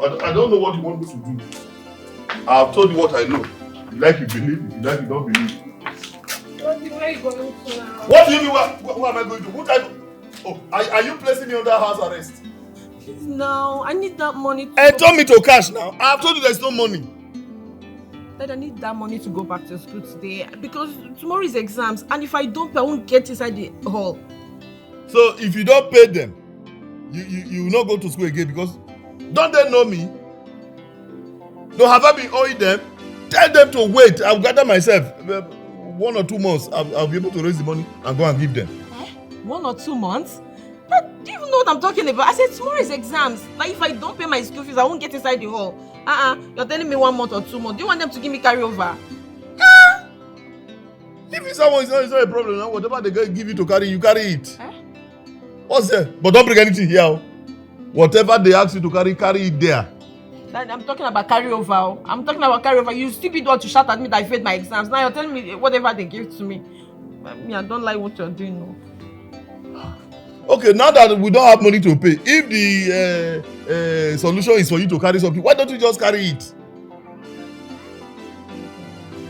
I don't know what you want me to do. I've told you what I know. If you like, you believe. If you like, you don't believe. Where are you going to now? What do you mean? Where am I going to? What type of... Oh, are you placing me under house arrest? No, I need that money to... And told me to cash now. I've told you there's no money. Dad, I need that money to go back to school today because tomorrow is exams, and if I don't pay, I won't get inside the hall. So if you don't pay them, you will not go to school again because don't they know me? No, have I been owing them? Tell them to wait. I'll gather myself. 1 or 2 months, I'll be able to raise the money and go and give them. 1 or 2 months? Dad, do you even know what I'm talking about? I said tomorrow is exams. Like if I don't pay my school fees, I won't get inside the hall. You're telling me 1 month or 2 months. Do you want them to give me carryover? If someone is not a problem, now whatever they give you to carry, you carry it. What's there? But don't bring anything here. Whatever they ask you to carry, carry it there. Dad, I'm talking about carryover. I'm talking about carryover. You stupid one to shout at me that I failed my exams. Now you're telling me whatever they give to me. I don't like what you're doing. No. Okay, now that we don't have money to pay, if the solution is for you to carry something, why don't you just carry it?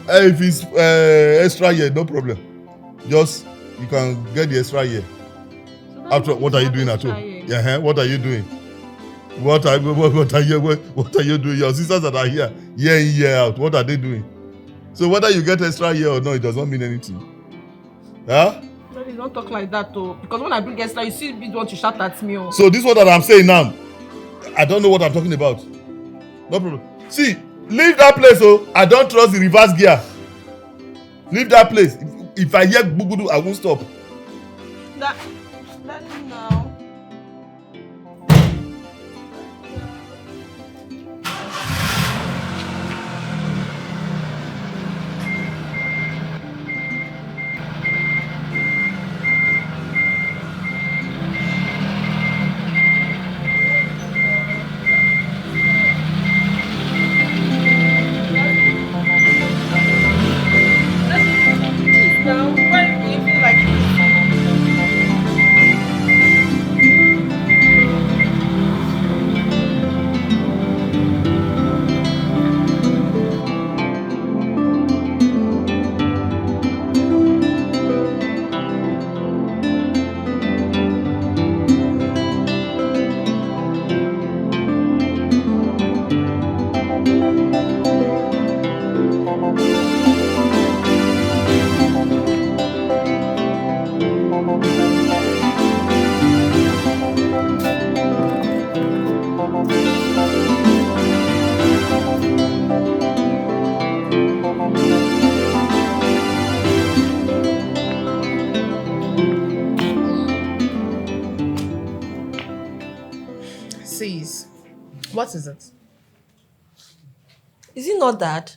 If it's extra year, no problem. Just, you can get the extra year. So after, what are you doing at home? Yeah, what are you doing? What are you doing? Your sisters that are here, year in, year out, what are they doing? So whether you get extra year or no, it does not mean anything. Huh? Daddy, don't talk like that though. Because when I bring extra, you still be the one to shout at me. Oh. So this is what I'm saying now. I don't know what I'm talking about. No problem. See, leave that place, oh. I don't trust the reverse gear. Leave that place. If I hear bugudu, I won't stop. Daddy, now. What is it? Is it not Dad?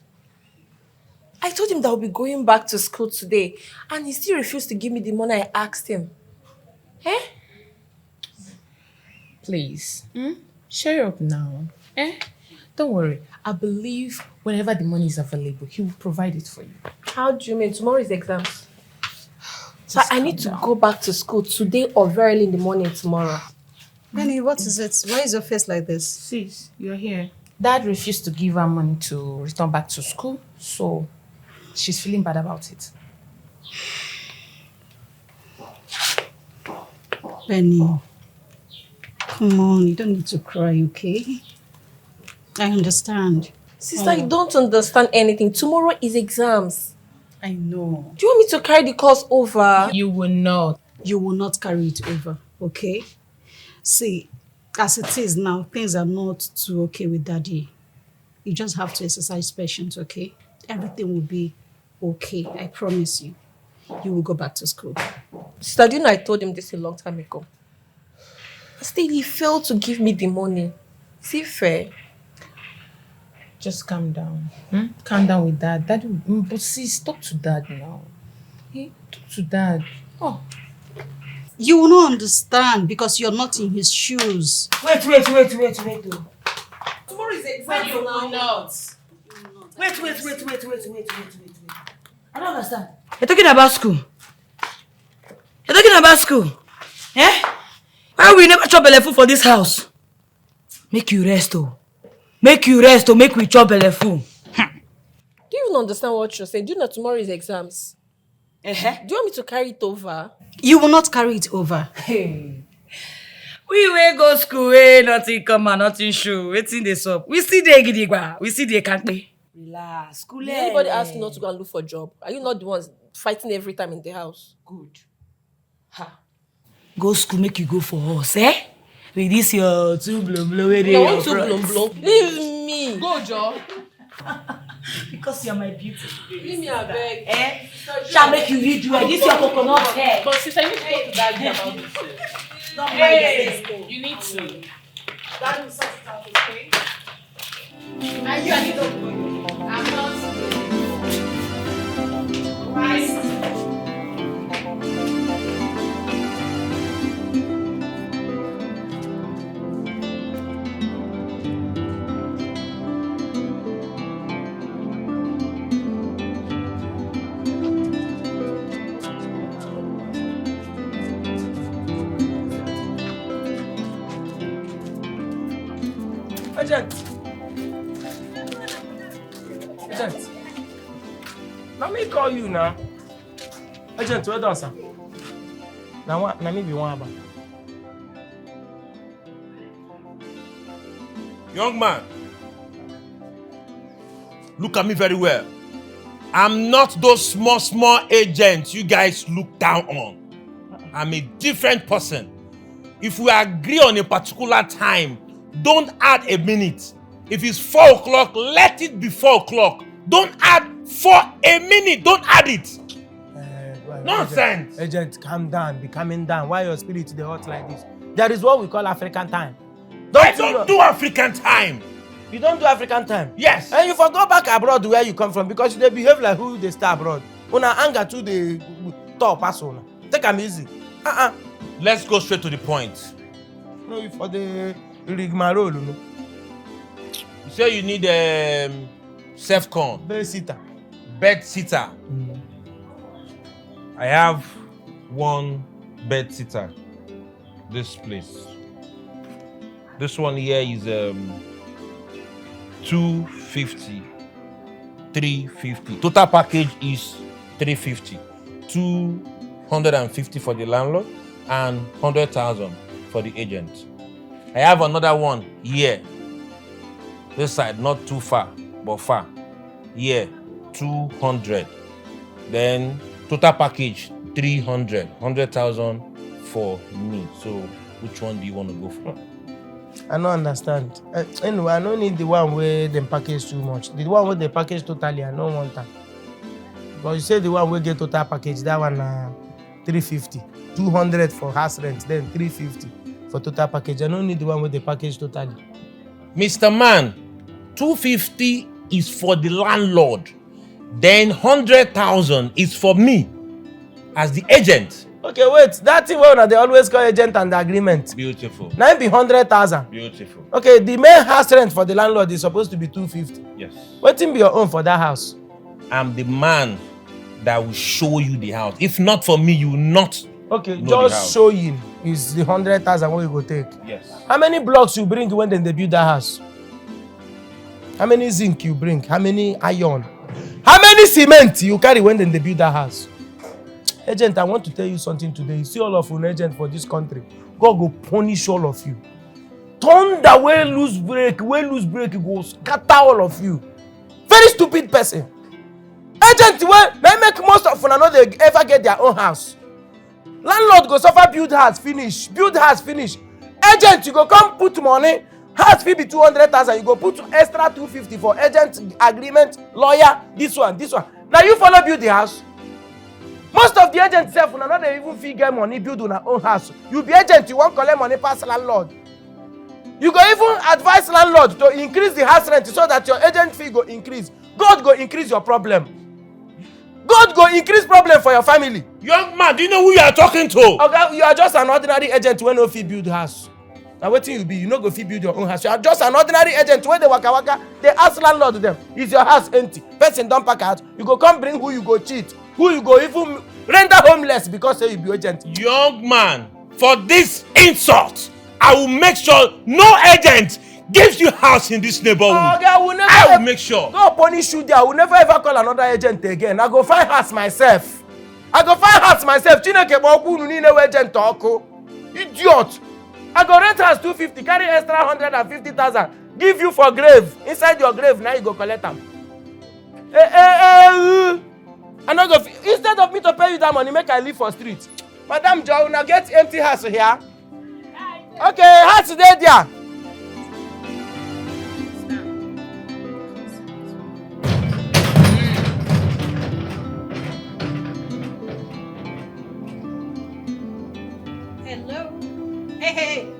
I told him that I'll be going back to school today and he still refused to give me the money I asked him. Eh? Please, share up now. Don't worry. I believe whenever the money is available, he will provide it for you. How do you mean? Tomorrow is exams. So I need to go back to school today or very early in the morning tomorrow. Benny, what is it? Why is your face like this? Sis, you're here. Dad refused to give her money to return back to school, so she's feeling bad about it. Benny, come on, you don't need to cry, okay? I understand. Sister, you don't understand anything. Tomorrow is exams. I know. Do you want me to carry the course over? You will not. You will not carry it over, okay? See, as it is now, things are not too okay with Daddy. You just have to exercise patience, okay? Everything will be okay, I promise you. You will go back to school. Sister, do you know I told him this a long time ago? Still, he failed to give me the money. Is it fair? Just calm down. Calm down with Dad. Dad, but sis, talk to Dad now. Talk to Dad. Oh. You will not understand because you're not in his shoes. Wait. Tomorrow is exam. You will not. Wait. I don't understand. You're talking about school. Eh? Why we never chop belle food for this house? Make you rest, oh. Make you rest or make we chop belle full. Do you even understand what you're saying? Do you know tomorrow is exams? Do you want me to carry it over? You will not carry it over. Hey. We will go school, nothing come and nothing show. Waiting this up. We see the gidigba. We see the can't. Relax. School. Did anybody ask you not to go and look for a job? Are you not the ones fighting every time in the house? Good. Ha. Go school, make you go for us, eh? With this your two blum blum. No, two blum blum. Leave me. Go, Joe. Because you're my beauty. Leave me, I beg. Eh? Shall make you read well. This your coconut hair. But sister, you need to talk to Daddy about this. Hey, you need to. That will sort it out, okay? And you are not going. I'm not going. Right. Agent. Let me call you now. Agent, well done, sir. Now me be one about. Young man, look at me very well. I'm not those small agents you guys look down on. I'm a different person. If we agree on a particular time, don't add a minute. If it's 4 o'clock, let it be 4 o'clock. Don't add for a minute. Don't add it. Nonsense. Agent, calm down. Be calming down. Why your spirit is hot like this? There is what we call African time. I don't do African time. You don't do African time? Yes. And you forgot back abroad where you come from because they behave like who they stay abroad. Una anger to the top person. Take them easy. Let's go straight to the point. No, for the rigmarole, no. You say you need self-con. Bed sitter. Bed sitter. I have one bed sitter. This place. This one here is 250, 350. Total package is 350. 250 for the landlord and 100,000 for the agent. I have another one here. This side, not too far, but far. Here, 200. Then total package 300, 100,000 for me. So which one do you want to go for? I don't understand. Anyway, I don't need the one where they package too much. The one where they package totally, I don't want that. But you say the one where get total package, that one 350. 200 for house rent, then 350 for total package. I don't need the one where they package totally. Mr. Man, 250 is for the landlord. Then 100,000 is for me as the agent. Okay, wait. That thing where they always call agent and the agreement. Beautiful. Now it be 100,000. Beautiful. Okay, the main house rent for the landlord is supposed to be 250. Yes. What thing be your own for that house? I'm the man that will show you the house. If not for me, you will not. Okay, know just showing is the 100,000 what you go take. Yes. How many blocks you bring when they build that house? How many zinc you bring? How many iron? How many cement you carry when they build that house? Agent, I want to tell you something today. You see all of an agent for this country. God go punish all of you. Thunder wey lose break, go scatter all of you. Very stupid person. Agent wey they make most of una no dey ever get their own house. Landlord go suffer build house finish. Agent, you go come put money. House fee be 200,000. You go put extra 250 for agent agreement, lawyer, this one. Now you follow build the house. Most of the agents sef una no dey even fit get money build una own house. You be agent, you wan collect money pass landlord. You go even advise landlord to increase the house rent so that your agent fee go increase. God go increase your problem. God go increase problem for your family. Young man, do you know who you are talking to? Okay, you are just an ordinary agent wey no fit build house. Na wetin you be? You no go fit build your own house. You are just an ordinary agent wey dey waka. Dey ask landlord dem, is your house empty? Person don pack out. You go come bring who you go cheat. Who you go even render homeless because say you be agent. Young man, for this insult, I will make sure no agent gives you house in this neighborhood. I will never. I will make sure. No punish you there. I will never ever call another agent again. I go find house myself. Chineke boku unu niile we agent oku. Idiot. I go rent house 250, carry extra 150,000, give you for grave. Inside your grave, now you go collect them. I no go. Instead of me to pay you that money, make I live for street. Madam Joe, now get empty house here. Okay, house today there. Hello. Hey.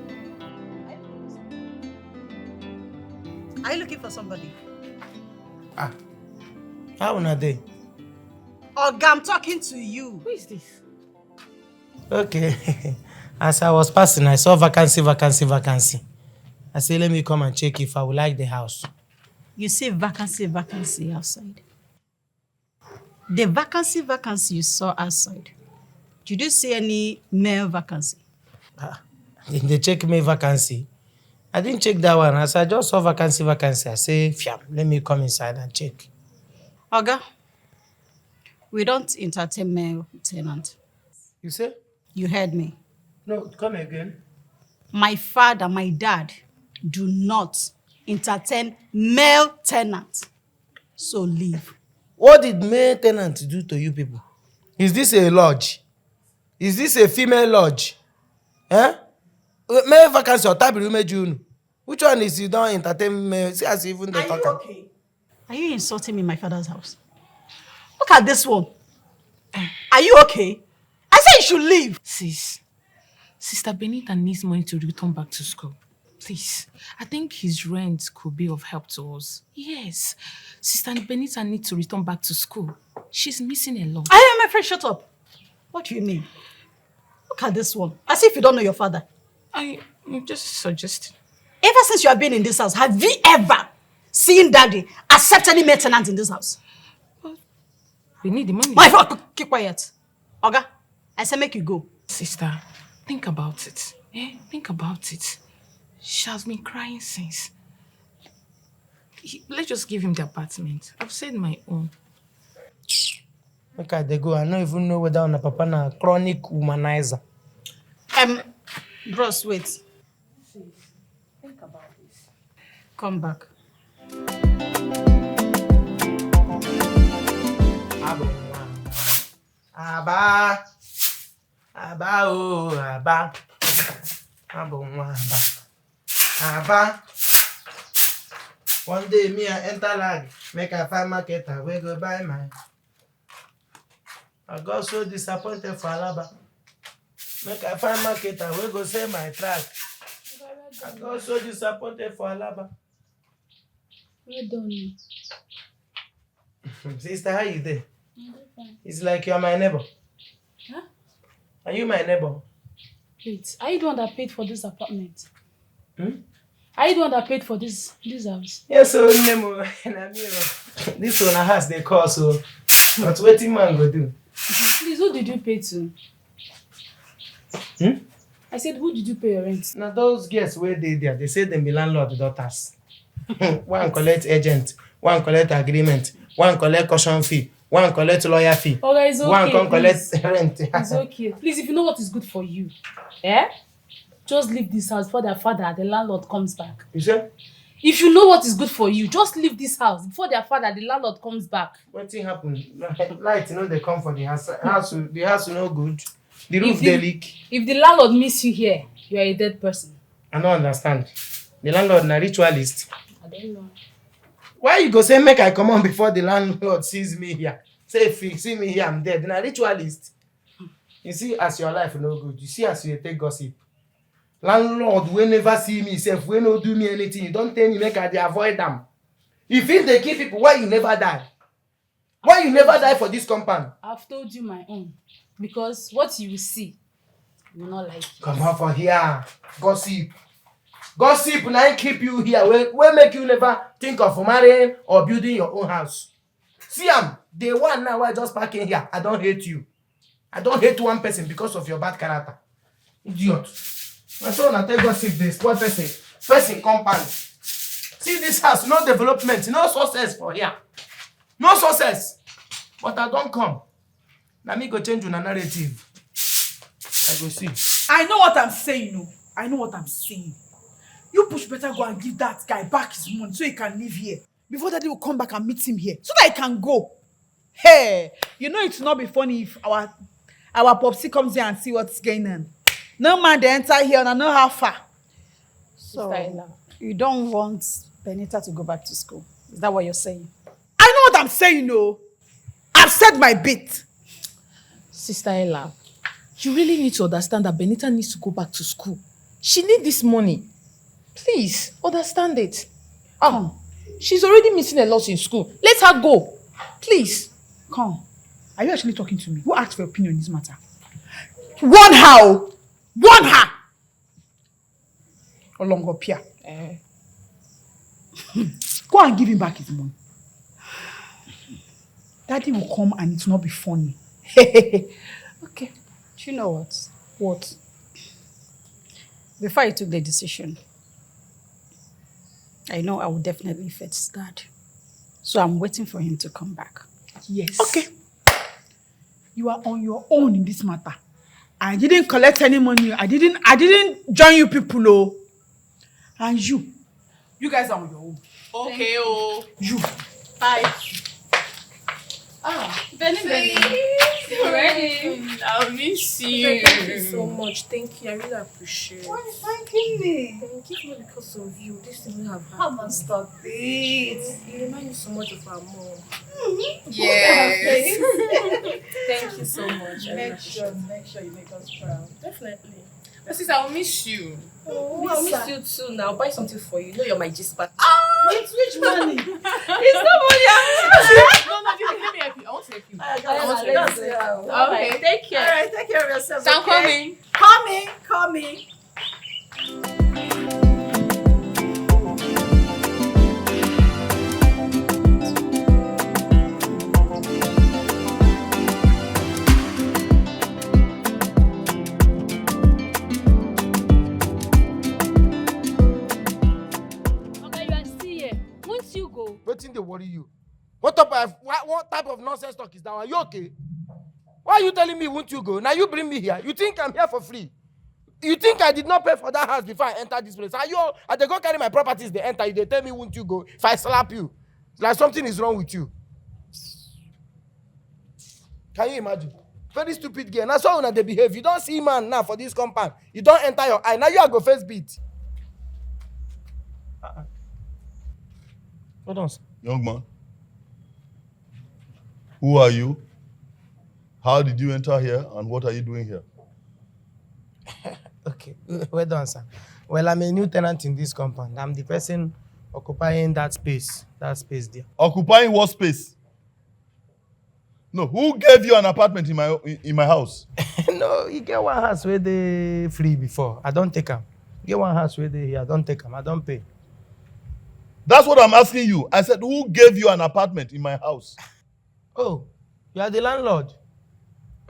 Are you looking for somebody? How are they? Oga, I'm talking to you. Who is this? Okay. As I was passing, I saw vacancy. I said, let me come and check if I would like the house. You see vacancy outside. The vacancy you saw outside. Did you see any male vacancy? They check me vacancy. I didn't check that one. As I just saw vacancy. I say, fiam, let me come inside and check. Oga, we don't entertain male tenant. You say? You heard me. No, come again. My father, my dad do not entertain male tenants. So leave. What did male tenant do to you people? Is this a lodge? Is this a female lodge? Eh? Male vacancy or tabi rumejunu? Which one is you don't entertain male? See as even the talker. Okay? Are you insulting me in my father's house? Look at this one. Are you okay? I said you should leave. Sister Benita needs money to return back to school. Please, I think his rent could be of help to us. Yes, Sister Benita needs to return back to school. She's missing a lot. I am my friend, shut up. What do you mean? Look at this one. As if you don't know your father. I'm just suggesting. Ever since you have been in this house, have you ever seen Daddy accept any maintenance in this house? We need the money. My father, keep quiet. Oga, I say make you go. Sister, think about it. Think about it. She has been crying since. Let's just give him the apartment. I've said my own. Okay, they go. I don't even know whether on a papa na chronic womanizer. Bros, wait. Think about this. Come back. Aba. One day me I enter lag, make I find marketer, we go buy mine. I got so disappointed for Alaba. Make I find marketer, we go sell my track. I got so disappointed for Alaba. Well done. Sister, how you there? It's like you're my neighbor. Huh? Are you my neighbor? Wait, are you the one that paid for this apartment? Hmm? Are you the one that paid for this house? Yes, so Nemo. This one has the call, so what waiting man go do? Please, who did you pay to? Hmm? I said, who did you pay your rent? Now those guests where they there, they say they be landlord daughters. One collect agent, one collect agreement, one collect caution fee, one collect lawyer fee. Okay, it's okay. One can collect please. rent. It's okay. Please, if you know what is good for you, just leave this house before their father, the landlord, comes back. You say? If you know what is good for you, just leave this house before their father, the landlord, comes back. What thing happen? Light, you know they come for the house. The house no good. The roof they leak. If the landlord miss you here, you are a dead person. I don't understand. The landlord na ritualist. I don't know. Why you go say make I come on before the landlord sees me here? Say if he see me here, I'm dead. Na ritualist. You see as your life no good. You see as you take gossip. Landlord will never see me, self will no do me anything. You don't tell me make I dey avoid them. If they kill people, why you never die? Why you never die for this compound? I've told you my own. Because what you will see, you will not like it. Come on for here. Gossip. Gossip now keep you here. Will make you never think of marrying or building your own house. See the one now I just parking here. I don't hate you. I don't hate one person because of your bad character. Idiot. My son, I tell gossip this. Poor person compound. See this house, no development, no success for here. No success. But I don't come. Now me go change una narrative. I go see. I know what I'm saying, no. I know what I'm saying. You push better go and give that guy back his money so he can live here. Before daddy will come back and meet him here. So that he can go. Hey, you know it will not be funny if our popsy comes here and see what's going on. No man they enter here and I know how far. So you don't want Benita to go back to school? Is that what you're saying? I know what I'm saying, no. I've said my bit. Sister Ella, you really need to understand that Benita needs to go back to school. She needs this money. Please, understand it. She's already missing a lot in school. Let her go. Please. Come. Are you actually talking to me? Who asked for your opinion on this matter? Warn her! Warn her! Olongopia. Go and give him back his money. Daddy will come and it will not be funny. Okay. Do you know what? What? Before I took the decision, I know I would definitely fetch Dad. So I'm waiting for him to come back. Yes. Okay. You are on your own in this matter. I didn't collect any money. I didn't join you people, no. And you guys are on your own. Okay, oh. You. Bye. Benny. Ready? I'll miss you. Thank you so much. Thank you. I really appreciate it. Why are you thanking me? Thank you not because of you. This thing will have happened. Come on, stop it. You remind me so much of our mom. Yes. Thank you so much. I really Make sure you make us proud. Definitely. But sis, I'll miss you. Oh, I'll miss you too now. I'll buy something for you. You know you're my G's partner. Wait, which money? It's nobody No, give me help you. I want to help you. Okay, take care. All right, take care of yourself. So I'm okay? Coming. Wetin dey worry you? What type of nonsense talk is that? Are you okay? Why are you telling me won't you go? Now you bring me here. You think I'm here for free? You think I did not pay for that house before I enter this place? Are they go carry my properties, they enter, they tell me won't you go? If I slap you, it's like something is wrong with you. Can you imagine? Very stupid girl. That's how they behave. You don't see man now for this compound. You don't enter your eye. Now you are go face beat. Hold on, sir. Young man, who are you? How did you enter here and what are you doing here? Okay, well done, sir. Well, I'm a new tenant in this compound. I'm the person occupying that space there. Occupying what space? No, who gave you an apartment in my house? No, you get one house where they free before. I don't take them. Get one house where they here. I don't take them. I don't pay. That's what I'm asking you. I said, who gave you an apartment in my house? Oh, you are the landlord.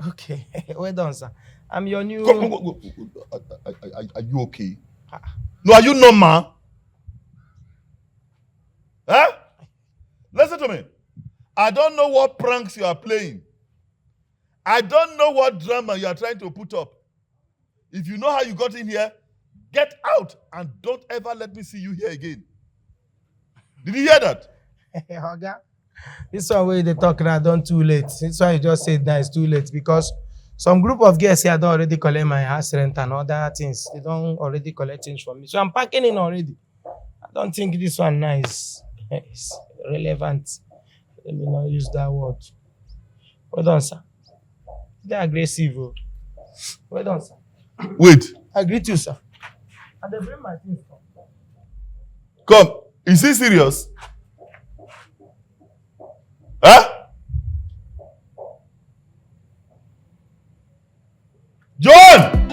Okay, well done, sir. I'm your new... Go. Are you okay? No, are you normal? Huh? Listen to me. I don't know what pranks you are playing. I don't know what drama you are trying to put up. If you know how you got in here, get out and don't ever let me see you here again. Did you hear that? Oga, this one where they talk now done too late. This one you just said that it's too late because some group of guests here don't already collect my house rent and other things. They don't already collect things from me. So I'm packing in already. I don't think this one nice. It's relevant. Let me not use that word. Well done, sir. They're aggressive. Oh. Well done, sir. Wait. I greet you, sir. And they bring my things. Come. Is he serious? Huh? John!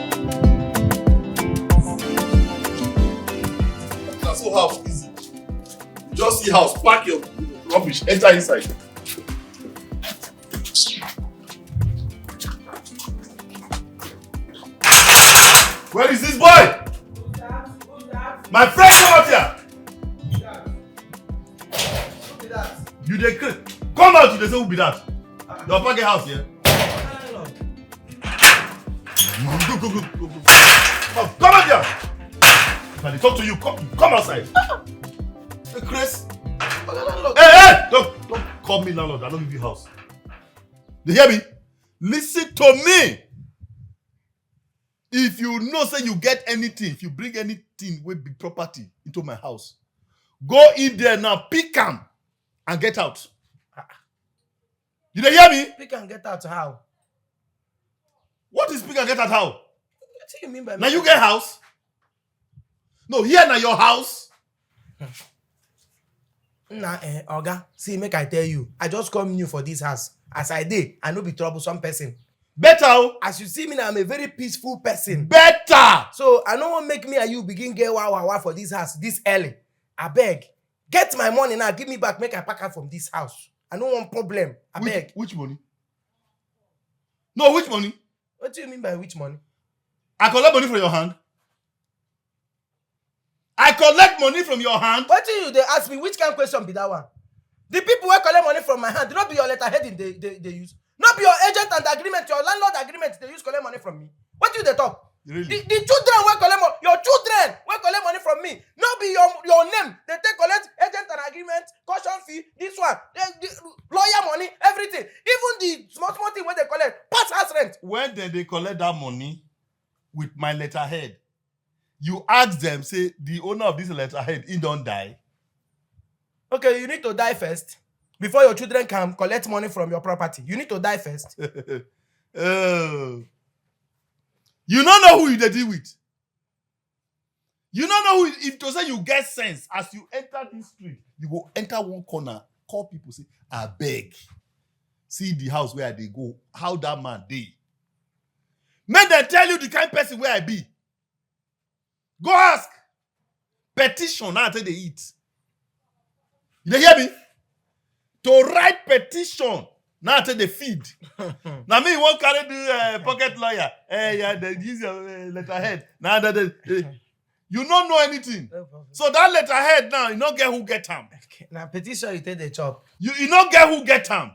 That's so house easy. You just see house, pack your rubbish, enter inside. Where is this boy? My friend, come out here! they say who be that? Your parking house, yeah? Go. Come out here! When they talk to you, come outside. Hey, Chris. Hey! Don't call me landlord. I don't give you house. You hear me? Listen to me. If you know, say you get anything, if you bring anything with big property into my house, go in there now, pick them, and get out. You don't hear me? Pick and get out how? What is pick and get out how? What do you mean by now you get house? No, here now your house. Nah, Oga, see, make I tell you, I just come new for this house. As I did, I no be troublesome person. Better. As you see me now, I'm a very peaceful person. Better. So I no want make me and you begin get wow for this house this early. I beg, get my money now, give me back, make I pack out from this house. I don't want problem. I beg. Which money? No, which money? What do you mean by which money? I collect money from your hand. I collect money from your hand. What do you they ask me? Which kind of question be that one? The people who collect money from my hand, do not be your letterhead they use. Not be your agent and agreement, your landlord agreement they use collect money from me. What do they talk? Really? The children will collect money. Your children will collect money from me. Not be your name. They take collect agent and agreement, caution fee, this one, the lawyer money, everything. Even the small thing when they collect, pass house rent. When they collect that money with my letterhead, you ask them, say, the owner of this letterhead, he don't die. Okay, you need to die first. Before your children can collect money from your property. You need to die first. You don't know who you deal with. You don't know who, if to say you get sense, as you enter this street, you go enter one corner, call people, say, I beg. See the house where they go, how that man dey. Make them tell you the kind of person where I be. Go ask. Petition, now until they eat. You hear me? To write petition, now until they feed. Now me, you won't carry the pocket lawyer. Yeah, they use your letterhead. Now that you don't know anything. So that letterhead now, you don't get who get him. Okay. Now petition, you take the chop. You don't get who get him.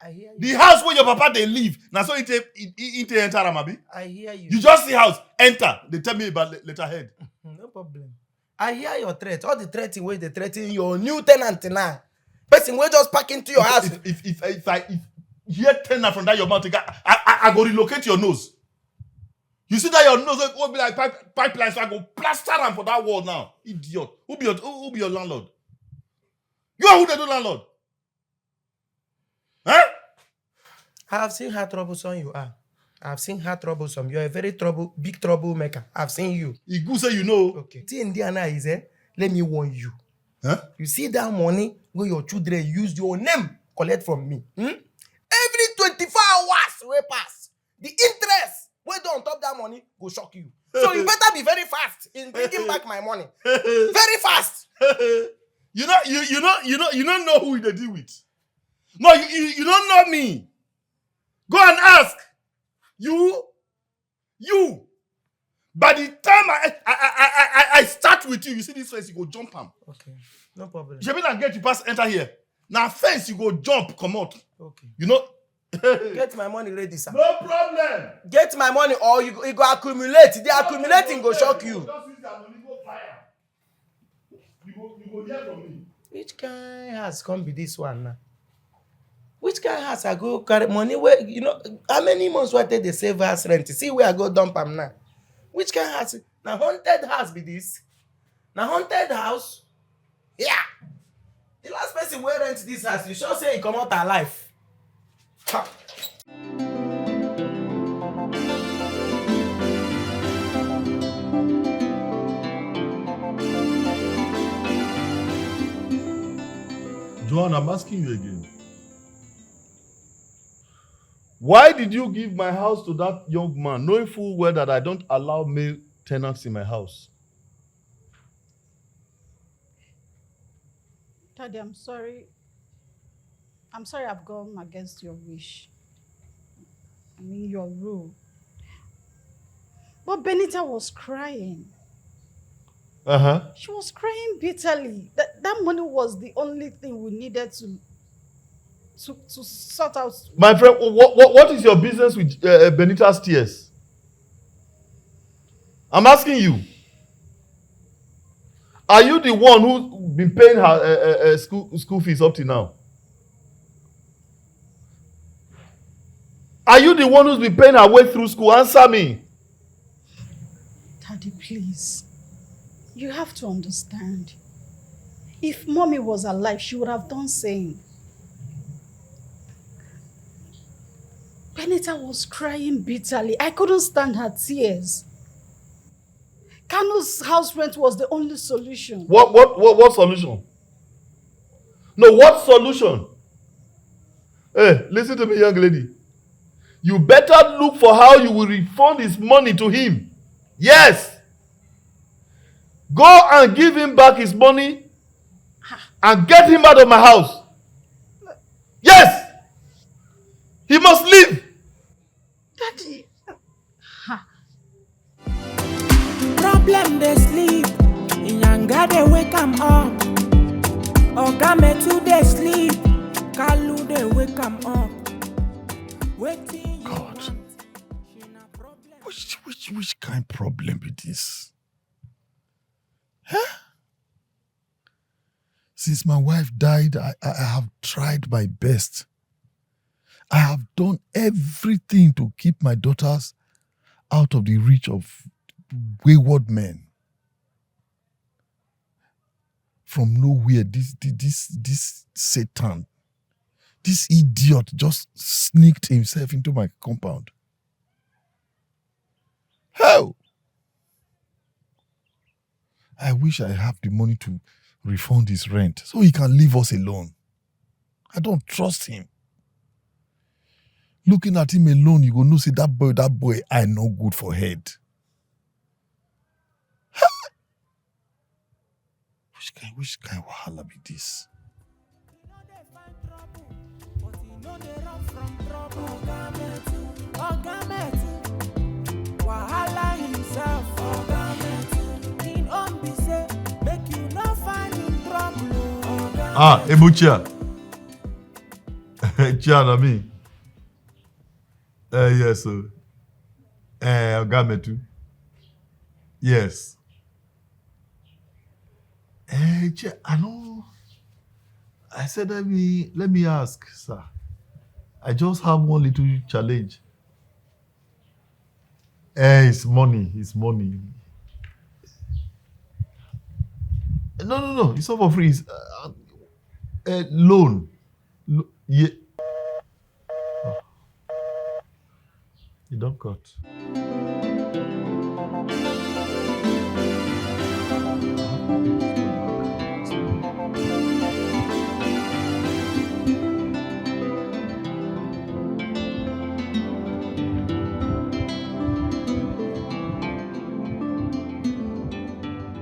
I hear you. The house where your papa they live. Now so it enter Amabi. I hear you. You just see house, enter. They tell me about letterhead. No problem. I hear your threat. All the threatening way they threaten your new tenant now. Person will just pack into your house. If I hear tenant from that your mouth, I go relocate your nose. You see that your nose will be like pipeline, so I go plaster them for that wall now. Idiot. Who be your landlord? You are who they do landlord? Huh? I have seen how troublesome you are. I've seen how troublesome. You're a very big troublemaker. I've seen you. You go say you know. Okay. See, Indiana is let me warn you. Huh? You see that money where your children use your name collect from me. Every 24 hours we pass, the interest we do on top that money go shock you. So you better be very fast in bringing back my money. Very fast. You don't know who they deal with. No, you don't know me. Go and ask. You. By the time I start with you see this face, you go jump him. Okay, no problem. You mean I get you pass enter here. Now fence you go jump, come out. Okay. You know. Get my money ready, sir. No problem. Get my money or you go accumulate. The accumulating go shock you. Just use that money, go fire. You go hear from me. Which kind has come be this one now? Which kind house I go carry money where how many months why they save house rent? See where I go dump am now. Which kind house? Now haunted house be this? Now haunted house? Yeah. The last person where rent this house, you sure say he come out alive. Ha. Joan, I'm asking you again. Why did you give my house to that young man, knowing full well that I don't allow male tenants in my house? Daddy, I'm sorry. I'm sorry I've gone against your wish. I mean, your rule. But Benita was crying. She was crying bitterly. That money was the only thing we needed to to sort out. My friend, what is your business with Benita's tears? I'm asking you. Are you the one who's been paying her school fees up to now? Are you the one who's been paying her way through school? Answer me. Daddy, please. You have to understand. If mommy was alive, she would have done same. Benita was crying bitterly. I couldn't stand her tears. Kanu's house rent was the only solution. What solution? No, what solution? Hey, listen to me, young lady. You better look for how you will refund his money to him. Yes. Go and give him back his money and get him out of my house. Yes. He must leave. Daddy. Problem they sleep. Inyanga they wake 'em up. Oga Metu they sleep. Kalu they wake 'em up. God. Which kind of problem is this? Huh? Since my wife died, I have tried my best. I have done everything to keep my daughters out of the reach of wayward men. From nowhere, this Satan, this idiot just sneaked himself into my compound. How? I wish I have the money to refund his rent so he can leave us alone. I don't trust him. Looking at him alone, you go know say that boy, I no good for head. Which kind of wahala be this? Wahala himself. In on be say, make you no find him trouble. Ebuchia. Chia na me. Yes, sir. Oga Metu. Yes. I know. I said, let me ask, sir. I just have one little challenge. It's money. It's money. No. It's not for free. It's loan. Yeah. Oh. You don't cut.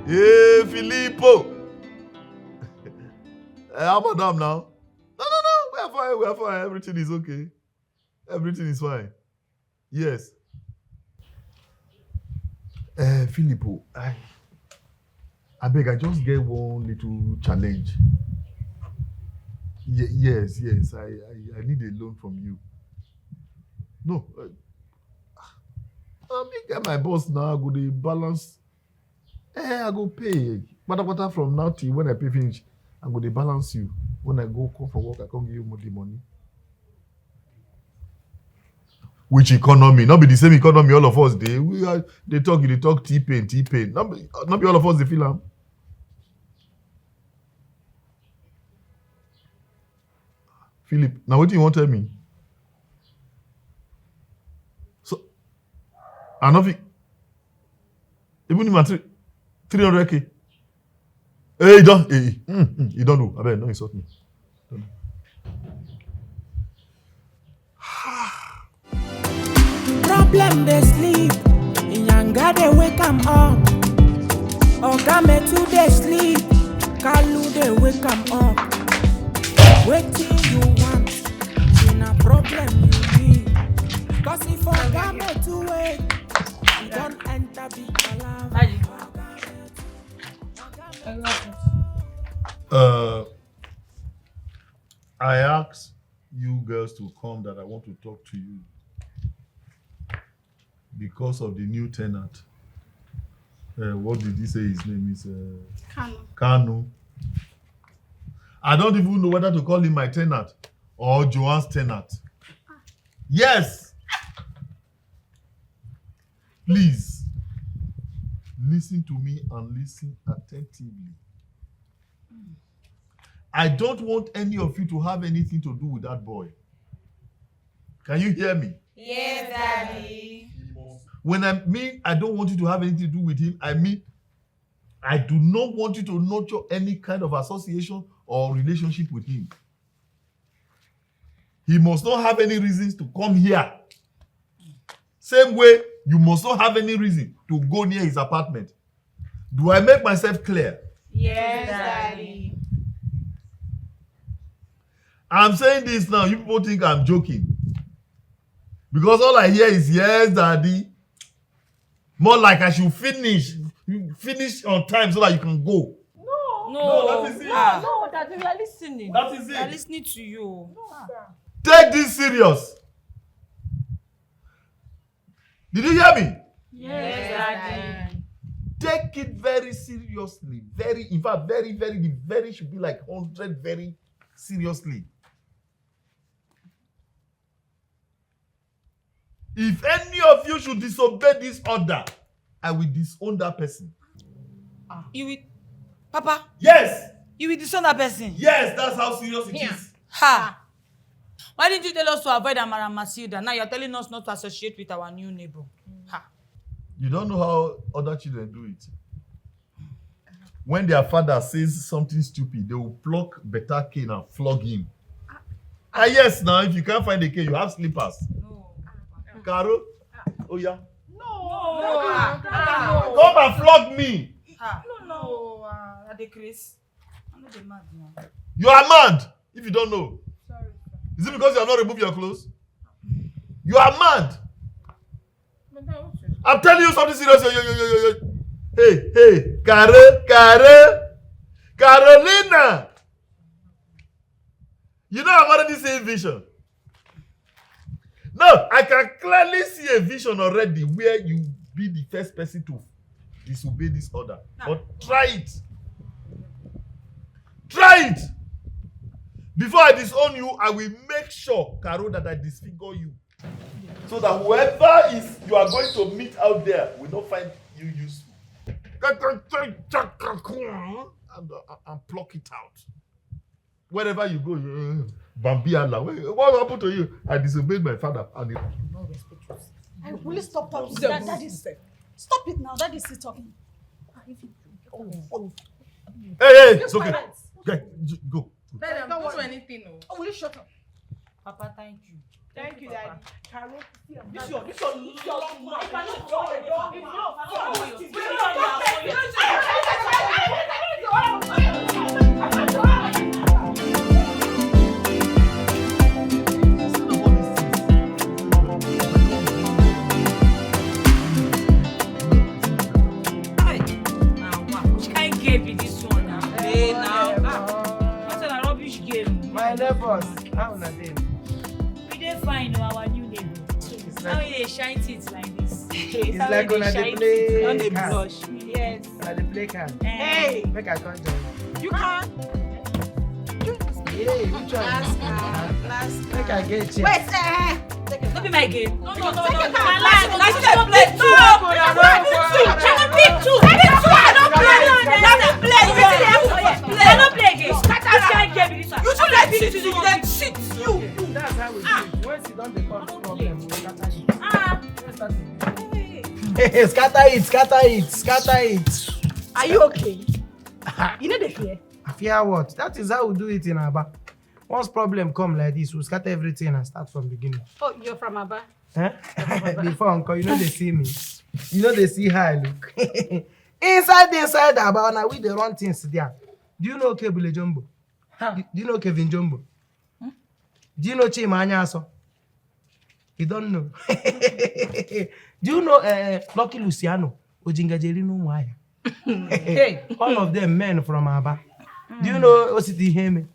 Hey, Filippo. How about them now? No. We are fine. Everything is okay. Everything is fine. Yes. Filippo, I beg, I just get one little challenge. Yes. I need a loan from you. No. I get my boss now. I go the balance. I go pay. But from now till when I pay finish, I go to balance you. When I go come for work, I can't give you the money. Which economy? Not be the same economy all of us they talk T-pain. Not be all of us they feel am. Philip, now what do you want to tell me? So, I know even if 300k. Hey, you don't do. I bet, don't insult me. Problem they sleep. Inyanga they wake 'em up. Oga Metu they sleep. Kalu they wake 'em up. Waiting you want. In a problem you need. Cause if Oga Metu wait, you don't enter big alarm. I asked you girls to come that I want to talk to you because of the new tenant. What did he say his name is? Kanu. I don't even know whether to call him my tenant or Joanne's tenant. Yes. Please, listen to me and listen attentively. I don't want any of you to have anything to do with that boy. Can you hear me? Yes, Daddy. When I mean I don't want you to have anything to do with him, I mean I do not want you to nurture any kind of association or relationship with him. He must not have any reasons to come here. Same way, you must not have any reason to go near his apartment. Do I make myself clear? Yes, Daddy. I'm saying this now, you people think I'm joking. Because all I hear is, yes, Daddy. More like I should finish on time so that you can go. No, that is it. No, Daddy, we are listening. That is We are it. listening to you. Take this serious. Did you hear me? Yes, Daddy. Take it very seriously. In fact, the very should be like 100 very seriously. If any of you should disobey this order, I will disown that person. You will, Papa? Yes! You will disown that person? Yes, that's how serious it is. Ha! Why didn't you tell us to avoid Amara Masilda? Now you're telling us not to associate with our new neighbor. Ha! You don't know how other children do it. When their father says something stupid, they will pluck better cane and flog him. Yes, now if you can't find a cane, you have slippers. No. Caro? Oh yeah. No. Come and flog me. No. Are they Chris? I'm not mad now. You are mad if you don't know. Sorry. Is it because you have not removed your clothes? You are mad. I'm telling you something serious. Hey, Carolina. You know I'm already seeing vision. No, I can clearly see a vision already where you be the first person to disobey this order. But try it. Try it. Before I disown you, I will make sure, Caro, that I disfigure you. So that whoever is you are going to meet out there will not find you useful. And pluck it out. Wherever you go, Bambiala. What happened to you? I disobeyed my father. And No respect yourself. I will stop talking. That is stop it now. That is still talking. Hey, it's okay. Okay, go. Daddy, don't do anything. Oh, will you shut up? Papa, thank you. Thank you, Daddy. Carol, This your My neighbors, how na them? We dey fine, our new neighbor. How they shine teeth like this? It's like on the play. Don't they blush? Yes. On the play card. Hey. Make I come join. You can. Hey, which one? Last. Make I get you. Wait, Don't be my game. No. Take a play. I don't pick two. I don't play again. This guy gave me this one. You should let me to you. Then shit you. That's how we do it. Once you don't cause problem, we scatter it. Scatter it. are you okay? You know the fear? Fear what? That is how we do it in Aba. Once problem come like this, we scatter everything and start from beginning. Oh, you're from Aba? Huh? Before uncle, you know they see me. You know they see how I look. Inside Aba, now we they run things there. Do you know Kebule Jumbo? Do you know Kevin Jumbo? Do you know Chima Anyaso? You don't know. Do you know Lucky Luciano? Ojingajeri no Mwaya. Hey, all of them men from Aba. Do you know Ositi Heme?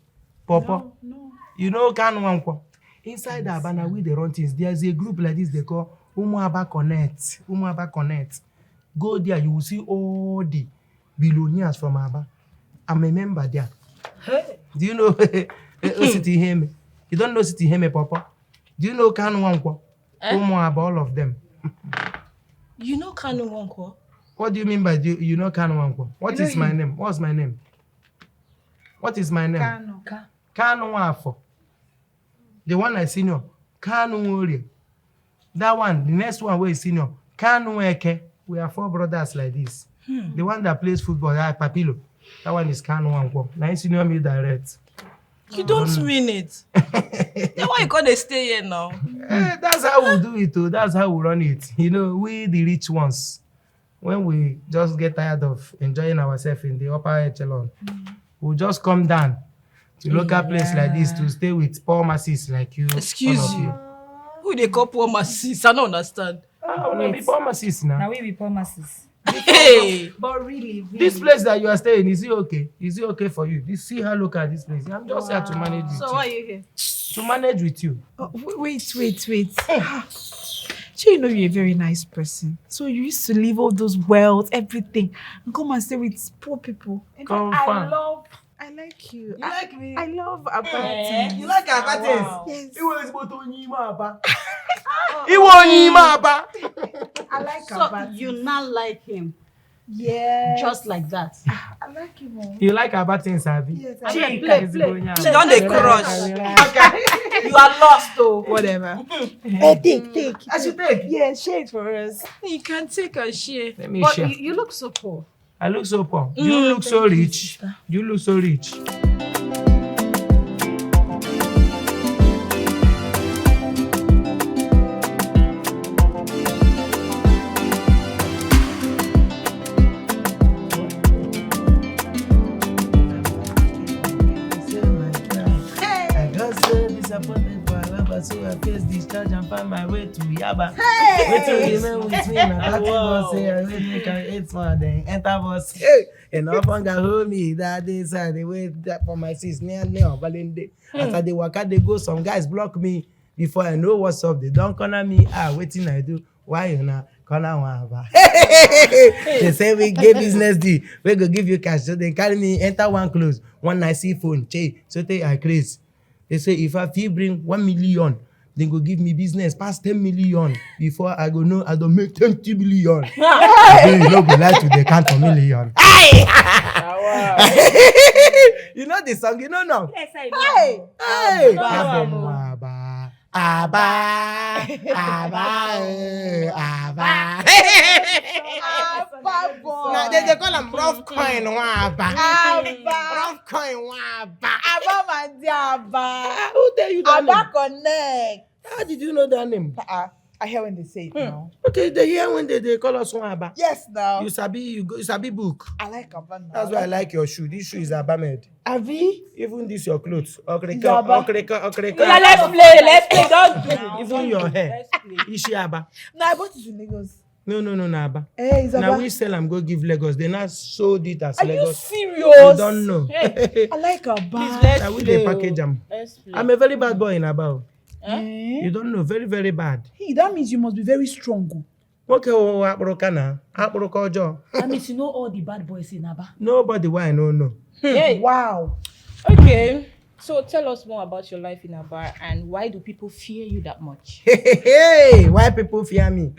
Popo? No. You know Kanu Wankwo? Inside Aba, now we they run things. There's a group like this they call Umuaba Connect. Umuaba Connect. Go there, you will see all the billionaires from Aba. I'm a member there. Hey. Do you know City Heme? You don't know City Heme, Papa? Do you know Kanu Wankwo? Umuaba, all of them. You know Kanu Wankwo? What do you mean by you know Kanu Wankwo? What is my name? What's my name? What is my name? Kanu Wafo. The one I senior. Kanu Wori. That one, the next one where is senior. Kanu Eke. We are 4 brothers like this. The one that plays football, Papilo. That one is Kanu Wankwo. Now senior me direct. You don't mean it. Then why you gonna stay here now? That's how we do it too. That's how we run it. You know, we the rich ones. When we just get tired of enjoying ourselves in the upper echelon, we'll just come down to local place like this to stay with poor masses like you. Excuse you. Who they call poor masses? I don't understand. We be poor masses now. Now we be poor masses. Hey! But really, This place that you are staying, is it okay? Is it okay for you? See how look at this place. I'm just here to manage with So you. why are you here? To manage with you. Oh, wait. So you know you're a very nice person. So you used to leave all those wealth, everything, and come and stay with poor people. And I like you. You like me? I love Abba. You like Aba things? Wow. Yes. He was about to Onyima Aba. He won't Onyima Aba. I like So Abba. you not like him. Yeah. Just like that. I like him. Oh. You like Aba things, Abi? Yes, She I like play. She don't dey crush. Okay. You are lost though. Whatever. Hey, take. I should take. Yeah, share it for us. You can take a share. Let me But share. you look so poor. I look so poor. You look so rich. You look so rich. I got so disappointed for Alaba, so I faced discharge and find my way to Yaba. Waiting remain with me na 30 bus say I wait make I 8 more then enter bus. And no longer hold me that day side they wait for my sis near Balende. After they waka they go, some guys block me before I know what's up. They don't corner me. Waiting I do. Why you na corner one Aba? They say we get business deal. We go give you cash. So they carry me enter one close. One nice phone. So they are crazy. They say if I feel bring 1 million, they go give me business past 10 million before I go know I don't make 20 million. Then you know go like to the count of million. You know the song, you know now. Yes, I know. Hey, Aba. Now they call them rough coin Aba. Rough coin Aba. Who tell you that name? Connect. How did you know that name? I hear when they say it now. Okay, they hear when they call us Aba. Yes, now. You sabi book. I like Abba now. That's why I like your shoe. This shoe is Aba made. Avi? Even this your clothes. Aba. Yeah, let's play. Don't do. Even your hair. Ishi Aba. No, I bought it in Lagos. No, Aba. Hey, it's Now Abba. we sell and go give Lagos. They now sold it as Are you Lagos. serious? You don't know. I like Abba. Now we they package them. I'm a very bad boy in Aba. You don't know, very, very bad. Hey, that means you must be very strong. Okay, Akburokana, Akburokojo. That means you know all the bad boys in Aba. Nobody why no. Hey. Wow. Okay. So tell us more about your life in Aba and why do people fear you that much? Hey, why people fear me?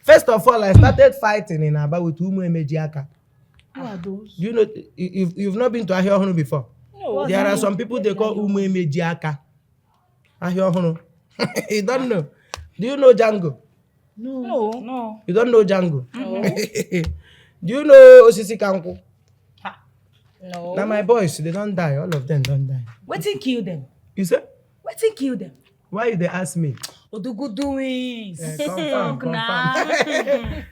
First of all, I started fighting in Aba with Umu Emejiaka. Who are those? You know, you've not been to Ahiohunu before. No. There are some people they call Umu Emejiaka. Ahiohunu. You don't know. Do you know Django? No. You don't know Django? No. Do you know Osisi Kanku? No. Now my boys, they don't die. All of them don't die. Wetin kill them? You say? Wetin kill them? Why they ask me? Odugu doings. Confirm.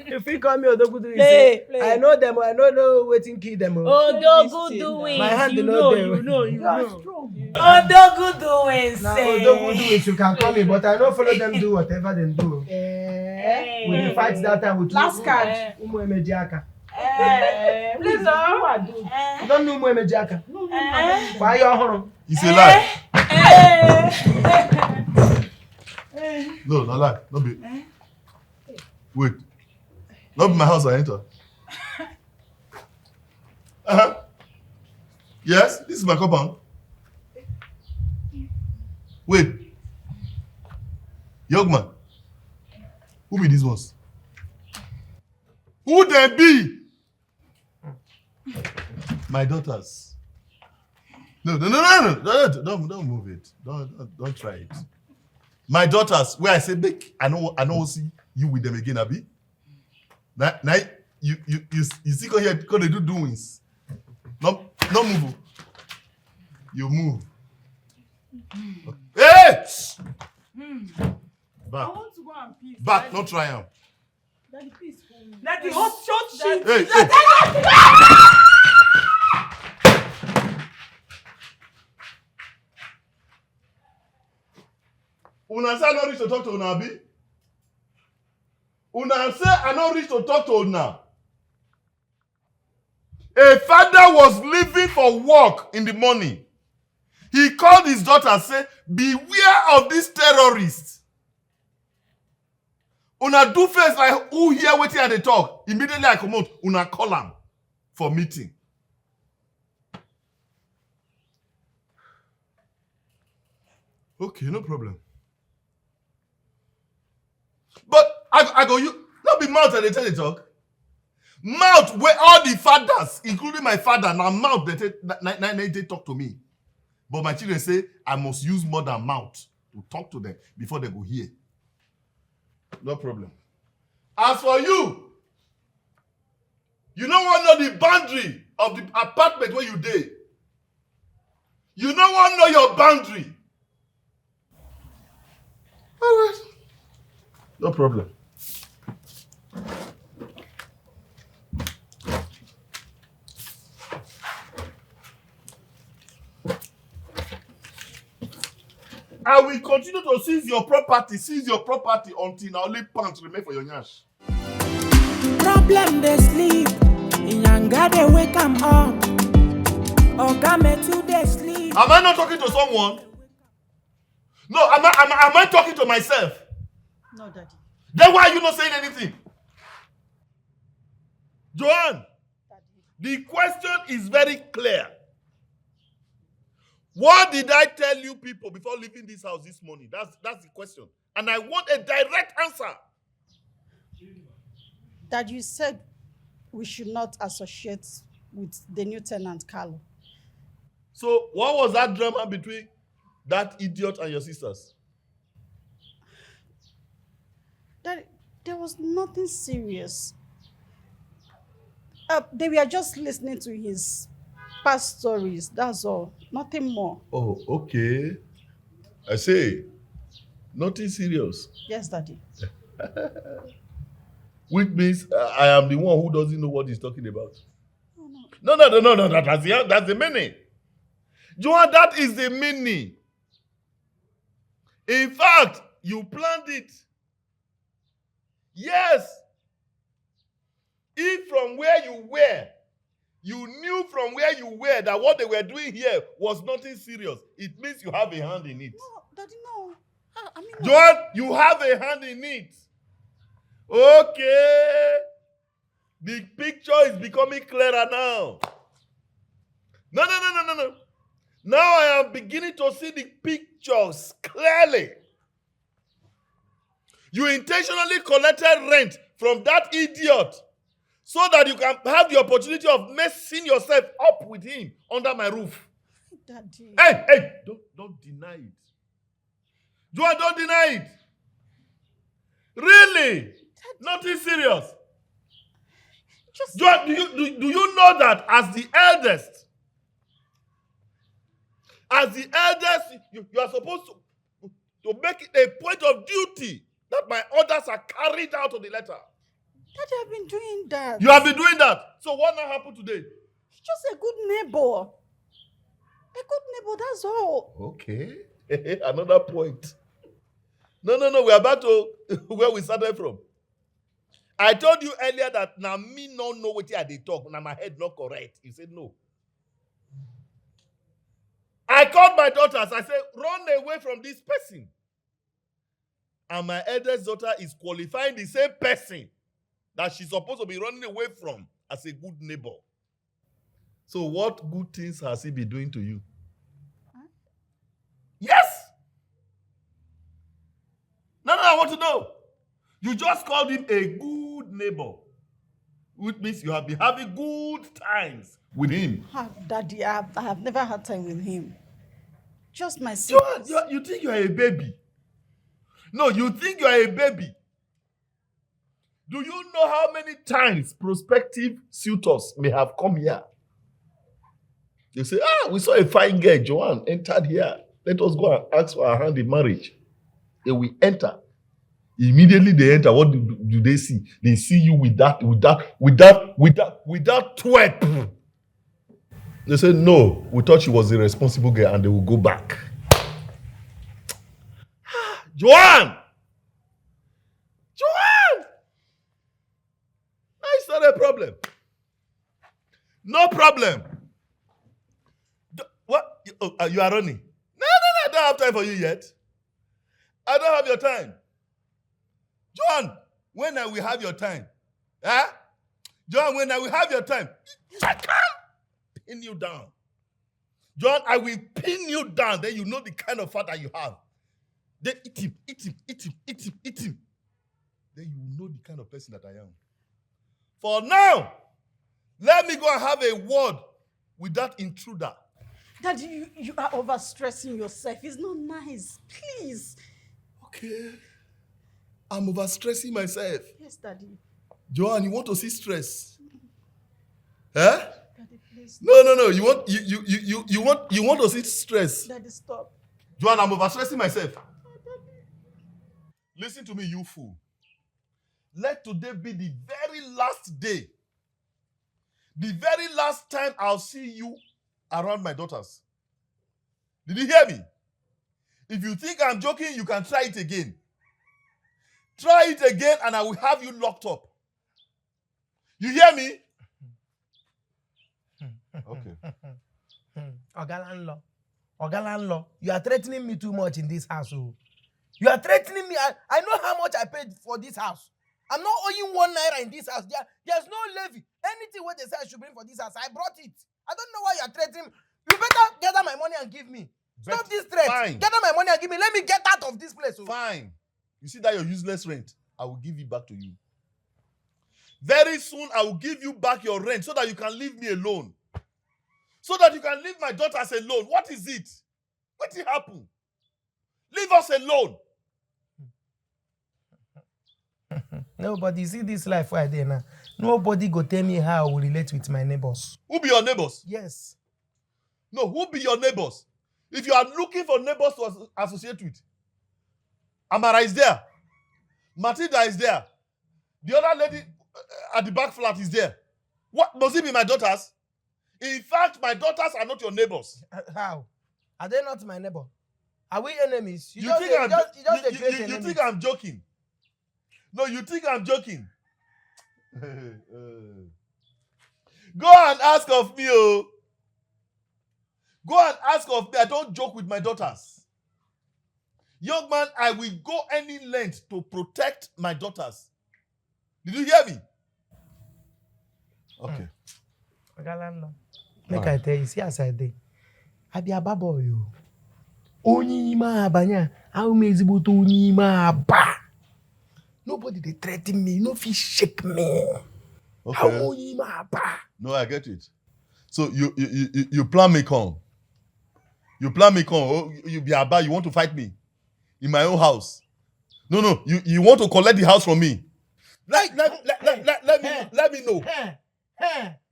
If you call me Odogudu, you Play. say, I know them, I don't know waiting kill them. Odugu doings. My hand you do know, not you there. know. Odugu doings. Now Odogudu, you can call me, but I don't follow them do whatever they do. We dey fight that time with Last card. Umu Emejiaka. Please, You don't know Umu Emejiaka? Why you on? It's a lie. No, no lie. No be. Wait. Not be my house I enter. Yes, this is my compound. Wait. Young man. Who be these ones? Who they be? My daughters. No, don't move it. Don't try it. My daughters, where I say big, I know see you with them again, Abi. Now you see go here because they do doings. No move. You move. Hey! Back. I want to go and pee. Back, not try am. Daddy, please for me. Daddy, short shit. Hey. Una say I no reach to talk to una, Abi? Una say I no reach to talk to una. A father was leaving for work in the morning. He called his daughter and said, beware of these terrorists. Una do face like who hear wetin I dey talk. Immediately I come out, una call am for meeting. Okay, no problem. But I go you not be mouth and they tell you talk. Mouth where all the fathers, including my father, now mouth they talk to me. But my children say I must use more than mouth to talk to them before they go hear. No problem. As for you, you don't want to know the boundary of the apartment where you dey. You don't want to know your boundary. All right. No problem. I will continue to seize your property until na only pants remain for your nyash. Problem they sleep, Inyanga they wake 'em up. Oga Metu they sleep. Am I not talking to someone? No, am I talking to myself? No, Daddy. Then why are you not saying anything? Joanne, the question is very clear. What did I tell you people before leaving this house this morning? That's the question. And I want a direct answer. Dad, you said we should not associate with the new tenant, Carlo. So what was that drama between that idiot and your sisters? Dad, there was nothing serious. They were just listening to his past stories, that's all. Nothing more. Oh, okay. I say, nothing serious. Yes, Daddy. Which means I am the one who doesn't know what he's talking about. No. That's the meaning. Joanne, that is the meaning. In fact, you planned it. Yes. If from where you were, you knew from where you were that what they were doing here was nothing serious, it means you have a hand in it. No, Daddy, no. Joanne, you have a hand in it. Okay. The picture is becoming clearer now. No. Now I am beginning to see the pictures clearly. You intentionally collected rent from that idiot so that you can have the opportunity of messing yourself up with him under my roof. Daddy. Hey, don't deny it. Joanne, don't deny it. Really? Daddy. Nothing serious. Joanne, do you know that as the eldest, you are supposed to make it a point of duty that my orders are carried out on the letter. Daddy, I've been doing that. You have been doing that. So what now happened today? He's just a good neighbor. A good neighbor, that's all. Okay. Another point. No. We're back to where we started from. I told you earlier that now me no know what they talk. Now my head not correct. You said no. I called my daughters. I said, run away from this person. And my eldest daughter is qualifying the same person that she's supposed to be running away from as a good neighbor. So what good things has he been doing to you? Yes. No, I want to know. You just called him a good neighbor, which means you have been having good times with him. Daddy, I have never had time with him. Just my siblings. You think you are a baby? No, you think you are a baby. Do you know how many times prospective suitors may have come here? They say, we saw a fine girl, Joanne, entered here. Let us go and ask for her hand in marriage. They will enter. Immediately they enter. What do they see? They see you with that twerp. They say, no, we thought she was a responsible girl, and they will go back. Joanne! It's not a problem. No problem. What? You are running? No, I don't have time for you yet. I don't have your time. John, when I will have your time? Huh? John, when I will have your time? I can't pin you down. John, I will pin you down. Then you know the kind of father you have. Then eat him. Then you will know the kind of person that I am. For now, let me go and have a word with that intruder. Daddy, you are overstressing yourself. It's not nice. Please. Okay. I'm overstressing myself. Yes, Daddy. Joanne, you want to see stress? Huh? Daddy, please. No. You want to see stress. Daddy, stop. Joanne, I'm overstressing myself. Listen to me, you fool. Let today be the very last day. The very last time I'll see you around my daughters. Did you hear me? If you think I'm joking, you can try it again. Try it again and I will have you locked up. You hear me? Okay. Ogalanlo, you are threatening me too much in this house. Oh. You are threatening me. I know how much I paid for this house. I'm not owing 1 naira in this house. There's no levy. Anything what they say I should bring for this house, I brought it. I don't know why you are threatening me. You better gather my money and give me. Stop this threat. Fine. Gather my money and give me. Let me get out of this place. Oh. Fine. You see that your useless rent? I will give it back to you. Very soon, I will give you back your rent so that you can leave me alone. So that you can leave my daughters alone. What is it? What did happen? Leave us alone. Nobody see this life right there now. Nobody go tell me how I will relate with my neighbors. Who be your neighbors? Yes. No, who be your neighbors? If you are looking for neighbors to associate with, Amara is there. Matilda is there. The other lady at the back flat is there. What? Must it be my daughters? In fact, my daughters are not your neighbors. How? Are they not my neighbor? Are we enemies? You think I'm joking? No, you think I'm joking? Go and ask of me, oh. Go and ask of me. I don't joke with my daughters. Young man, I will go any length to protect my daughters. Did you hear me? Okay. Make I tell you, see as I did. I be a babo you. Only ma banya. How me zibuto only ma ba. Nobody they threaten me. No fish shake me. Okay. How only ma ba. No, I get it. So you plan me come. You plan me come. Oh, you be a bad. You want to fight me in my own house? No. You want to collect the house from me? Let me know.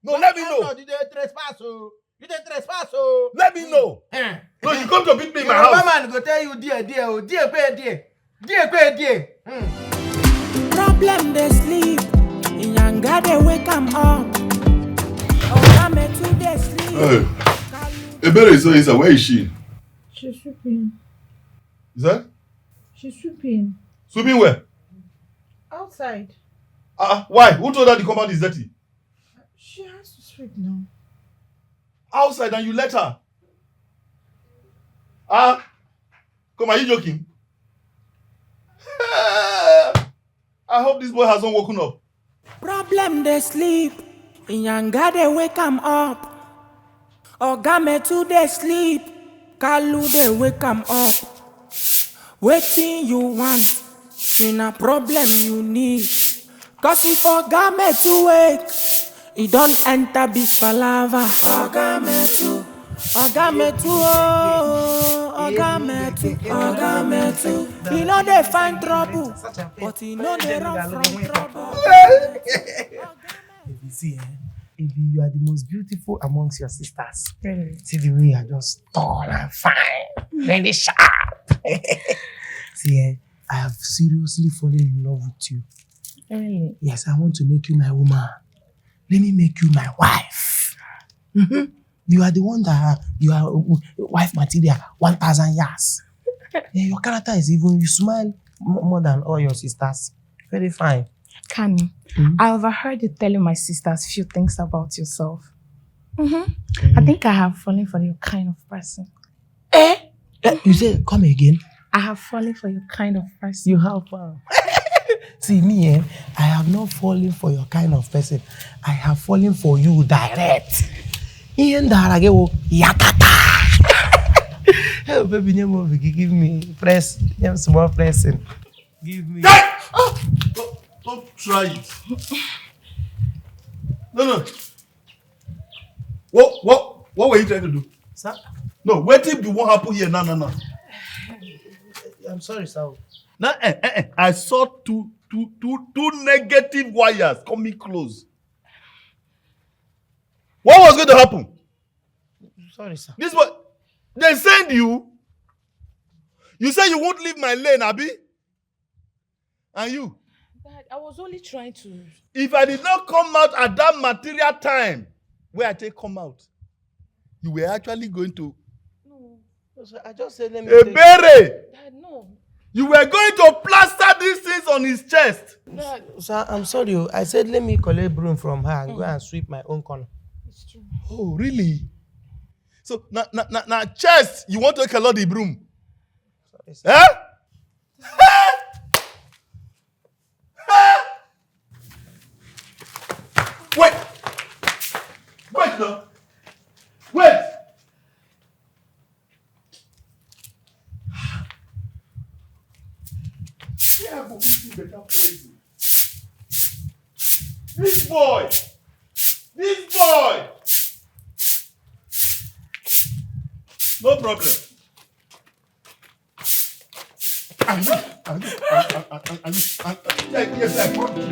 No, let me know. You dey trespass, oh. Let me know. No, you come to beat me in my house. Your man go tell you, dear. Problem they sleep. In Yanga they wake 'em up. Oga Metu they sleep. Hey. Ebere is Isa. Where is she? She's sweeping. Is that? She's sweeping. Sweeping where? Outside. Why? Who told her the compound is dirty? She has to sweep now. Outside and you let her? Come, are you joking? I hope this boy hasn't woken up. Problem they sleep. Inyanga they wake him up. Oga Metu they sleep. Kalu they wake him up. Waiting you want. In a problem you need. Cause if Oga Metu wake, he don't enter big palava. Oga Metu. Oga Metu, oh, Oga Metu, Oga Metu. He know they find trouble, but he know they run from trouble. See, you are the most beautiful amongst your sisters. Really? See the way you are just tall and fine, very sharp. See, I have seriously fallen in love with you. Really? Yes, I want to make you my woman. Let me make you my wife. You are the one that you are wife material 1,000 years. Your character is even, you smile more than all your sisters. Very fine. Kani, I overheard you telling my sisters few things about yourself. I think I have fallen for your kind of person. You say, come again? I have fallen for your kind of person. You have. See me, I have not fallen for your kind of person. I have fallen for you direct. Yakata. Oh, baby, give me press, small pressing. Give me. Don't try it. No. What were you trying to do? Sir? No, wait till you won't happen here. No. I'm sorry, sir. No, I saw two negative wires coming close. What was going to happen? Sorry, sir. This was, they send you. You say you won't leave my lane, Abi? And you? Dad, I was only trying to... If I did not come out at that material time, where I take come out, you were actually going to... No. Sir, I just said let me... Dad, no. You were going to plaster these things on his chest. Dad, sir, I'm sorry. I said let me collect broom from her and go and sweep my own corner. It's true. Oh, really? So, now chest, you want to take a lot of the broom? Sorry, sir. Eh? Wait now. Wait. Yeah, but this is better poison. This boy. No problem. Yes, I brought you.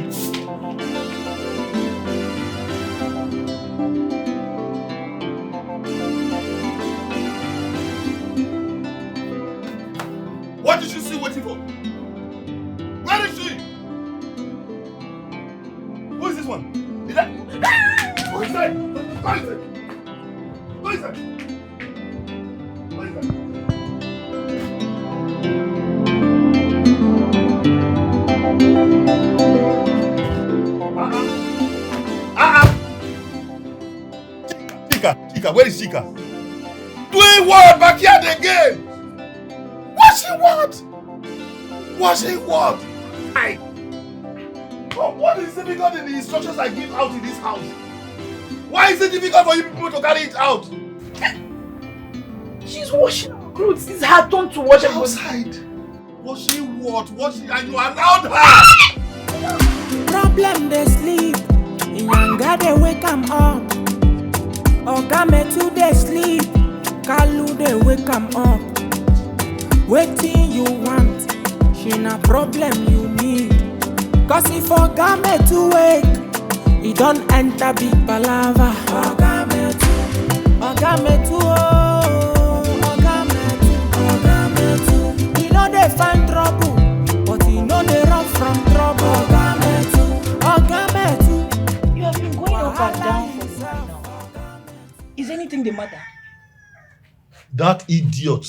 What is she still waiting for? Where is she? Who is this one? Is that? Who is that? Who is that? Who is that? Who is that? Chika, where is Chika? Doing what? Backyard again? Washing what? What is difficult in the instructions I give out in this house? Why is it difficult for you people to carry it out? She's washing our clothes. It's her turn to wash outside. Washing what? Washing, and you allowed her. Problem they sleep. Inyanga they wake 'em up. Oga Metu they sleep. Kalu they wake 'em up. Waiting you want. She na problem you need. Cause if Oga Metu wake, he don't enter big palava. Oga Metu, oh, Oga Metu. He know they find trouble, but he know they run from trouble. Oga Metu. You have been going up and down for me now. Is anything the matter? That idiot.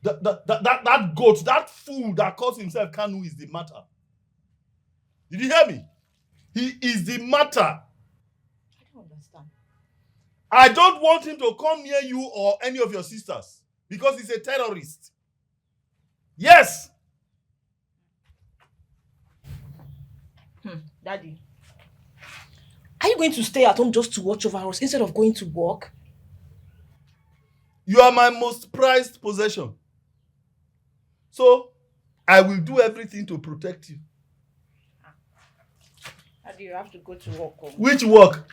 That goat, that fool that calls himself Kanu is the matter. Did you hear me? He is the matter. I don't understand. I don't want him to come near you or any of your sisters. because he's a terrorist. Yes. Daddy, are you going to stay at home just to watch over us instead of going to work? You are my most prized possession. So, I will do everything to protect you. Daddy, you have to go to work. Which work?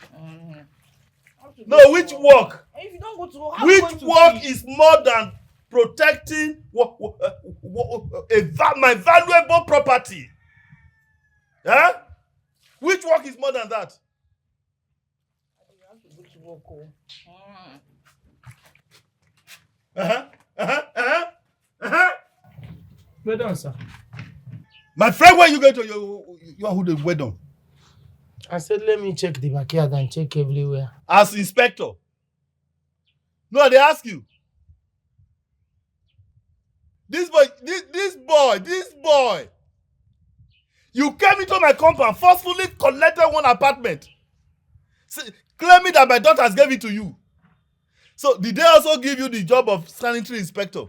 No, which work? If you don't go to work, how are you Which going to work eat? is more than protecting my valuable property? Huh? Which work is more than that? You have to go to work. Well done, sir. My friend, where you going to? You are who the well done? I said, let me check the backyard and check everywhere. As inspector. No, they ask you. This boy. You came into my compound, forcefully collected one apartment, claiming that my daughters gave it to you. So, did they also give you the job of sanitary inspector?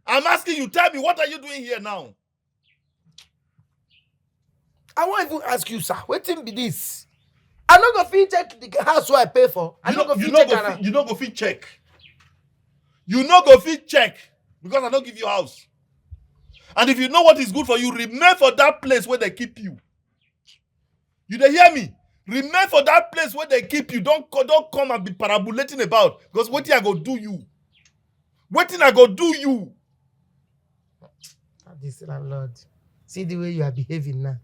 I'm asking you, tell me, what are you doing here now? I won't even ask you, sir. Wetin be this? I no go fit check the house wey I pay for. I no go fit check am. You no go fit check. You no go fit check because I don't give you house. And if you know what is good for you, remain for that place where they keep you. You dey hear me? Remain for that place where they keep you. Don't come and be parabolating about because wetin I go do you. Wetin I go do you. This landlord. See the way you are behaving now.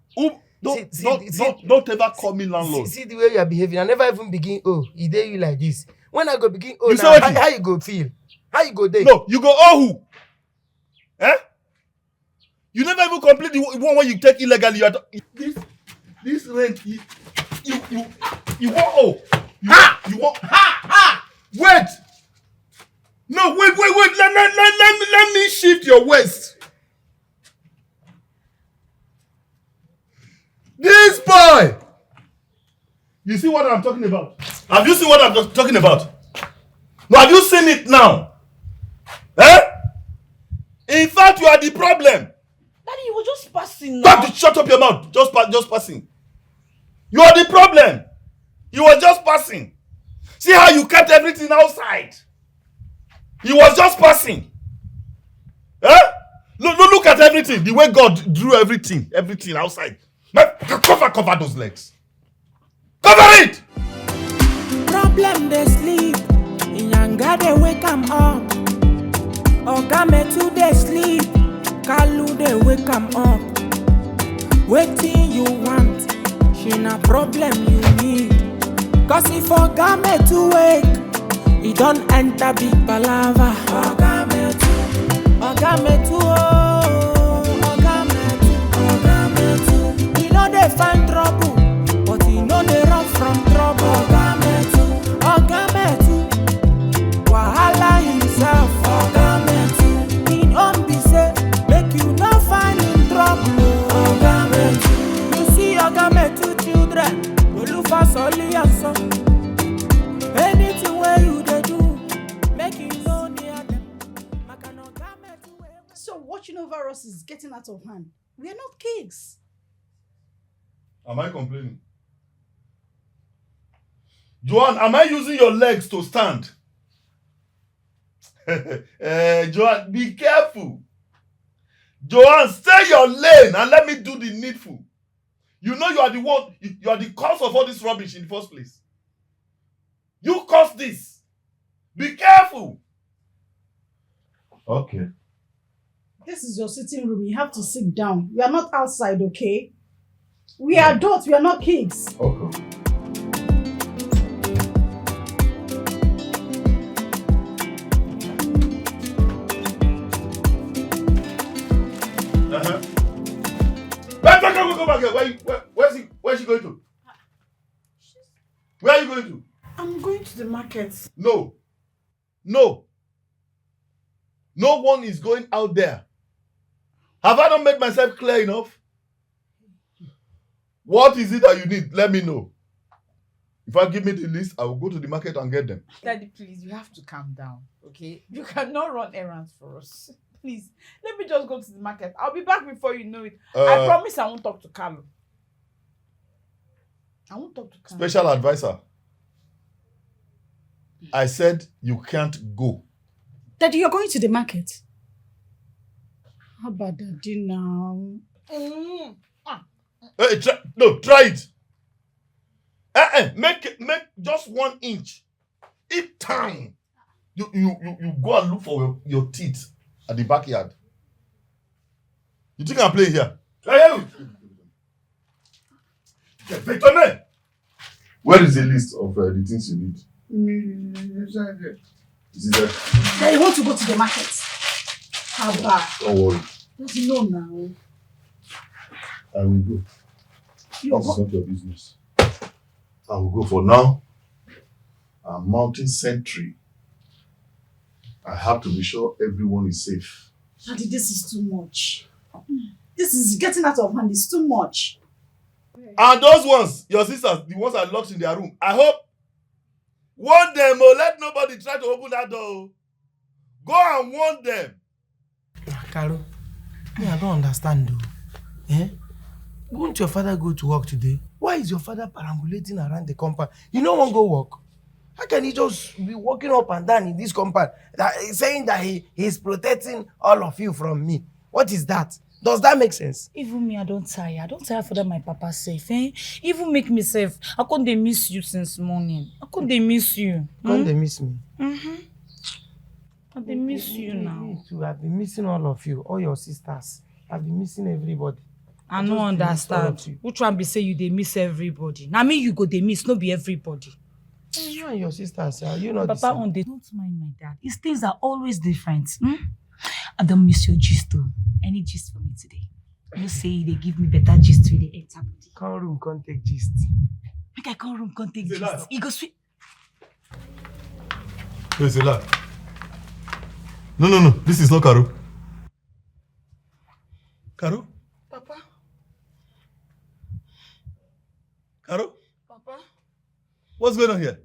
Don't ever call me landlord. See the way you are behaving. I never even begin. Oh, he dey you like this. When I go begin. Oh, you now, how you go feel? How you go there? No, you go oh who? Eh? You never even complete the one where you take illegally. You are this rent. You want oh? You want Wait. No, wait. Let me shift your waist. This boy! You see what I'm talking about? Have you seen what I'm talking about? No, have you seen it now? Eh? In fact, you are the problem. Daddy, you were just passing now. Don't shut up your mouth. Just passing. You are the problem. You were just passing. See how you kept everything outside. He was just passing. Eh? Look at everything. The way God drew everything outside. Cover those legs. Cover it! Problem they sleep. Inyanga they wake am up. Oga Metu they sleep. Kalu they wake am up. Waiting you want. She na problem you need. Cause if Oga Metu wake, he don't enter big palava. Oga Metu, oh. Oga Metu. He know they find trouble, but he know they run from trouble. Oga Metu, wahala himself. Oga Metu, he don't be say, make you no find in trouble. Oga Metu, you see Oga Metu children, you look for solution. Anything where you they do, make you know near them. So watching over us is getting out of hand. We are not kids. Am I complaining? Joanne, am I using your legs to stand? Joanne, be careful. Joanne, stay your lane and let me do the needful. You know you are the cause of all this rubbish in the first place. You caused this. Be careful. Okay. This is your sitting room. You have to sit down. We are not outside, okay? We are adults. We are not kids. Okay. Go back here. Where's she going to? Where are you going to? I'm going to the market. No. No one is going out there. Have I not made myself clear enough? What is it that you need? Let me know. If I give me the list, I will go to the market and get them. Daddy, please, you have to calm down, okay? You cannot run errands for us. Please, let me just go to the market. I'll be back before you know it. I promise I won't talk to Carlo. I won't talk to Carlo. Special advisor. I said you can't go. Daddy, you're going to the market. How about Daddy now? Hey, try it. Make just 1 inch. Each time you go and look for your teeth at the backyard. You think I'm playing here? Where is the list of the things you need? Is it there? Daddy, you want to go to the market? How about? Don't worry. Daddy, no now. I will go. This is not your business. I will go for now. I'm mounting sentry. I have to be sure everyone is safe. Daddy, this is too much. This is getting out of hand. It's too much. And those ones, your sisters, the ones that are locked in their room, I hope warn them or let nobody try to open that door. Go and warn them. Carol, I don't understand though. Eh? Won't your father go to work today? Why is your father perambulating around the compound? You don't want to go work? How can he just be walking up and down in this compound saying that he's protecting all of you from me? What is that? Does that make sense? Even me, I don't tire. I don't tire for that my papa safe. Eh? Even make me safe. I couldn't they miss you since morning. I couldn't they miss you. Can't they miss me? They miss you now. Me too. I've been missing all of you, all your sisters. I've been missing everybody. I don't understand. Which one be say you they miss everybody? Now me you go they miss, no be everybody. You and your sisters, you know. Papa on the don't mind my dad. His things are always different. I don't miss your gist though. Any gist for me today? You say they give me better gist with the enter body. Come room, can't take gist. Make I come room, can't take gist. He go sweet. Where's the lad? No. This is not Caro. Caro? Papa? Caro? Papa? What's going on here?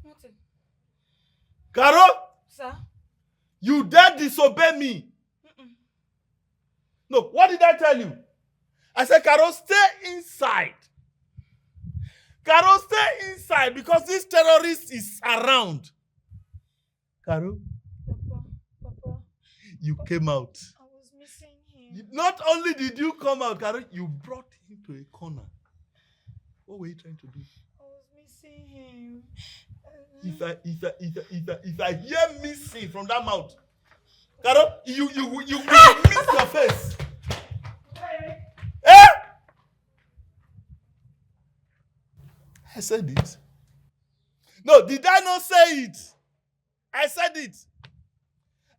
Nothing. Caro? Sir? You dare disobey me? No, what did I tell you? I said, Caro, stay inside. Caro, stay inside because this terrorist is around. Caro? Papa. You came out. I was missing him. Not only did you come out, Caro, you brought him to a corner. What were you trying to do? I was missing him. If I hear missing from that mouth, Caro, you miss your face. Eh? I said it. No, did I not say it? I said it.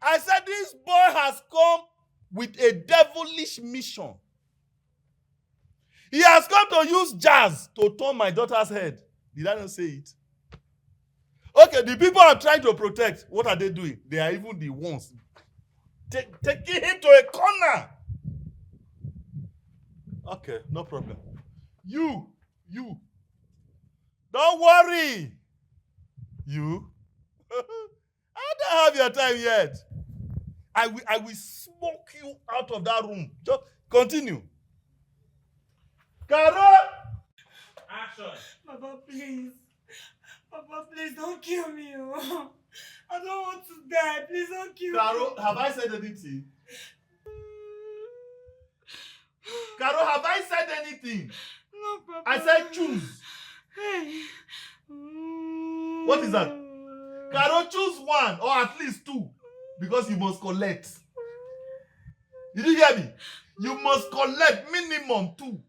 I said this boy has come with a devilish mission. He has come to use jazz to turn my daughter's head. Did I not say it? Okay, the people I'm trying to protect, what are they doing? They are even the ones taking him to a corner. Okay, no problem. You. Don't worry. You. I don't have your time yet. I will smoke you out of that room. Just continue. Caro! Action. Papa, please. Papa, please don't kill me. Oh. I don't want to die. Please don't kill me. Caro, have I said anything? Caro, have I said anything? No, Papa. I said choose. Hey. What is that? Caro, choose one or at least two because you must collect. Did you hear me? You must collect minimum 2.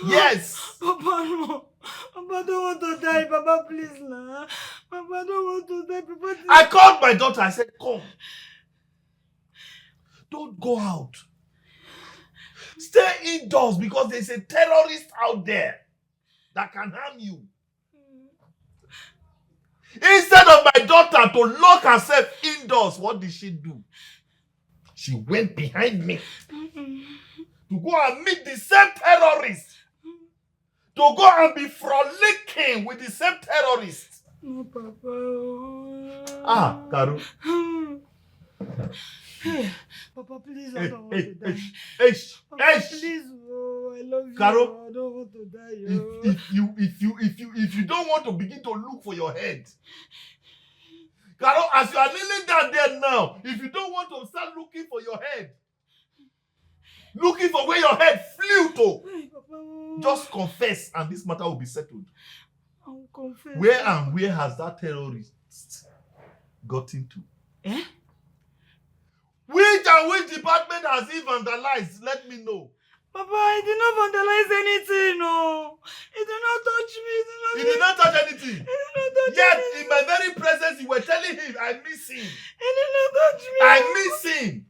Yes. Papa, no. Papa, don't want to die. Papa, please, nah. Papa, don't want to die. Papa, please. I called my daughter. I said, come. Don't go out. Stay indoors because there's a terrorist out there that can harm you. Instead of my daughter to lock herself indoors, what did she do? She went behind me to go and meet the same terrorist to go and be frolicking with the same terrorists. No, Papa. Ah, Karo. Hey, Papa, please, I don't want to die. Papa, please, oh, I love you. Karo, I don't want to die. if you don't want to begin to look for your head, Karo, as you are kneeling down there now, if you don't want to start looking for your head, looking for where your head flew to, just confess and this matter will be settled. I will confess. Where has that terrorist gotten to? Eh? Which department has he vandalized? Let me know. Papa, I did not vandalize anything, no. He did not touch me. He did not touch anything. He did not touch Yet, anything. in my very presence, you were telling him, I miss him. He did not touch me. I miss him.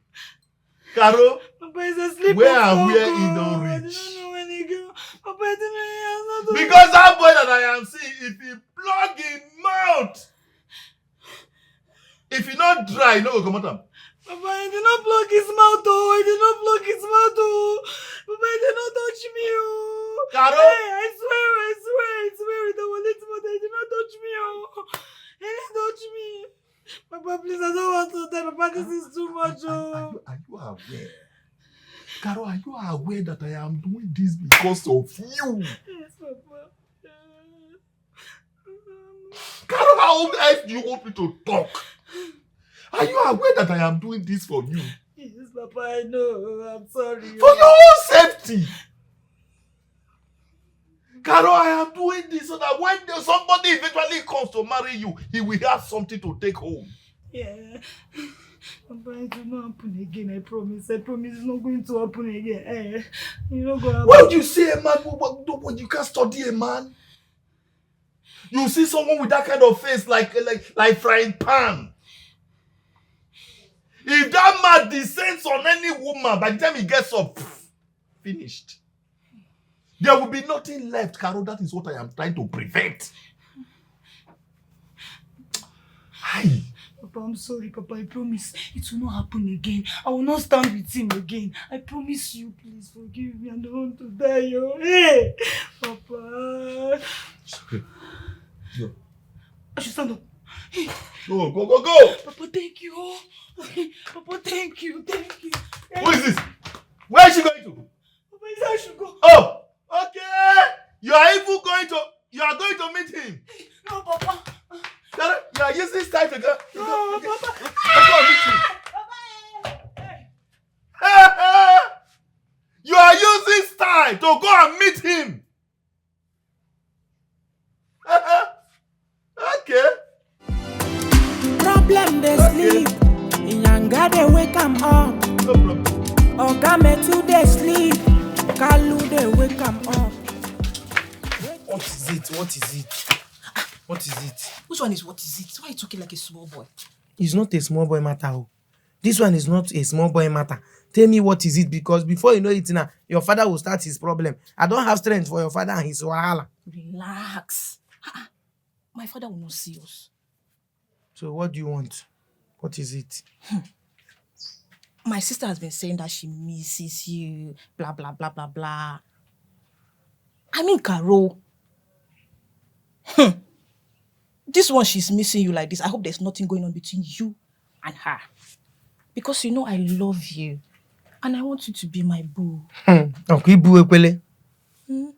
Karo, Papa is asleep. where and where he don't I reach. don't know when he go. Papa, I didn't know he has not. Because that boy that I am seeing, if he plug his mouth, if he not dry, no go come out. Papa, he did not plug his mouth, oh. He did not plug his mouth, oh. Papa, he did not touch me, oh. Karo? Hey, I swear with the wallet, but he did not touch me, oh. He didn't touch me. Papa, please, I don't want to die. Papa, this is too much, oh. Are you aware? Karo, are you aware that I am doing this because of you? Yes, Papa. Karo, how else do you want me to talk? Are you aware that I am doing this for you? Yes, Papa, I know. I'm sorry. For your own safety. Karo, I am doing this so that when somebody eventually comes to marry you, he will have something to take home. Yeah. Papa, it will not happen again. I promise. It's not going to happen again. Eh? You're not going to happen. What do you say, a man? What you can't study a man? You see someone with that kind of face like frying pan. If that man descends on any woman, by the time he gets up, finished. There will be nothing left, Karo. That is what I am trying to prevent. Hi. Papa, I'm sorry, Papa. I promise it will not happen again. I will not stand with him again. I promise you, please forgive me. I don't want to die, yo. Hey, Papa. Sorry. Yo. I should stand up. Hey. Go, go, go, go. Papa, thank you. Papa, thank you. Who is this? Where is she going to? Papa, he said I should go. Oh, okay. You are going to meet him. No, Papa. You are using this time to go. No, Papa. Let's go and meet him. Papa. You are using style to go and meet him. Okay. Problem they sleep. Yanga they wake 'em up. No problem. Oga Metu they sleep. Kalu they wake 'em up. What is it? What is it? Which one is what is it? Why are you talking like a small boy? It's not a small boy matter. Oh. This one is not a small boy matter. Tell me what is it, because before you know it now, your father will start his problem. I don't have strength for your father and his wahala. Relax. My father will not see us. So what do you want? What is it? My sister has been saying that she misses you, blah, blah, blah, blah, blah. I mean, Karo. This one, she's missing you like this. I hope there's nothing going on between you and her. Because you know I love you. And I want you to be my boo. Okay, boo ekwele.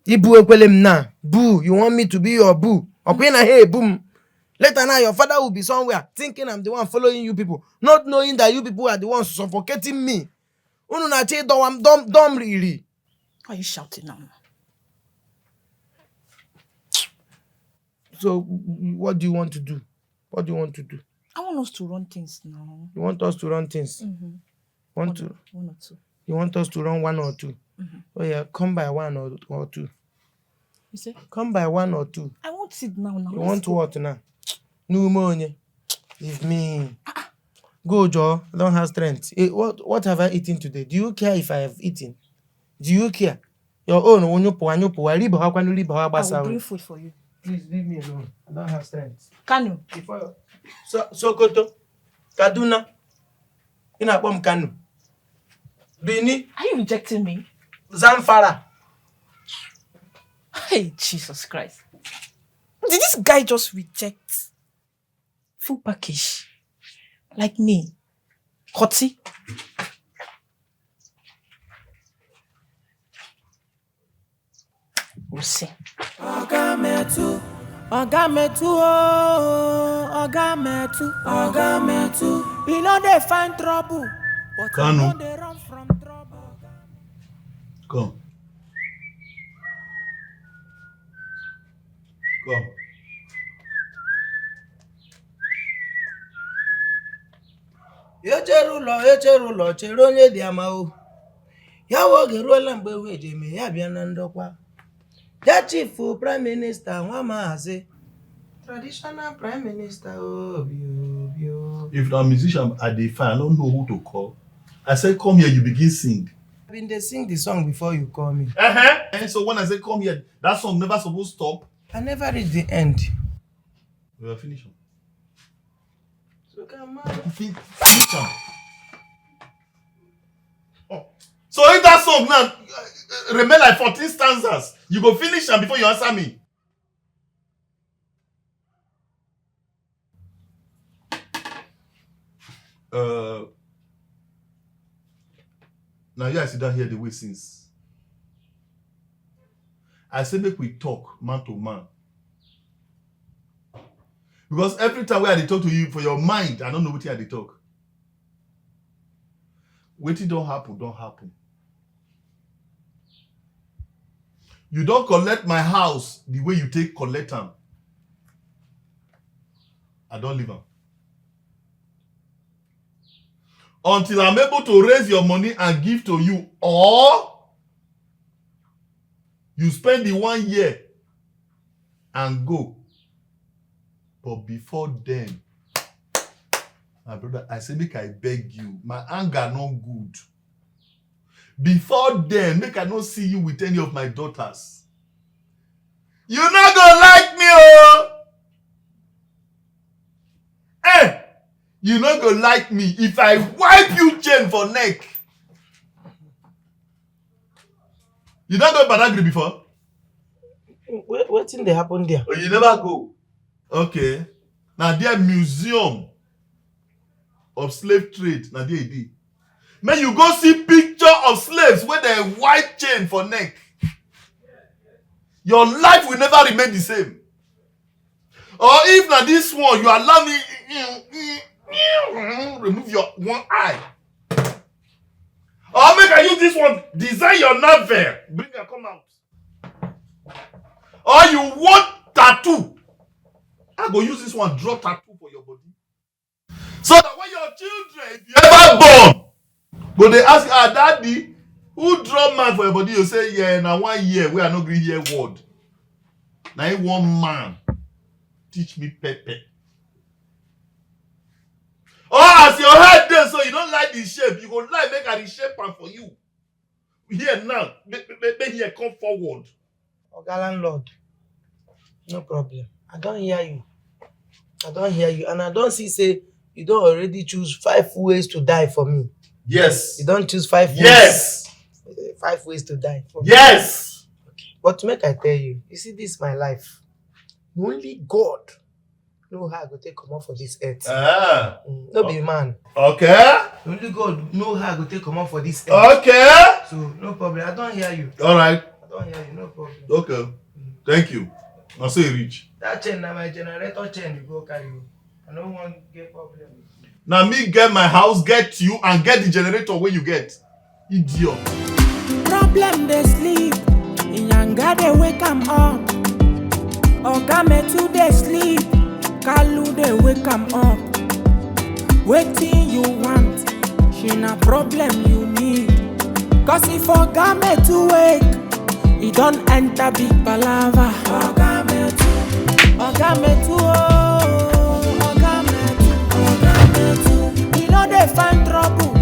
Ibu ekwele mna. Boo, you want me to be your boo? Okay, na hey, boom. Later now, your father will be somewhere thinking I'm the one following you people, not knowing that you people are the ones suffocating me. Unu na che dom really. Why are you shouting now? So, what do you want to do? What do you want to do? I want us to run things now. You want us to run things? Mm-hmm. One or two. You want us to run one or two? Mm-hmm. Oh yeah, come by one or two. You say? Come by one or two. I want it now. You want what now? No money. Leave me. Go, Joe. I don't have strength. What have I eaten today? Do you care if I have eaten? Do you care? Your own. I will bring food for you. Please leave me alone. I don't have strength. Kanu. Sokoto. Kaduna. Inakpom Kanu. Bini. Are you rejecting me? Zamfara. Hey. Hey, Jesus Christ. Did this guy just reject full package? Like me? Hotty? We'll see. Oga Metu, Oga Metu, oh, Oga Metu, Oga Metu. We know they find trouble, but we know they run from trouble. Come. Come. Echerulo, chere onye dị ama o. Ya oge ruola mgbe we ji eme ya bịa na ndokwa. Ya chief prime minister nwa maazi. Traditional prime minister obio. If I'm a musician at the fine, I don't know who to call. I said, come here, you begin sing. I've been they sing the song before you call me. And so when I say come here, that song never supposed to stop. I never reached the end. We are finishing. So come on. Finish. Oh. So if that song now remain like 14 stanzas, you go finish them before you answer me. Now you sit down here the way since. I say make we talk man to man. Because every time where I dey talk to you for your mind, I don't know what I dey talk. Wetin don't happen. You don't collect my house the way you take collect them. I don't leave them. Until I'm able to raise your money and give to you, or you spend the 1 year and go. But before then, my brother, I say make I beg you. My anger not good. Before then, make I not see you with any of my daughters. You not gonna like me, oh! Eh! You not gonna like me if I wipe you chain for neck. You not go Badagry before? What thing they happen there? Oh, you never go. Okay. Now there museum of slave trade. Now there it is. Man, you go see picture of slaves with a white chain for neck. Your life will never remain the same. Or if now this one, you allow me remove your one eye. Or make I use this one, design your navel. Bring her come out. Or you want tattoo. I go use this one, draw tattoo for your body. So that when your children, if you ever born, but they ask, daddy, who draw man for your body? You say, yeah, now 1 year, we are not going to hear word. Now one man teach me pepe. Oh, as your head there, so you don't like the shape, you go like make a shape pan for you. Here now, make here come forward. Oga landlord, no problem. I don't hear you, and I don't see say you don't already choose 5 ways to die for me. Yes. You don't choose 5 ways. Yes. 5 ways to die for me. Yes. Okay. But make I tell you, you see this my life. Only God know how I go take come out for this earth. No be man. Okay. Only God know how I go take come out for this earth. Okay. So no problem. I don't hear you. All right. I don't hear you. No problem. Okay. Thank you. I'll say reach. That chain na my generator chain you go carry you. I don't want to get problem. Now me get my house, get you, and get the generator when you get. Idiot. Problem they sleep. Inyanga they wake 'em up. Oga Metu they sleep. Kalu they wake 'em up. Waiting you want. She na problem you need. Cause if Oga Metu wake, he don't enter big palava. Oga Metu, Oga Metu, oh, Oga Metu. He know they find trouble,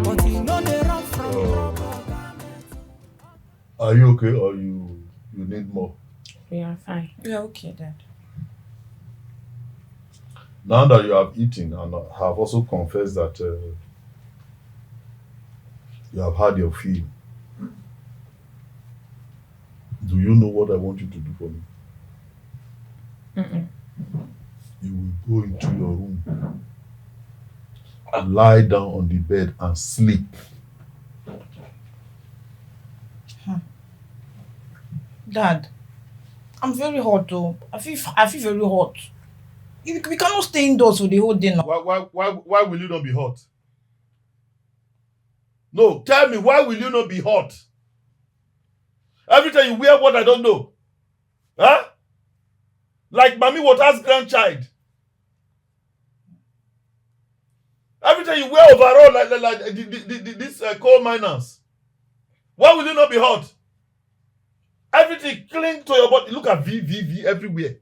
but he know they run from trouble. Are you okay or you need more? We are fine. We are okay, Dad. Now that you have eaten and have also confessed that you have had your fill, Do you know what I want you to do for me? You will go into your room, lie down on the bed and sleep. Dad, I'm very hot though. I feel very hot. We cannot stay indoors for the whole day now. Why will you not be hot? No, tell me, why will you not be hot? Every time you wear what I don't know. Huh? Like Mami Water's grandchild. Every time you wear overall like this coal miners. Why will you not be hot? Everything cling to your body. Look at V everywhere.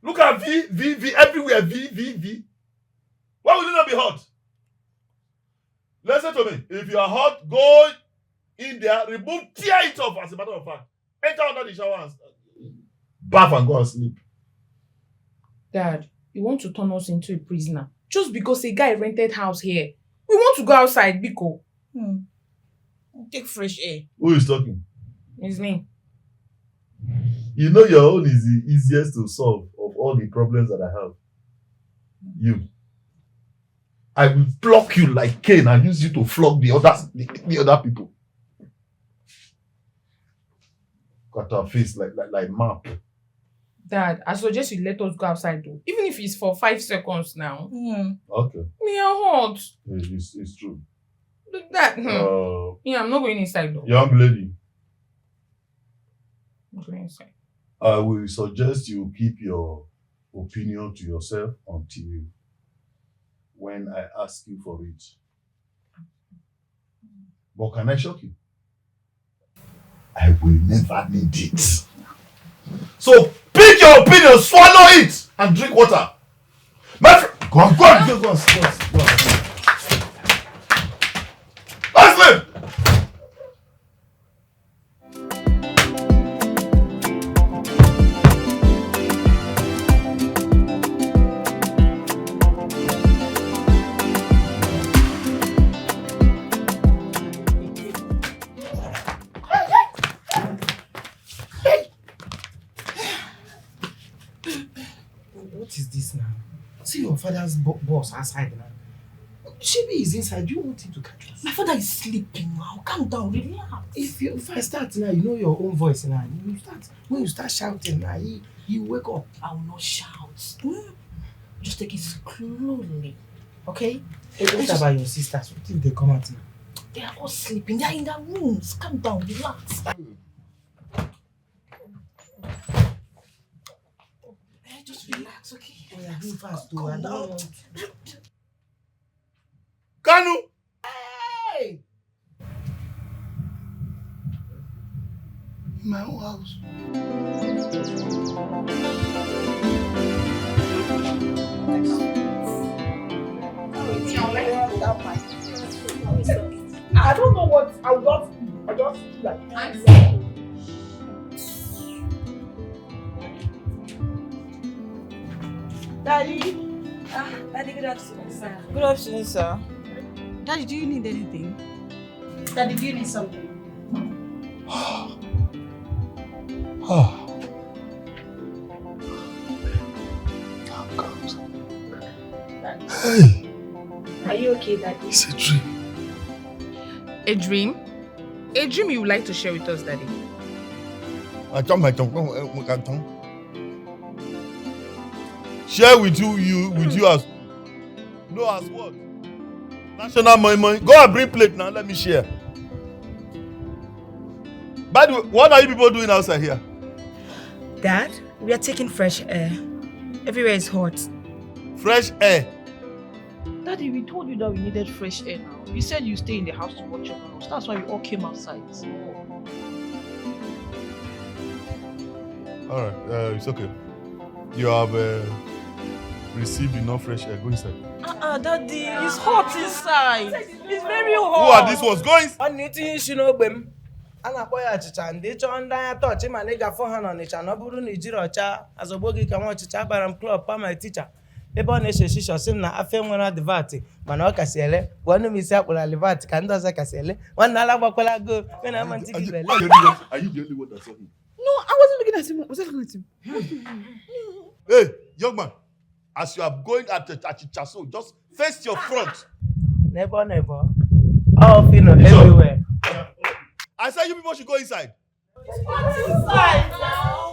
Look at V everywhere. V. Why will you not be hot? Listen to me. If you are hot, go in there, tear it off as a matter of fact. Enter under the shower and bath and go and sleep. Dad, you want to turn us into a prisoner just because a guy rented house here. We want to go outside, Biko. Take fresh air. Who is talking? It's me. You know your own is the easiest to solve of all the problems that I have. You. I will pluck you like Cain and use you to flog the other people. Got our face like map. Dad, I suggest you let us go outside though. Even if it's for 5 seconds now. Okay. Me are hot. It's true. That. Yeah, I'm not going inside though. Young lady. I'm going inside. I will suggest you keep your opinion to yourself until when I ask you for it. But can I shock you? I will never need it. So pick your opinion, swallow it, and drink water. My friend, go on. Let's live. What is this now? See your father's boss outside now. Shebi is inside. You want him to catch us? My father is sleeping now. Calm down, relax. If I start now, you know your own voice now. When you start shouting now, he wake up. I will not shout. Just take it slowly. Okay? Hey, what about your sisters? What if they come out now? They are all sleeping. They are in their rooms. Calm down, relax. Just relax, okay? Oh, yeah, do fast too. I don't want. Kanu! Hey! My own house. I don't know what I will just like. Daddy. Daddy, good afternoon, sir. Good afternoon, sir. Daddy, do you need anything? Daddy, do you need something? Hey, Are you okay, Daddy? it's a dream. A dream? A dream you would like to share with us, Daddy? Share with you as no as what? National money. Go and bring plate now. Let me share. By the way, what are you people doing outside here? Dad, we are taking fresh air. Everywhere is hot. Fresh air. Daddy, we told you that we needed fresh air now. You said you stay in the house to watch your house. That's why we all came outside. Alright, it's okay. You have received enough fresh air. Go inside. Daddy, it's hot inside. It's very Who hot. are these ones? Go inside. Ọ na-etinye isi n'ogbe m. A na-akpọ ya achịcha ndị chọọ ndị anya tọọchị ma na ị ga-afụ ha n'Ọnịcha na ọ bụrụ na ijiri ọcha azọgbo gị ka nwa ọchịcha abara m klọb pa my teacher. ebe ọ na-eche shisha sị m na afọ nwere advat mana ọ kasị ele gwanụ m isi akpụrụ alivat ka ndị ọzọ kasị ele nwanne ala gbakwala go na ama ntị gị bele. Are you the only one that saw him? No, I wasn't looking at him. Was I looking at him? Hey, young man, as you are going at Tcharls, just face your front. Never. All you know everywhere. I said you people should go inside. Inside now.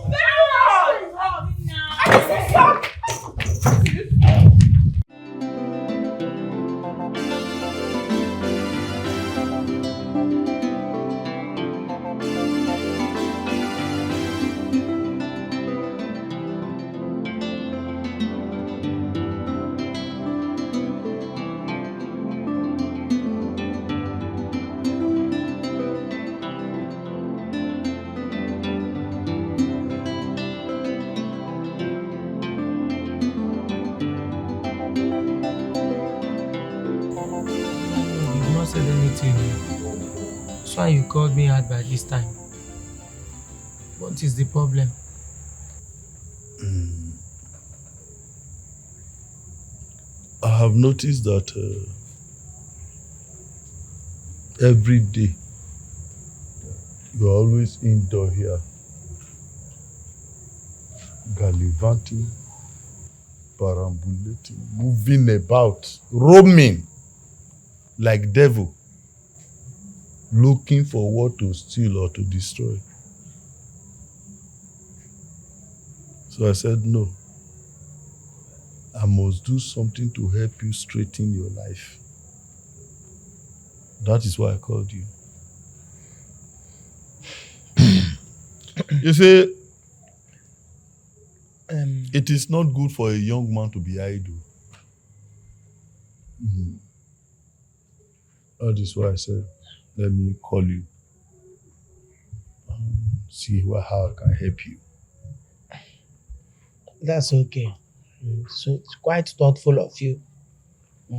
Said anything. That's why you called me out by this time. What is the problem? I have noticed that every day you are always indoor here, gallivanting, perambulating, moving about, roaming like devil, looking for what to steal or to destroy. So I said, no, I must do something to help you straighten your life. That is why I called you. You see, it is not good for a young man to be idle. That is why I said, let me call you. See how I can help you. That's okay. So it's quite thoughtful of you.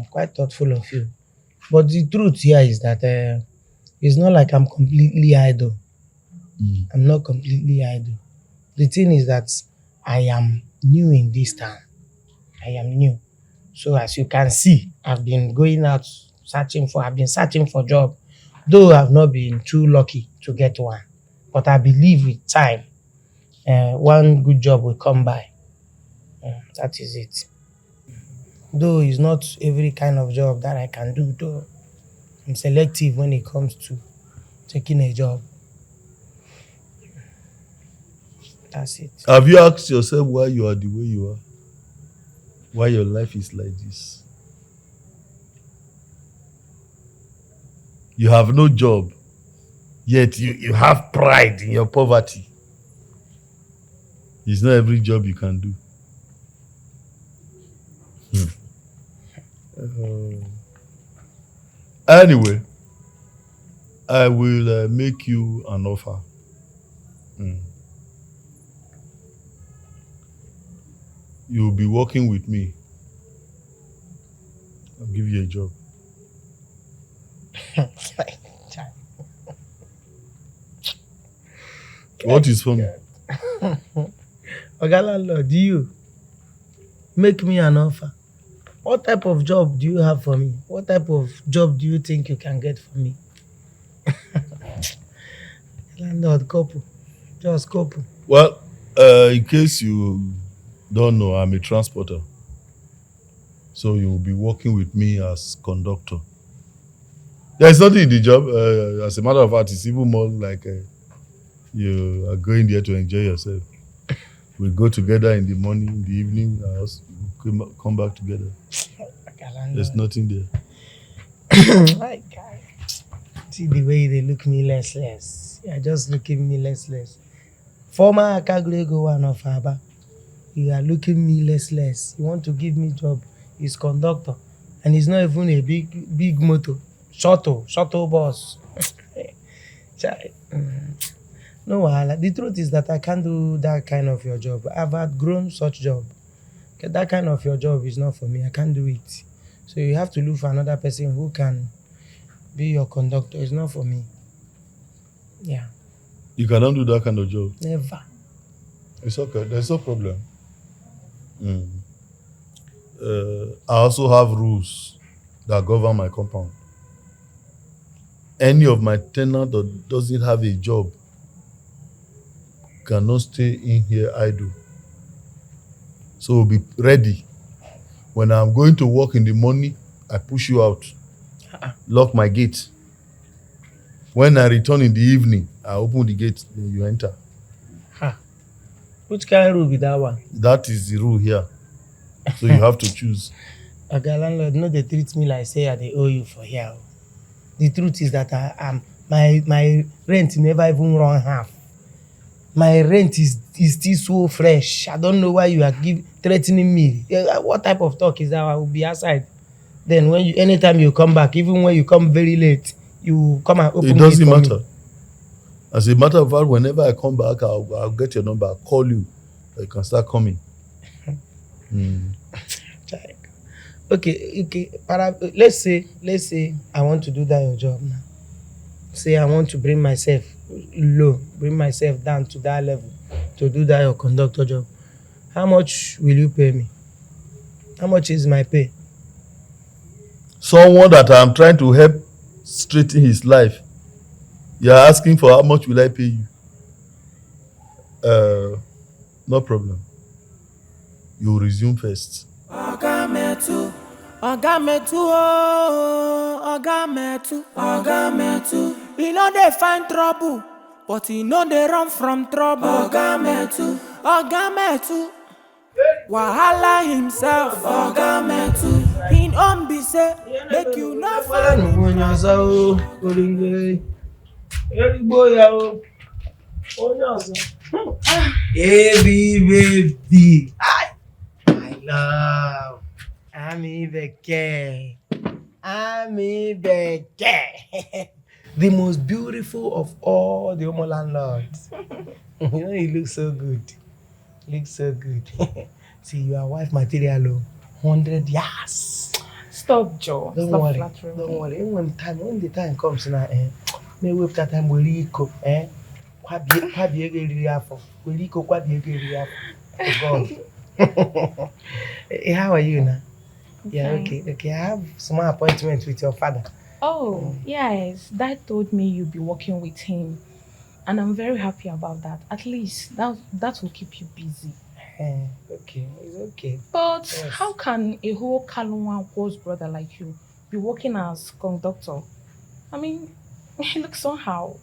Quite thoughtful of you. But the truth here is that it's not like I'm completely idle. I'm not completely idle. The thing is that I am new in this town. I am new. So as you can see, I've been going out searching for job. Though I've not been too lucky to get one. But I believe with time, one good job will come by. That is it. Though it's not every kind of job that I can do, though I'm selective when it comes to taking a job. That's it. Have you asked yourself why you are the way you are? Why your life is like this? You have no job, yet you have pride in your poverty. It's not every job you can do. Anyway, I will make you an offer. You'll be working with me. I'll give you a job. What is funny? Oga landlord, do you make me an offer? What type of job do you have for me? What type of job do you think you can get for me? Landlord, couple. Just couple. Well, in case you don't know, I'm a transporter. So you will be working with me as conductor. There's nothing in the job. As a matter of fact, it's even more like you are going there to enjoy yourself. We go together in the morning, in the evening, come back together. There's nothing there. My God. See the way they look me less. You're just looking me less. Former Akaglego one of Aba. You are looking me less. You want to give me job. He's conductor. And he's not even a big motor. Shuttle bus. No, the truth is that I can't do that kind of your job. I've outgrown such job. That kind of your job is not for me. I can't do it. So you have to look for another person who can be your conductor. It's not for me. Yeah. You cannot do that kind of job? Never. It's okay. There's no problem. I also have rules that govern my compound. Any of my tenant that doesn't have a job cannot stay in here idle. So be ready. When I'm going to work in the morning, I push you out. Lock my gate. When I return in the evening, I open the gate, then you enter. Which kind of rule be that one? That is the rule here. So you have to choose. Okay, landlord, no, they treat me like say they owe you for here. The truth is that my rent never even run half. My rent is still so fresh. I don't know why you are threatening me. What type of talk is that? I will be outside. Then anytime you come back, even when you come very late, you come and open. It doesn't matter. As a matter of fact, whenever I come back, I'll get your number. I'll call you. You can start coming. Okay. Let's say I want to do that your job now. Say I want to bring myself low, bring myself down to that level to do that your conductor job. How much will you pay me? How much is my pay? Someone that I'm trying to help straighten his life. You're asking for how much will I pay you? No problem. You resume first. Oga Metu, Oga Metu, oh, Oga Metu, Oga Metu. He know they find trouble, but he know they run from trouble. Oga Metu, Oga Metu. Wahala himself, Oga Metu. He on be say, make you not find. Hey, baby. I love. Ami Beke. The most beautiful of all the Omo landlords. You know, he looks so good. See, you are wife material, 100 years. Stop, Joe. Don't worry. Even when the time comes now, maybe with that time we'll eco, How are you now? Yeah, okay. I have some appointment with your father. Oh, yes. Dad told me you'll be working with him. And I'm very happy about that. At least that will keep you busy. Okay, it's okay. But yes. How can a whole Kalunwa Wo's brother like you be working as conductor? I mean, it looks somehow.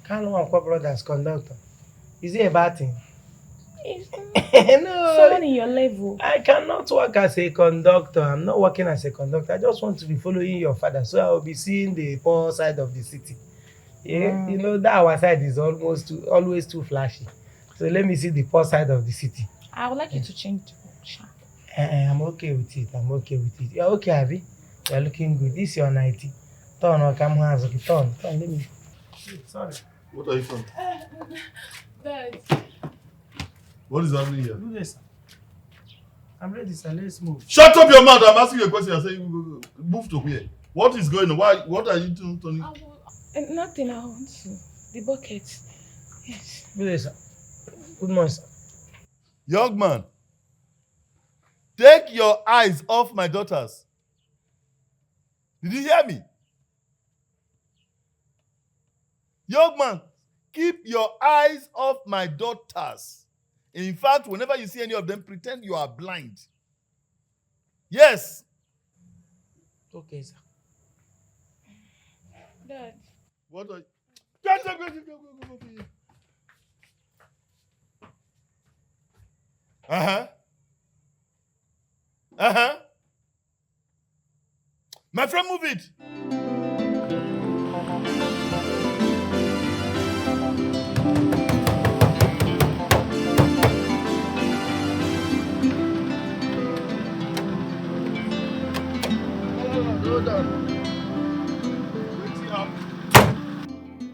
Kalunwa brother as conductor? Is it a bad thing? No. Someone in your level. I cannot work as a conductor. I'm not working as a conductor. I just want to be following your father, so I will be seeing the poor side of the city. Yeah, You know that our side is always too flashy. So let me see the poor side of the city. I would like you to change the shape. I'm okay with it. You're okay, Abby? You're looking good. This is your 90. Turn or come hands. Okay, turn. Let me. Sorry. What are you from? Dad. What is happening here? Do this. I'm ready, sir. Let's move. Shut up your mouth. I'm asking you a question. I say move to where? What is going on? What are you doing, Tony? Nothing. I want to. The bucket. Yes. Do this, sir. Good morning, sir. Young man, take your eyes off my daughters. Did you hear me? Young man, keep your eyes off my daughters. In fact, whenever you see any of them, pretend you are blind. Yes. Okay, sir. Dad. What are you? Go. My friend, move it. Hold on.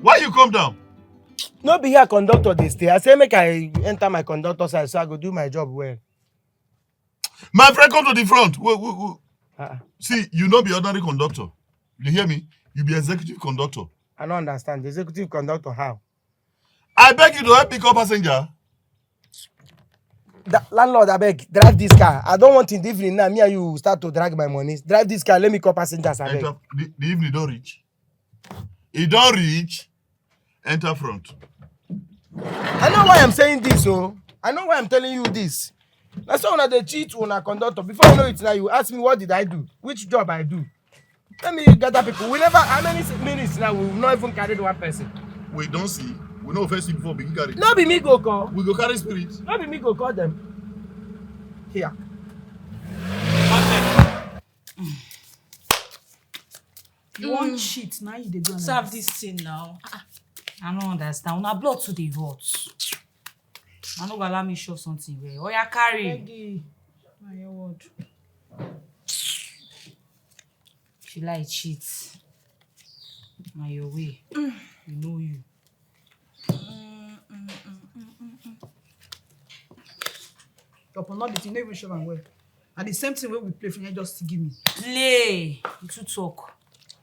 Why you come down? No be here conductor dey stay. I say make I enter my conductor side so I go do my job well. My friend, come to the front. Wait. See, you no be ordinary conductor. You hear me? You be executive conductor. I don't understand. The executive conductor how? I beg you to help pick up passenger. Landlord, I beg, drive this car. I don't want in the evening now. Me and you start to drag my money. Drive this car. Let me call passengers. I beg. The evening don't reach. It don't reach. Enter front. I know why I'm saying this, oh. I know why I'm telling you this. That's why when they cheat on a conductor. Before you know it now, you ask me what did I do? Which job I do? Let me gather people. We never, how many minutes now? We've not even carried one person. We don't see. We know first before we carry. No be me go call. We go carry spirit. No be me go call them. Here. You want cheat now? You dey do. Serve this thing now. I don't understand. Una blood to the hot. I no go allow me show something where. Oh, yeah, carry. Peggy, my word. She like cheat. Na your way. You know you. Upon not the thing, no even show am well. And the same thing wey we play for you just to give me. Play. You too talk.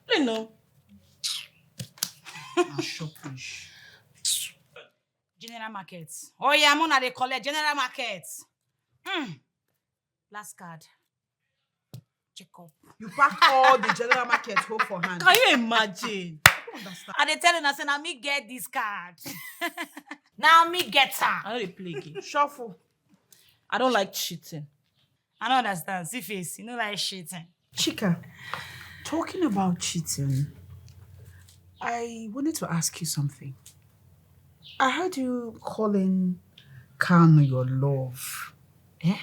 You know. Shopish. General market. Oh yeah, I'm on they collect general market. Last card. Check up. You pack all the general market hold for hand. Can you imagine? I don't understand. And they tell you, I say, now me get this card. Now me get her. I know they play game. Shuffle. I don't like cheating. I don't understand. See face, you know like cheating. Chika, talking about cheating, I wanted to ask you something. I heard you calling Kanu your love. Eh?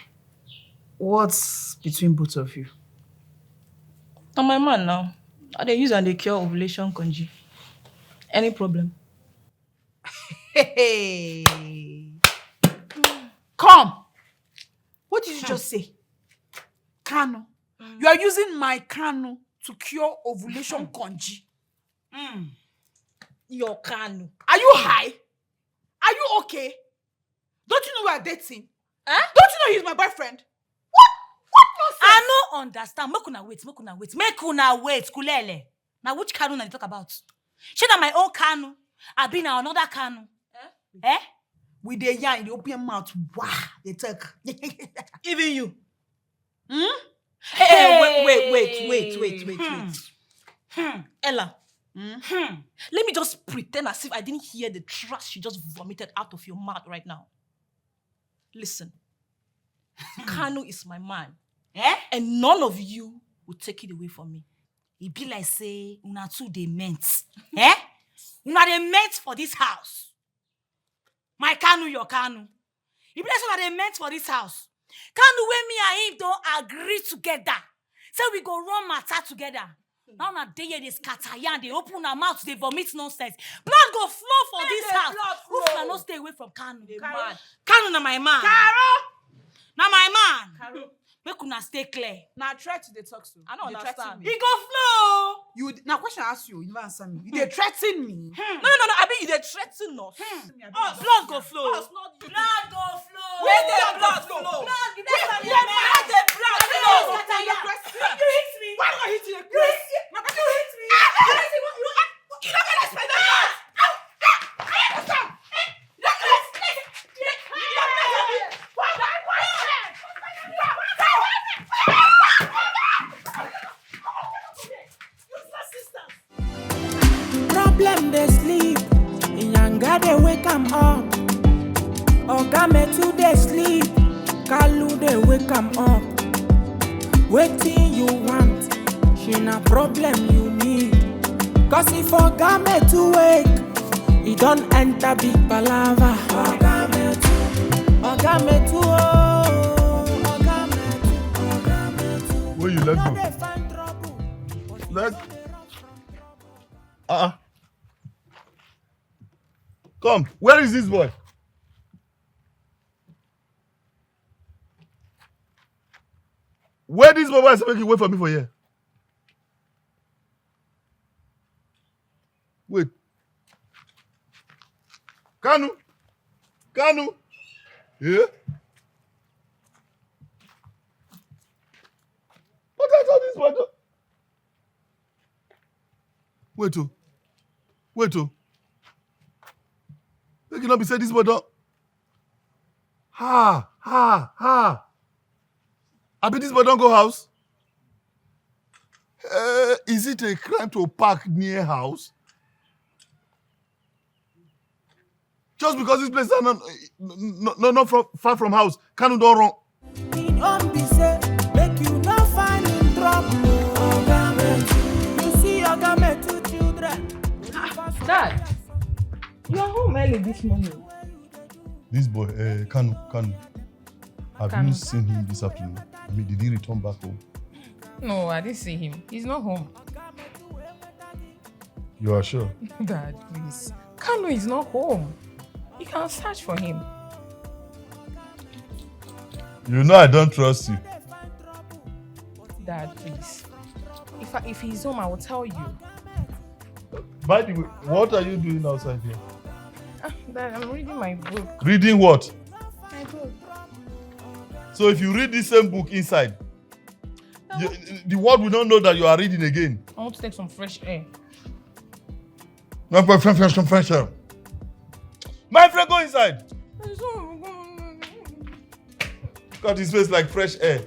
What's between both of you? I'm my man now. They use and they cure ovulation conji. Any problem? Hey. Come. What did you just say? Kanu. You are using my Kanu to cure ovulation conji. Your Kanu. Are you high? Are you okay? Don't you know we are dating? Eh? Don't you know he's my boyfriend? What nonsense? I no understand. Make una wait, kulele. Now which Kanu na they talk about? She na my own Kanu. I been na another Kanu. Eh? With the yarn in the open mouth, wow, they talk. Even you. Hey, wait. Ella. Let me just pretend as if I didn't hear the trash you just vomited out of your mouth right now. Listen. Kanu is my man. Eh? And none of you will take it away from me. It be like say, una two they meant. Eh? Una they meant for this house. My Kanu, your Kanu. It be like say una they meant for this house. Kanu, when me and him don't agree together. So we go run matter together. Now na day they scatter yarn, they open their mouth, they vomit nonsense. Blood go flow for this house. Who can not stay away from Kanu? Kanu na my man. Na my man. Karo. Make una stay clear. Now try to talk to. I don't You understand. threaten He me. go flow. You now question I ask you, you never answer me. You dey threaten me. No. I mean, they threaten us. Blood go flow. Us, not you. Blood go flow. Where the blood flow? Blood, the Where best of the blood flow? You hit me. Why do I hit you? You hit me. You don't get explain that. Problem they sleep, Yanga they wake 'em up. Oga Metu they sleep, Kalu they wake 'em up. Waiting you want, she na problem you need. Cause if Oga Metu wake, he don't enter big palava. Oga Metu, oh, Oga Metu. Where you let No go? dey find trouble. Let. Come. Where is this boy? Where this boy is making wait for me for here? Wait. Kanu. Yeah. What I told this boy to? Wait. You cannot be saying this boy don't. Ha. Abi this boy don't go house? Is it a crime to park near house? Just because this place is not far from house, Kanu don't run. In on be say, make you no find in trouble. Oga Metu, you see Oga Metu children. Dad, you are home early this morning. This boy, Kanu. Have Kanu. you seen him this afternoon? I mean, did he return back home? No, I didn't see him. He's not home. You are sure? Dad, please. Kanu is not home. You can search for him. You know I don't trust you. Dad, please. If he's home, I will tell you. By the way, what are you doing outside here? Dad, I'm reading my book. Reading what? My book. So if you read the same book inside, the world will not know that you are reading again. I want to take some fresh air. Some fresh air. My friend, go inside. Got his face like fresh air.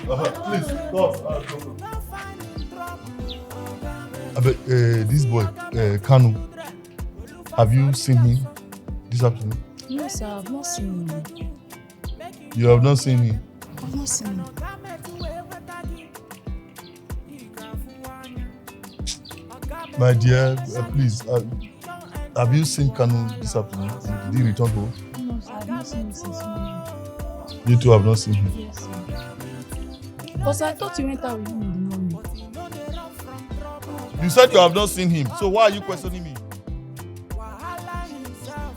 Please, go. This boy, Kanu, have you seen him this afternoon? No, sir, I've not seen him. You have not seen him? I've not seen him. My dear, please, have you seen Kanu this afternoon? Did he return home? No, sir, I've not seen him since morning. You two have not seen him? Yes, sir. Because I thought you went out with him in the morning. You said you have not seen him, so why are you questioning me?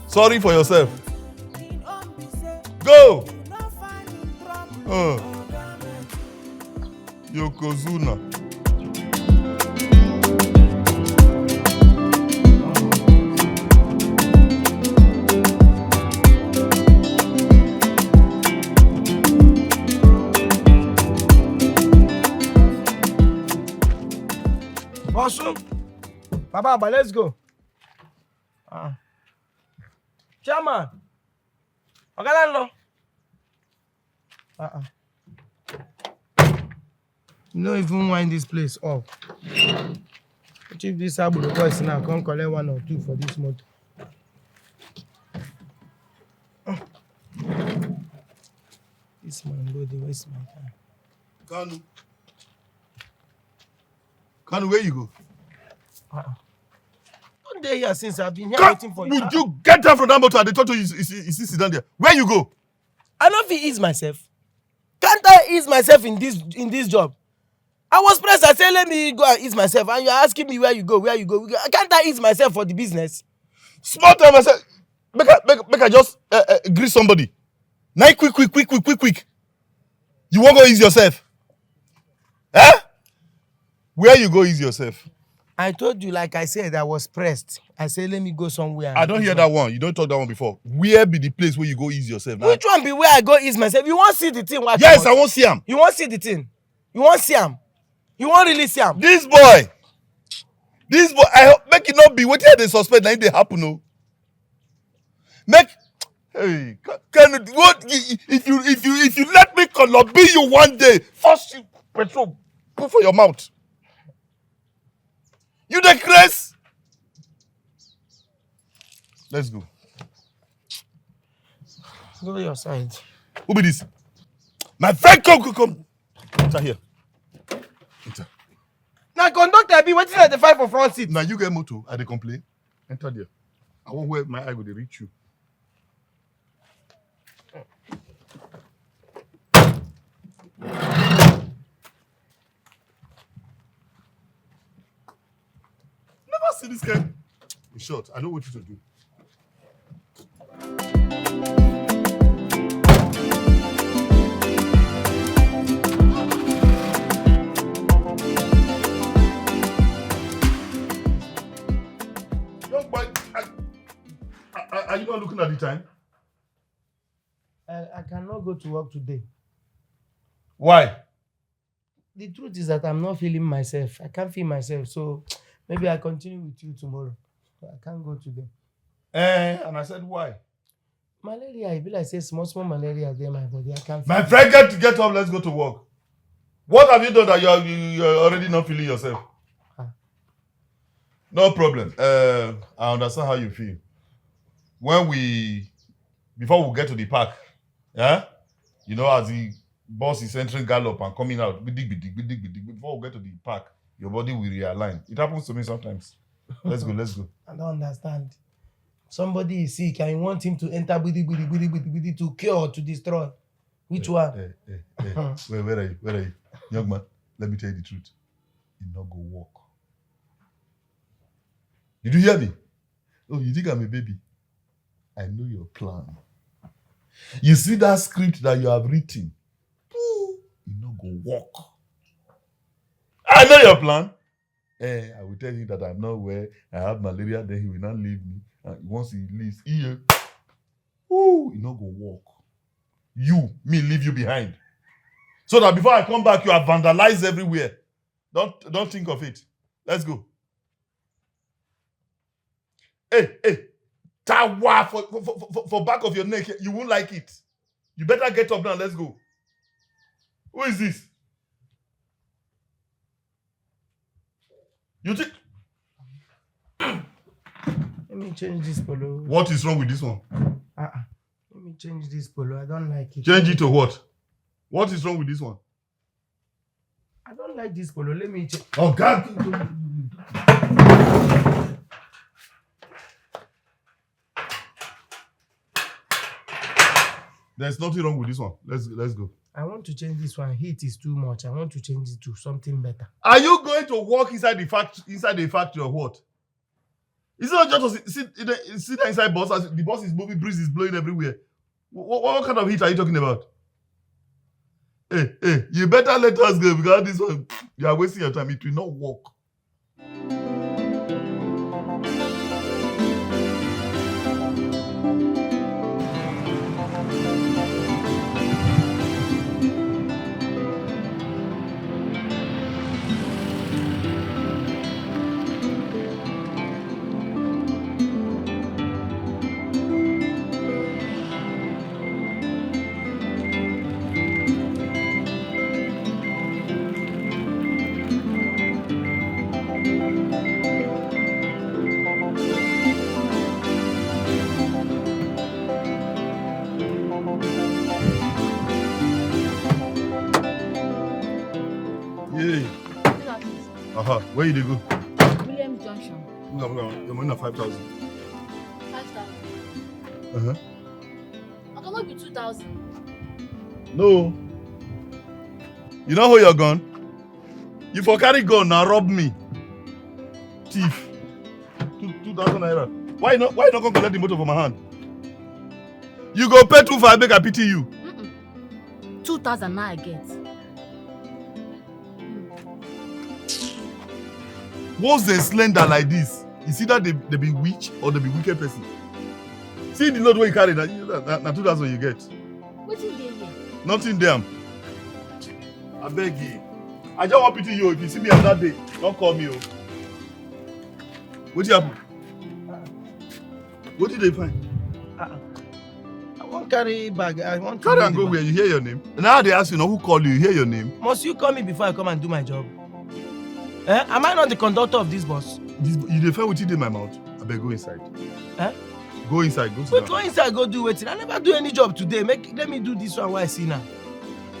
Sorry for yourself. Go! Yokozuna. Awesome. Baba, let's go. Chairman. Ogalalo. You don't even wind this place up. Chief, this Abu boys now come collect 1 or 2 for this motor. This man go the waste my time. Kanu, where you go? One day here since I've been here waiting for you. Would you get down from that motor and they told you you sit down there? Where you go? I don't feel ease myself. Can't I ease myself in this job? I was pressed. I said, let me go and ease myself. And you're asking me where you go. Can't I ease myself for the business? Small time, I said, make I just greet somebody. Now, quick. You won't go ease yourself. Eh? Where you go ease yourself? I told you, like I said, I was pressed. I said, let me go somewhere. I don't hear that one. You don't talk that one before. Where be the place where you go ease yourself? Now? Which one be where I go ease myself? You won't see the thing. Yes, I won't see him. You won't see the thing. You won't see him. You won't really see him. This boy, I hope make it not be what they suspect that they happen. No. Hey, what if you let me be you one day, first you petrol, put for your mouth. You the craze? Let's go. Go to your side. Who be this? My friend, come. Enter here. Enter. Now, conductor, I be waiting at the 5 for front seat. Now you get motor. I dey complain. Enter there. I won't where my eye go to reach you. Never see this guy. In short, I know what you to do. Young boy, are you not looking at the time? I cannot go to work today. Why? The truth is that I'm not feeling myself. I can't feel myself. So maybe I'll continue with you tomorrow. I can't go today. And I said, why? Malaria, I feel like say small malaria there, my body. I can't. My friend, get up. Let's go to work. What have you done that you're already not feeling yourself? No problem. I understand how you feel. Before we get to the park, yeah, you know, as the bus is entering gallop and coming out, before we get to the park, your body will realign. It happens to me sometimes. Let's go. I don't understand. Somebody is sick and you want him to enter to cure, to destroy. Which one? Where are you? Young man, let me tell you the truth. You not go walk. Did you hear me? Oh, you think I'm a baby? I know your plan. You see that script that you have written? You not go walk. I know your plan. I will tell him that I'm not well. I have malaria, then he will not leave me. And once he leaves, you not go walk. Me leave you behind. So that before I come back, you are vandalized everywhere. Don't think of it. Let's go. Hey, tawa for back of your neck. You won't like it. You better get up now. Let's go. Who is this? You think? Let me change this polo. What is wrong with this one? Let me change this polo. I don't like it. Change it to what? What is wrong with this one? I don't like this polo. Let me change. Oh God! There's nothing wrong with this one. Let's go. I want to change this one. Heat is too much. I want to change it to something better. Are you going to walk inside the factory or what? It's not just to sit inside bus as the bus is moving, breeze is blowing everywhere. What kind of heat are you talking about? Hey, you better let us go because this one, you are wasting your time. It will not work. Where you dey go? Williams Junction. Your money na 5,000. 5,000. I cannot be 2,000. No. You know who you're gone? You for carry gun now rob me. Thief. 2,000 naira. Why not come collect the motor from my hand? You go pay 2,500 make I pity you. 2,000 now I get. Once they slender like this, it's either they be witch or they be wicked person. See the load where you carry, na 2,000 you get. What's in there here? Nothing there. I beg you. I just want pity you. If you see me on that day, don't call me. What happen? What did they find? I won't carry bag. I want to carry and go where you hear your name. Now they ask you, who call you? You hear your name. Must you call me before I come and do my job? Am I not the conductor of this bus? You defend with it in my mouth. I beg, go inside. Go inside. Go inside, go do it. I never do any job today. Let me do this one while I see now.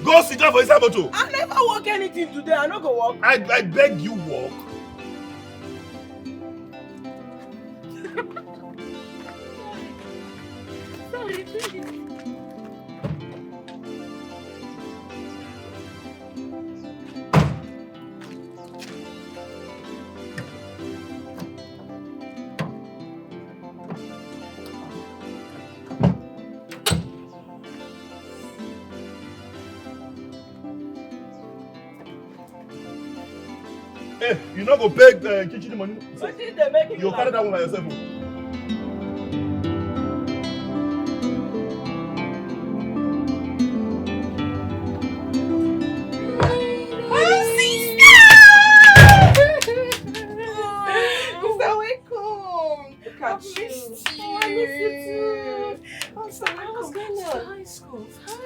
Go sit down for inside motor. I never work anything today. I no go work. I beg you work. Sorry. Hey, you not go pay kitchen money. What did they make you carry that one by yourself.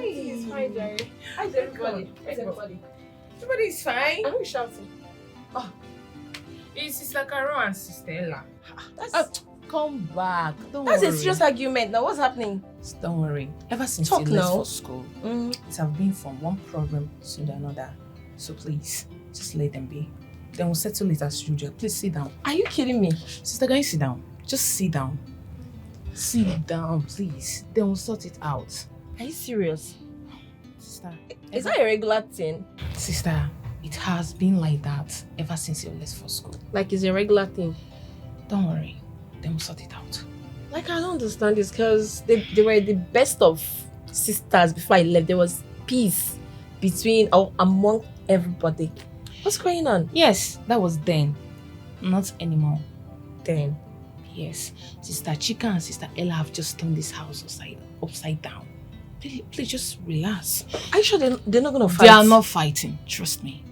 Everything is fine, Jerry. How's everybody? Everybody is fine. And who is shouting? It's Sister Carol and Sister Ella. Come back. Don't That's worry. a serious argument. Now, what's happening? Don't worry. Ever since Talk you left now. for school, it have been from one problem to another. So please, just let them be. Then we'll settle it as usual. Please sit down. Are you kidding me? Sister, can you sit down? Just sit down. Sit down, please. Then we'll sort it out. Are you serious? Sister. Is that a regular thing? Sister, it has been like that ever since you left for school. Like it's a regular thing? Don't worry. Then we'll sort it out. Like, I don't understand this because they were the best of sisters before I left. There was peace between or among everybody. What's going on? Yes, that was then. Not anymore. Then? Yes. Sister Chika and Sister Ella have just turned this house upside down. Please just relax. Are you sure they're not going to fight? They are not fighting. Trust me.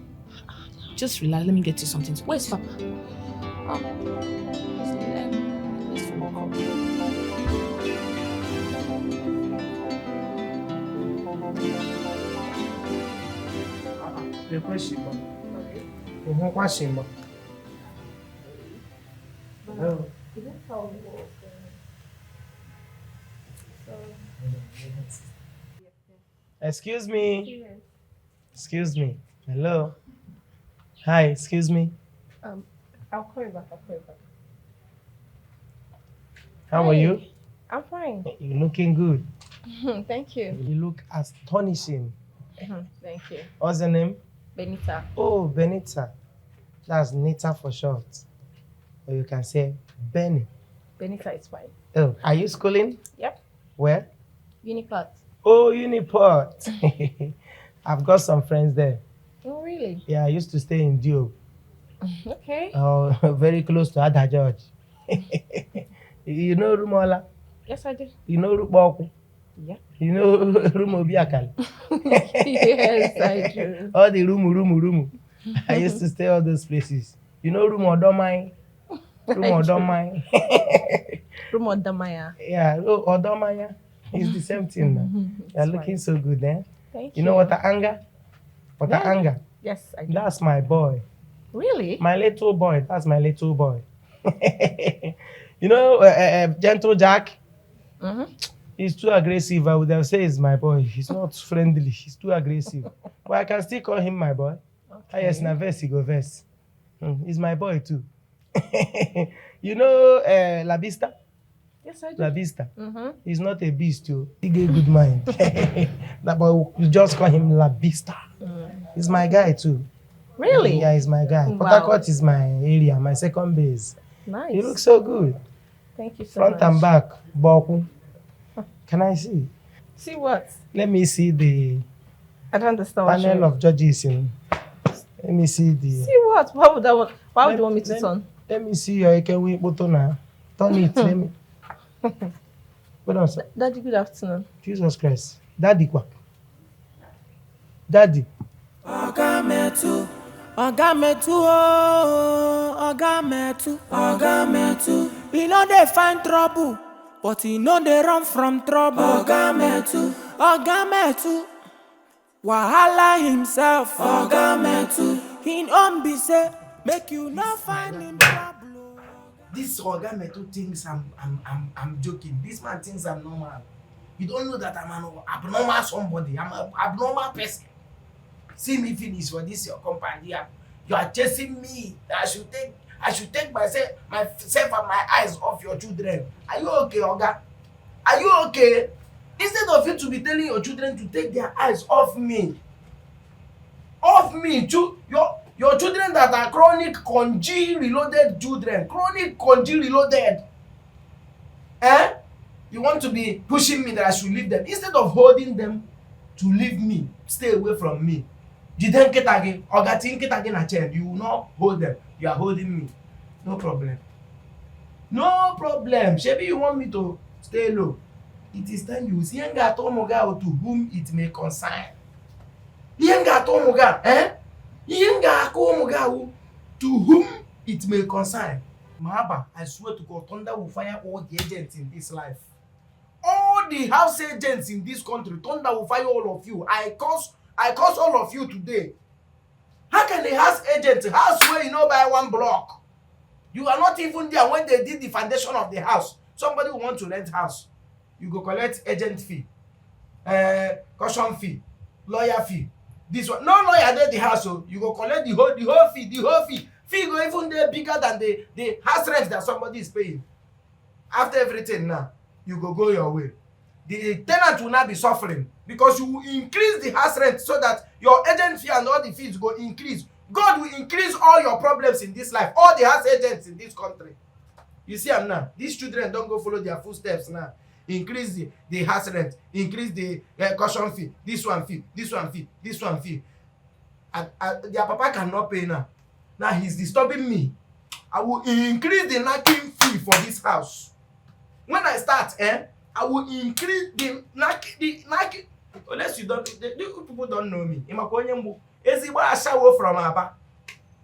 Just relax. Let me get you something to eat. Where's Papa? Excuse me. Excuse me. Hello. Hi, excuse me. I'll call you back. How are you? I'm fine. You're looking good. Thank you. You look astonishing. Thank you. What's your name? Benita. Oh, Benita. That's Nita for short. Or you can say Benny. Benita is fine. Oh, are you schooling? Yep. Where? Unipart. Oh, Uniport. I've got some friends there. Oh, really? Yeah, I used to stay in Dio. Okay. Oh, very close to Ada George. You know Rumola? Yes, I do. You know Ruboku? Yeah. You know Rumobiakal? Yes, I do. All the Rumu. I used to stay all those places. You know Rumodomai? Rumodomai. Rumodomaya. Yeah, Odomaya. It's the same thing now. You're looking so good, eh? Thank you. You know what anger? Anger? Yes, I do. That's my boy. Really? My little boy. That's my little boy. You know, Gentle Jack? He's too aggressive. I would have said he's my boy. He's not friendly. He's too aggressive. But I can still call him my boy. Okay. Yes, na verse, he go verse. He's my boy too. You know La Vista? Yes, I do. La Vista. He's not a beast too. He get good mind. But we just call him La Vista. He's my guy too. Really? Yeah, he's my guy. Wow. Port Harcourt is my area, my second base. Nice. He looks so good. Thank you so Front much. and back, Boku. Can I see? See what? Let me see the I don't understand what panel of judges in. Let me see the. See what? Why would you want me to turn? Let me see your Ekenwe photo now. Turn it. Let me. Hold on, sir. Daddy, good afternoon. Jesus Christ. Daddy, what? Daddy. Oga Metu, Oga Metu, oh, Oga Metu, Oga Metu. He know they find trouble, but he know they run from trouble. Oga Metu, Oga Metu. Wahala himself. Oga Metu. He don't be say, make you not find him trouble. This Oga Metu thinks I'm joking. This man thinks I'm normal. You don't know that I'm an abnormal somebody. I'm an abnormal person. See me finish for this your company. You are chasing me. I should take myself and my eyes off your children. Are you okay, Oga? Are you okay? Instead of you to be telling your children to take their eyes off me. Off me. Your children that are chronic congeal reloaded children. Chronic congeal reloaded. Eh? You want to be pushing me that I should leave them. Instead of holding them to leave me, stay away from me. You then get again, or get again a chain. You will not hold them. You are holding me. No problem. No problem. Shebi, you want me to stay low. It is time you see Yenga Tomoga to whom it may concern. Yenga Tomoga, eh? Yenga Tomoga to whom it may concern. Mahaba, I swear to God, thunder will fire all the agents in this life. All all the house agents in this country, thunder will fire all of you. I curse all of you today. How can a house agent, house where you know by one block? You are not even there when they did the foundation of the house. Somebody who want to rent house, you go collect agent fee, caution fee, lawyer fee. This one, no lawyer there the house, so you go collect the whole fee. Fee go even there bigger than the house rent that somebody is paying. After everything now, you go your way. The tenant will not be suffering because you will increase the house rent so that your agent fee and all the fees go increase. God will increase all your problems in this life, all the house agents in this country. You see them now. These children don't go follow their footsteps now. Increase the house rent, increase the caution fee, this one fee. And their papa cannot pay now. Now he's disturbing me. I will increase the knocking fee for this house. When I start, I will increase the knocking. Unless you don't, the people don't know me. Ezigbo ashawo from Aba.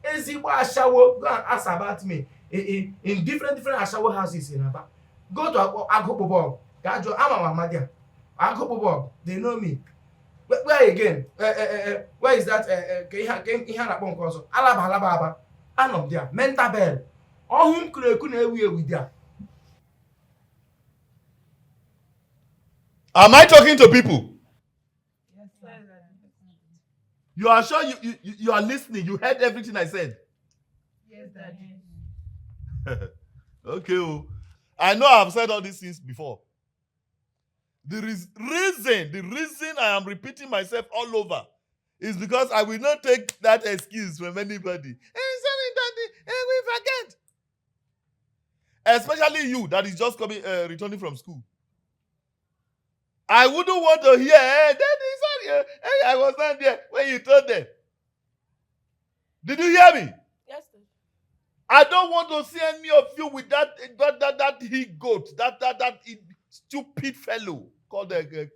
Ezigbo ashawo, go and ask about me. In different ashawo houses in Aba. Go to Agopobob. Gajo, I'm a Madia. Agopobob, they know me. Where again? Where is that? Alaba. Anom there. Mental bell. All whom could with there. Am I talking to people? Yes, sir. You are sure you are listening? You heard everything I said? Yes, Daddy. Okay. Oh. I know I've said all these things before. The reason I am repeating myself all over is because I will not take that excuse from anybody. Hey, sorry, Daddy. Hey, we forget. Especially you that is just returning from school. I wouldn't want to hear, hey, Daddy, sorry. Hey, I was not there when you told them. Did you hear me? Yes, sir. I don't want to see any of you with that he-goat, that stupid fellow called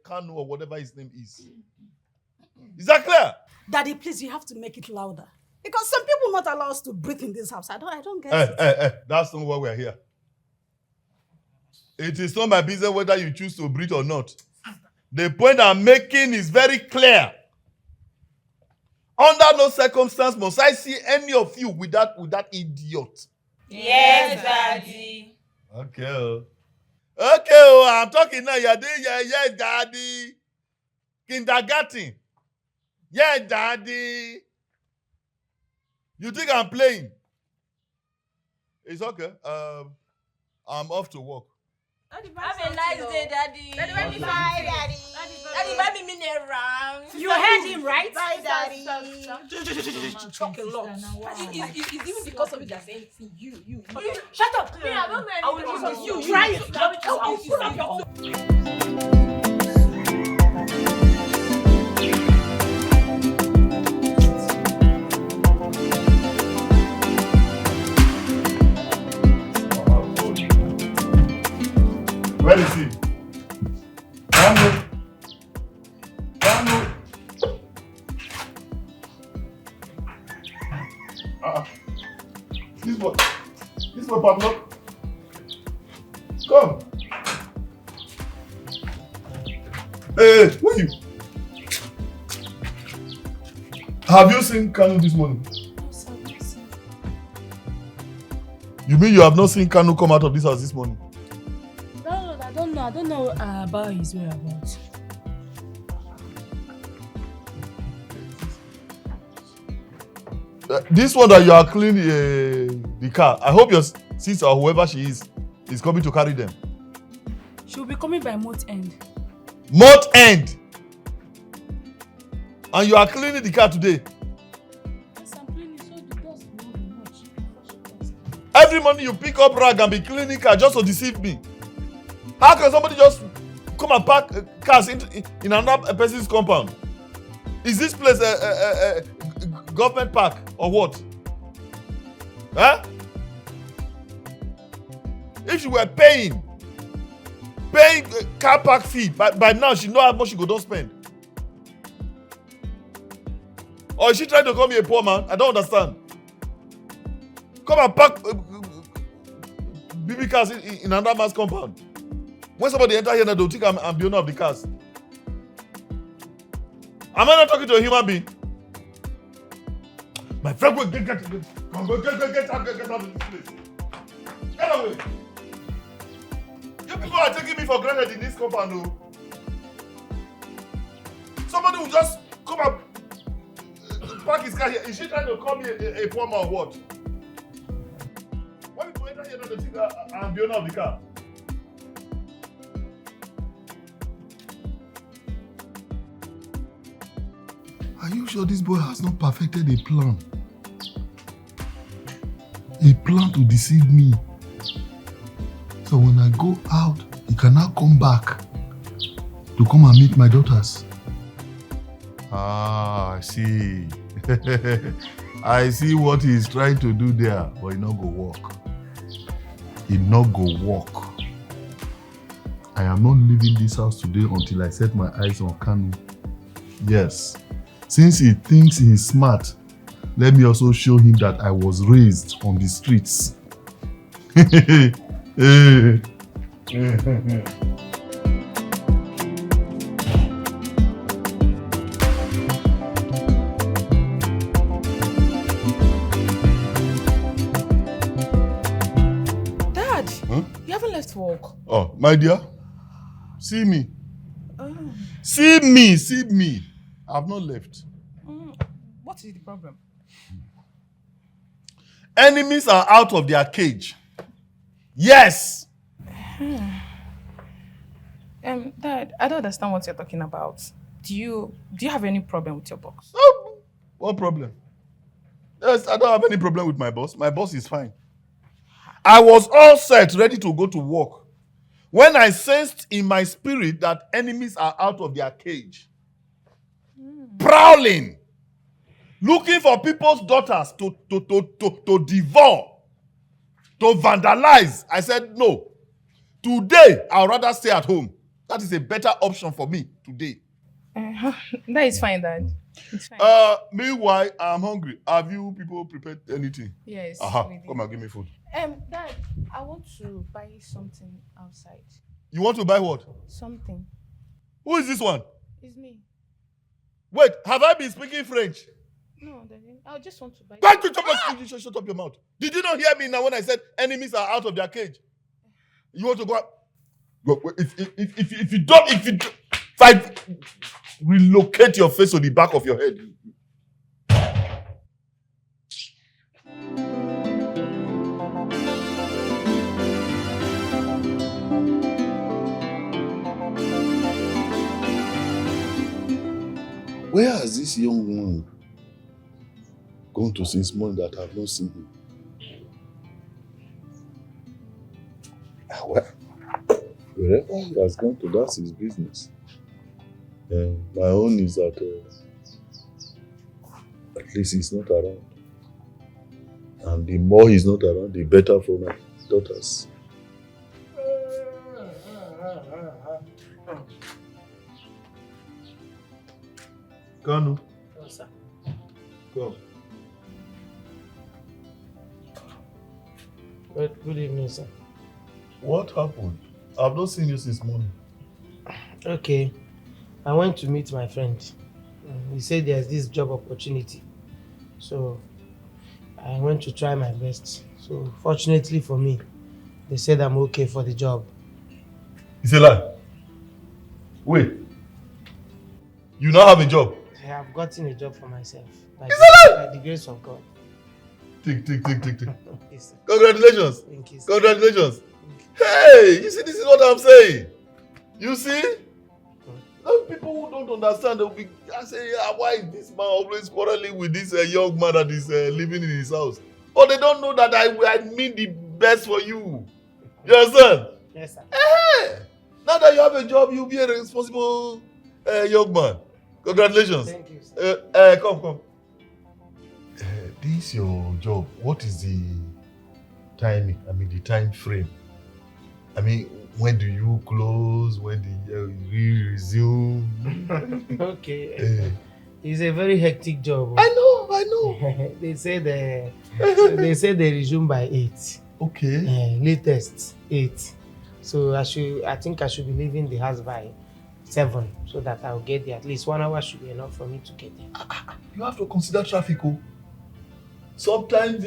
Kanu or whatever his name is. Is that clear? Daddy, please, you have to make it louder. Because some people not allow us to breathe in this house. I don't get it. That's not why we're here. It is not my business whether you choose to breathe or not. The point I'm making is very clear. Under no circumstance must I see any of you with that idiot. Yes, Daddy. Okay. Okay, I'm talking now. You're doing yes, Daddy. Kindergarten. Yeah, Daddy. You think I'm playing? It's okay. I'm off to work. Daddy, have a nice day, Daddy. Daddy, bye, Daddy. Daddy, buy me around. You heard him, right? Bye, Daddy. Talk a lot. It's even because of it that's saying you. Shut up. Me, I don't know. I will use you. Try it. I'll put up your own. Where is he? Kanu. This boy, partner. Come. Hey, who are you? Have you seen Kanu this morning? You mean you have not seen Kanu come out of this house this morning? No, I don't know about his whereabouts. This one that you are cleaning the car, I hope your sister or whoever she is coming to carry them. She'll be coming by month end. Month end? And you are cleaning the car today? Yes, I'm cleaning so the dust will not be much. Every morning you pick up rag and be cleaning car just to deceive me. How can somebody just come and park cars in another person's compound? Is this place a government park or what? Huh? If she were paying car park fee, by now she know how much she go don spend. Or is she trying to call me a poor man? I don't understand. Come and park BB cars in another man's compound. When somebody enter here, they'll think I'm the owner of the cars. Am I not talking to a human being? My friend, get out of this place. Get away. You people are taking me for granted in this compound. No? Somebody will just come up, park his car here. Is she trying to call me a poor man or what? When people enter here, they think I'm the owner of the car. Are you sure this boy has not perfected a plan? A plan to deceive me. So when I go out, he cannot come back to come and meet my daughters. Ah, I see. I see what he's trying to do there, but he not go walk. He not go walk. I am not leaving this house today until I set my eyes on Kanu. Yes. Since he thinks he is smart, let me also show him that I was raised on the streets. Dad, you haven't left work. Oh, my dear, see me. See me. I've not left. What is the problem? Enemies are out of their cage. Yes. Dad, I don't understand what you're talking about. Do you have any problem with your boss? What problem? Yes, I don't have any problem with my boss. My boss is fine. I was all set, ready to go to work, when I sensed in my spirit that enemies are out of their cage. Prowling. Looking for people's daughters to devour, to vandalize. I said, no. Today, I'd rather stay at home. That is a better option for me today. That is fine, Dad. It's fine. Meanwhile, I'm hungry. Have you people prepared anything? Yes. Come and give me food. Dad, I want to buy something outside. You want to buy what? Something. Who is this one? It's me. Wait, have I been speaking French? No, Daddy. I just want to buy. Shut up your mouth. Did you not hear me now when I said enemies are out of their cage? You want to go out? If I relocate your face to the back of your head. Where has this young woman gone to since morning that I have not seen him? Well, wherever he has gone to, that's his business. My own is that at least he's not around. And the more he's not around, the better for my daughters. Kanu. Oh, sir. Come. Good evening, sir. What happened? I've not seen you since morning. Okay. I went to meet my friend. He said there's this job opportunity. So I went to try my best. So fortunately for me, they said I'm okay for the job. It's a lie. Wait. You now have a job? I have gotten a job for myself. By the grace of God. Tick. Yes, sir. Congratulations. Thank you, sir. Congratulations. Hey, you see, this is what I'm saying. You see? Those people who don't understand, they'll be saying, why is this man always quarreling with this young man that is living in his house? But they don't know that I mean the best for you. You understand? Yes, sir. Hey, now that you have a job, you'll be a responsible young man. Congratulations. Thank you, sir. Come. This your job. What is the timing? I mean, the time frame. I mean, when do you close? When do you resume? Okay. It's a very hectic job. I know. They say they resume by 8. Okay. Latest 8. So I think I should be leaving the house by 7 so that I'll get there. At least 1 hour should be enough for me to get there. You have to consider traffic. Oh. Sometimes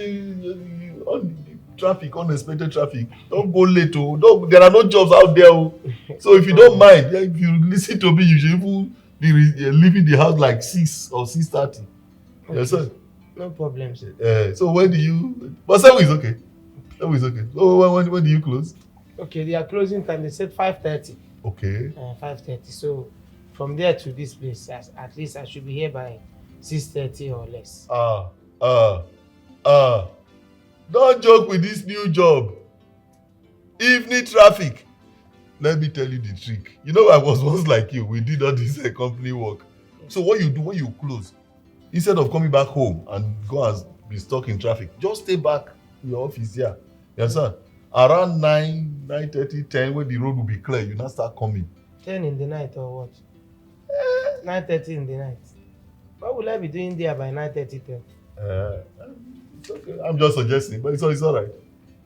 traffic, unexpected traffic. Don't go late. Oh. There are no jobs out there. Oh. So if you don't mind, if you listen to me, you should even be leaving the house like 6 or 6:30. Okay. Yes, sir. No problem, sir. So when do you... But 7 is okay. 7 is okay. So when do you close? Okay, their closing time, they said 5:30. Okay. 5:30. So from there to this place, at least I should be here by 6:30 or less. Don't joke with this new job. Evening traffic. Let me tell you the trick. You know, I was once like you. We did all this company work. So what you do when you close, instead of coming back home and go and be stuck in traffic, just stay back in your office here. You understand? Around 9:30, 10, when the road will be clear, you now start coming. 10 in the night or what? 9:30 in the night. What will I be doing there by 9:30, 10? It's okay. I'm just suggesting, but it's all right.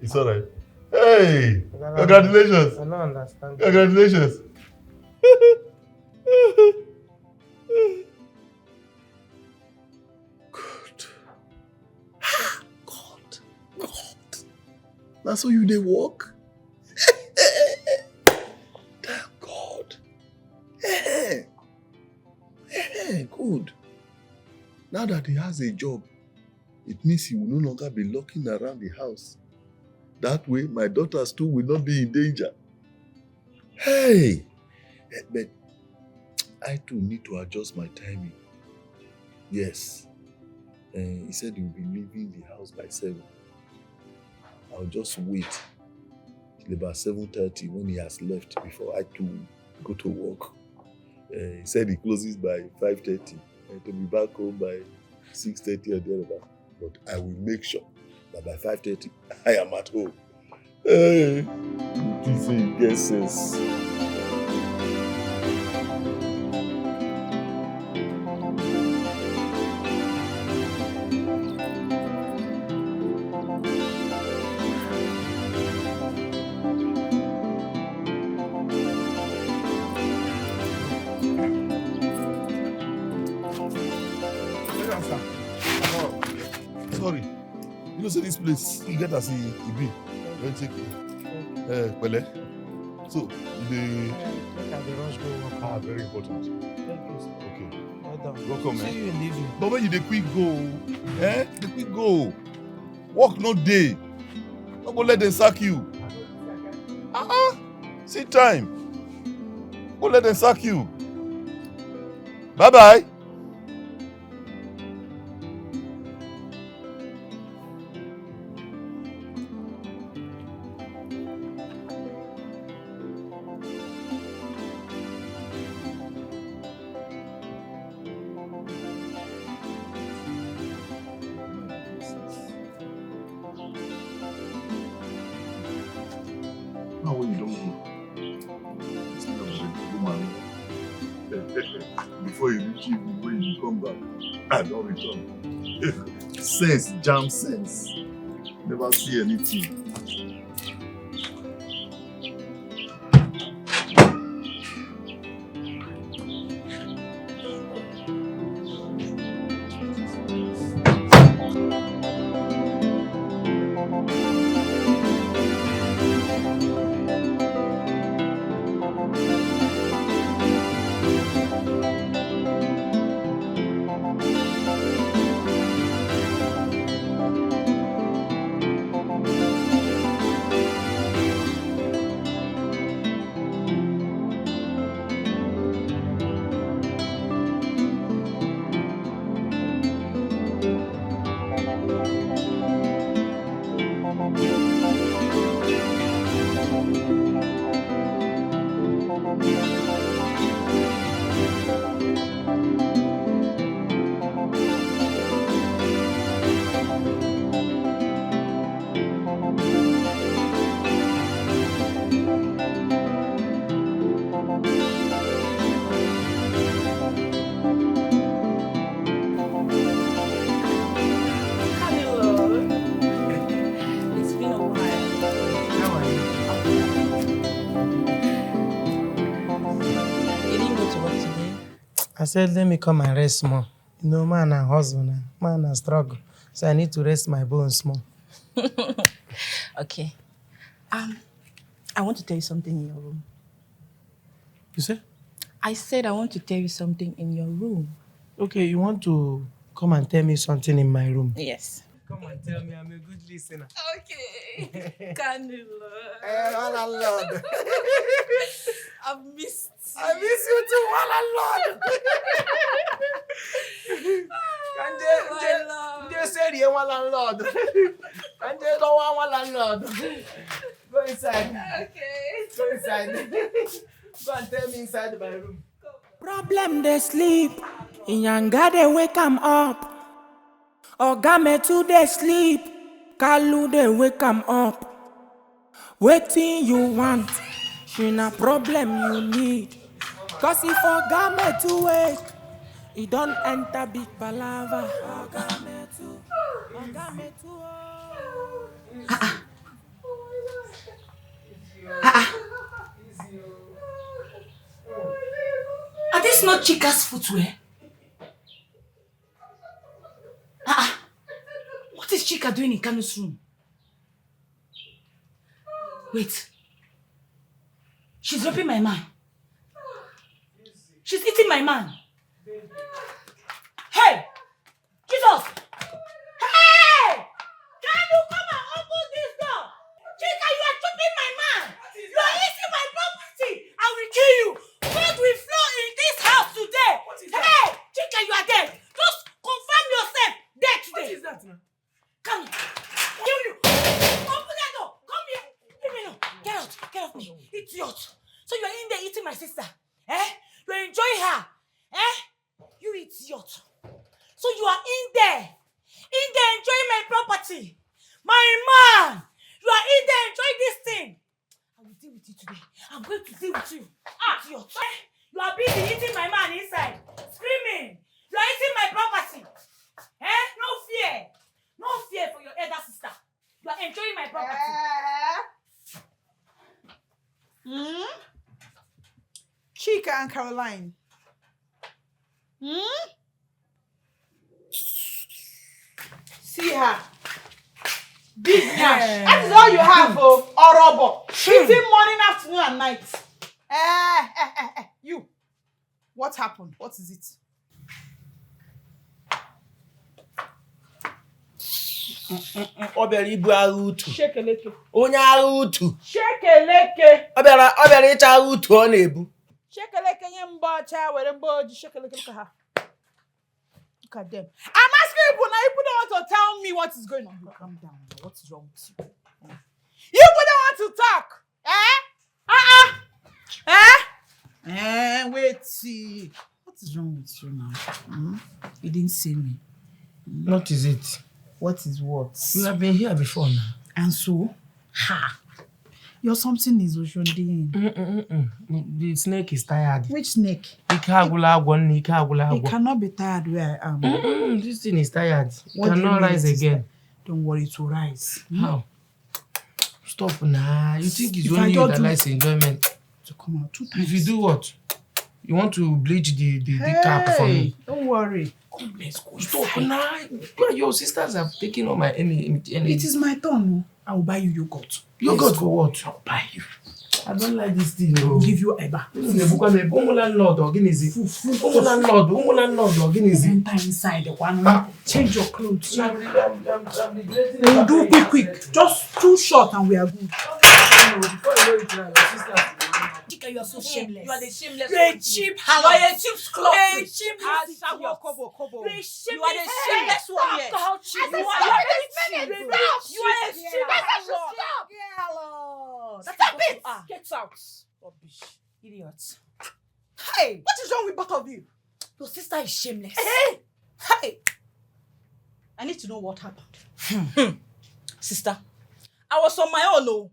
It's all right. Hey! Congratulations! I don't understand. Congratulations! God. That's how you dey work? Damn God. Good. Now that he has a job, it means he will no longer be looking around the house. That way, my daughters too will not be in danger. Hey! But I too need to adjust my timing. Yes. He said he will be leaving the house by 7. I'll just wait till about 7:30 when he has left before I too go to work. He said he closes by 5:30 and to be back home by 6:30 or thereabout. But I will make sure that by 5:30 I am at home. Hey, you say you get sense. Sorry. You know, say this place, you get as he be. Let's take Pele. So, the rush go work. very important. Thank you, sir. Okay. Well done. Welcome, See man. you in the evening. But when you dey quick go, dey quick go. Work no day. Don't go let them sack you. See time. Go let them sack you. Bye-bye. Now when you don't go, instead of the woman, before you reach evening, when you come back, I don't return. Sense, jam sense. Never see anything. I said, let me come and rest more. You know, man and hustle now. Man and struggle. So I need to rest my bones more. Okay. I want to tell you something in your room. You said? I said I want to tell you something in your room. Okay, you want to come and tell me something in my room? Yes. Come and tell me, I'm a good listener. Okay. Candle. Lord. I've missed you. I miss you too, Lord. They said you want landlord. And they don't want landlord. Go inside. Okay. Go inside. Go and tell me inside my room. Problem they sleep. Inyanga they wake 'em up. Oga Metu they sleep. Kalu they wake 'em up. Waiting you want. She na problem you need. Cause if Oga Metu wake, he don't enter big palava. Oga Metu. Oga Metu. Are these not Chika's footwear? What is Chika doing in Kanu's room? Wait. She's raping my man. She's eating my man. Hey! Jesus! Hey! Can you come and open this door? Chika, you are chopping my man! You are eating my property! I will kill you! God will flow in this house today! Hey! Chika, you are dead! Just confirm yourself dead today! What is that now? Come here! Kill you! Open that door! Come here! Leave me alone! Get out! Get off me! Idiot! So you are in there eating my sister? Eh? You are enjoying her? Eh? You idiot! So you are in there enjoying my property. My man! You are in there enjoying this thing. I will deal with you today. I'm going to deal with you. Idiot. You are busy eating my man inside. Screaming. You are eating my property. Eh? No fear. No fear for your elder sister. You are enjoying my property. Chika and Caroline. See her. Big cash. That is all you have, Orobo. Eating morning, afternoon, and night. You. What happened? What is it? Obere ibu agha utu. Shekeleke. Onye agha utu. Shekeleke. Obere ịcha agha utu ọ na-ebu. Shekeleke nye mba ọcha were mba oji. Shekeleke, look at her. Look at them. I'm asking people now. You don't want to tell me what is going on. Calm down. What is wrong with you? You don't want to talk. Wait. See. What is wrong with you now? You didn't see me. What is it? What is what? You have been here before now. And so? Your something is Oshondin. The snake is tired. Which snake? It cannot be tired where I am. This thing is tired. What do you Cannot mean rise it is again. Don't worry, it will rise. How? Stop now. You think it's If I only you don't that do- likes enjoyment? To come out 2 times. If you do what? You want to bleach the cap for me? Don't worry. Come, let's go. Stop now. Your sisters have taken all my energy. It is my turn. I will buy you yogurt. Yogurt for what? I'll buy you. I don't like this thing. I will give you Eba. Landlord or Enter inside the one. Change your clothes. We'll do quick. Just 2 short and we are good. Chika, you are so shameless. You are the shameless. You are a one. cheap You are a cheap cloth. You are a cheap Kobo. You are a shameless. You are the shameless one here. How cheap I said you are. stop. You are a shameless one. Stop it. Get out. Rubbish. Idiots. Hey, what is wrong with both of you? Your sister is shameless. Hey. I need to know what happened. Sister, I was on my own,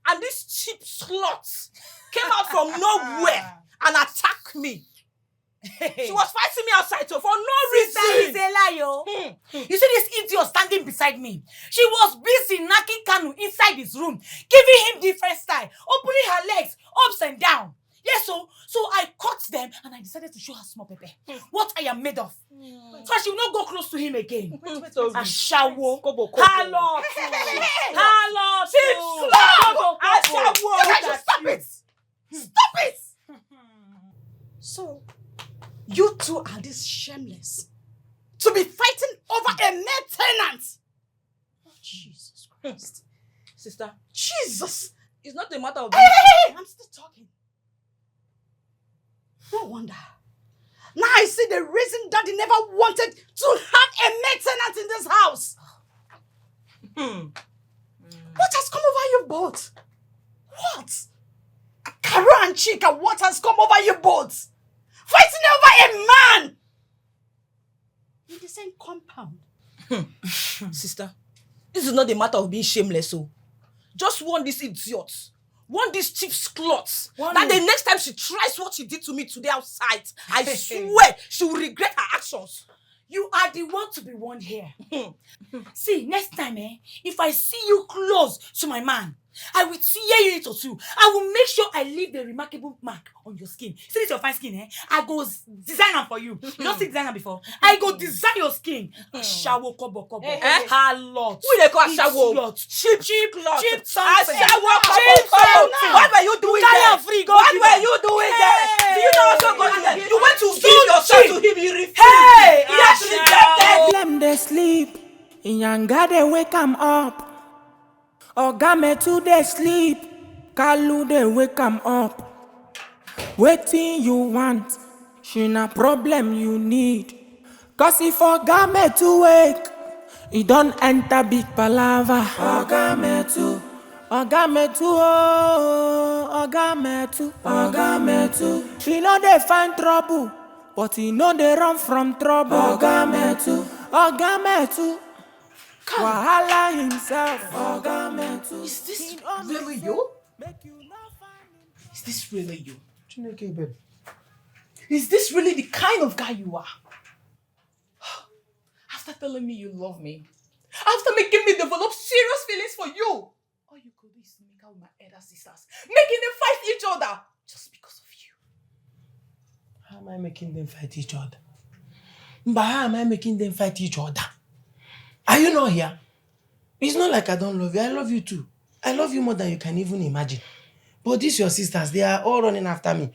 and this cheap slut came out from nowhere and attacked me. She was fighting me outside for no reason. Sister is a liar. You see this idiot standing beside me? She was busy knocking Kanu inside his room, giving him different style, opening her legs ups and down. Yes, so I caught them and I decided to show her small pepper. What I am made of. So she will not go close to him again. Ashawo. Hello. Stop it! Stop it! So, you two are this shameless to be fighting over a mere tenant. Oh, Jesus Christ. Sister, Jesus! it's not a matter of... Hey! I'm still talking. No wonder. Now I see the reason Daddy never wanted to have a maid tenant in this house. What has come over you both? What? Karo and Chika, what has come over you both? Fighting over a man! In the same compound. Sister, this is not a matter of being shameless, so. Just warn this idiot. Warn this chief's clots. That the next time she tries what she did to me today outside, I swear she will regret her actions. You are the one to be warned here. See, next time, if I see you close to my man, I will tear you into two. I will make sure I leave the remarkable mark on your skin. See this your fine skin, I go design them for you. You don't see designer before. I go design your skin. Shawo kobo. Harlot. Who they call Shawo? Cheap something. Shawo kobo. What were you doing there? What were you doing there? Do you know what's going on there? You went to give yourself to him, you refused. Hey! He actually rejected. Them they sleep. Inyanga they wake 'em up. Oga Metu they sleep. Kalu they wake 'em up. Waiting you want. She na problem you need. Cause if Oga Metu wake, he don't enter big palava. Oga Metu. Oga Metu, oh, Oga Metu, Oga Metu. He know they find trouble, but he know they run from trouble. Oga Metu, Oga Metu. Wahala himself. Oga Metu. Is this really you? Is this really you? Is this really the kind of guy you are? After telling me you love me, after making me develop serious feelings for you, all you could do is to make out with my elder sisters, making them fight each other just because of you. How am I making them fight each other? But how am I making them fight each other? Are you not here? It's not like I don't love you. I love you too. I love you more than you can even imagine. But these your sisters, they are all running after me.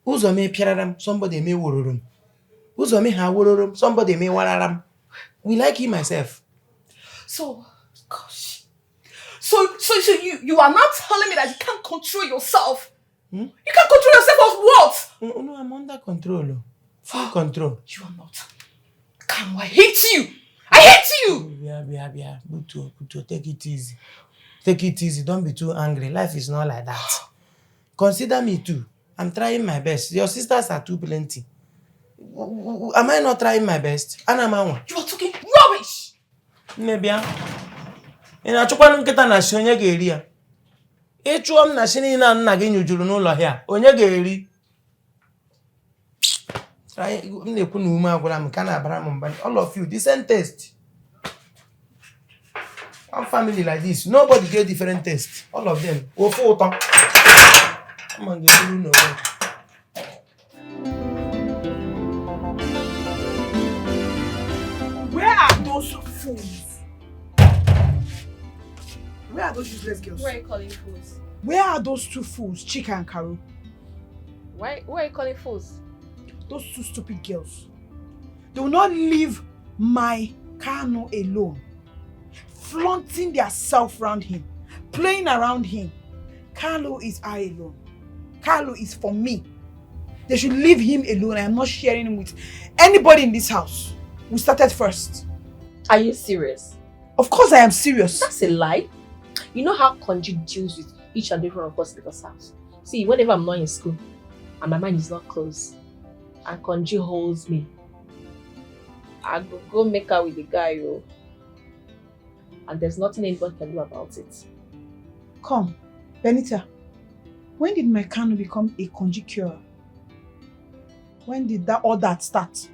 Uzo me piararam, somebody me wororum. Uzo me ha wororum, somebody me wararam. We like him myself. So, gosh. So you are not telling me that you can't control yourself? You can't control yourself of what? No, I'm under control. Full control. You are not. Kamo, I hate you. I hate you. Yeah. Buto, take it easy. Take it easy. Don't be too angry. Life is not like that. Consider me too. I'm trying my best. Your sisters are too plenty. Am I not trying my best? You are talking rubbish. Maybe. Ina chukwa nketa na shi onye ga-eri ya. Ịchụọ m na shi niile nna gị nyujuru n'ụlọ hia. Onye ga-eri? M na-ekwu na ume agwara m ka na-abara m mba. All of you, decent taste. One family like this, nobody get different taste. All of them. Ofu ụtọ. Come on, get you know. Where are those fools? Where are those useless girls? Who are you calling fools? Where are those two fools, Chika and Karo? Who are you calling fools? Those two stupid girls. They will not leave my Kano alone. Flaunting their self around him. Playing around him. Carlo is I alone. Carlo is for me. They should leave him alone. I am not sharing him with anybody in this house. We started first. Are you serious? Of course I am serious. That's a lie. You know how Konji deals with each and every one of us in this house. See, whenever I'm not in school and my mind is not closed and Konji holds me, I go make out with the guy, and there's nothing anybody can do about it. Come, Benita. When did my Kano become a Konji curer? When did all that start?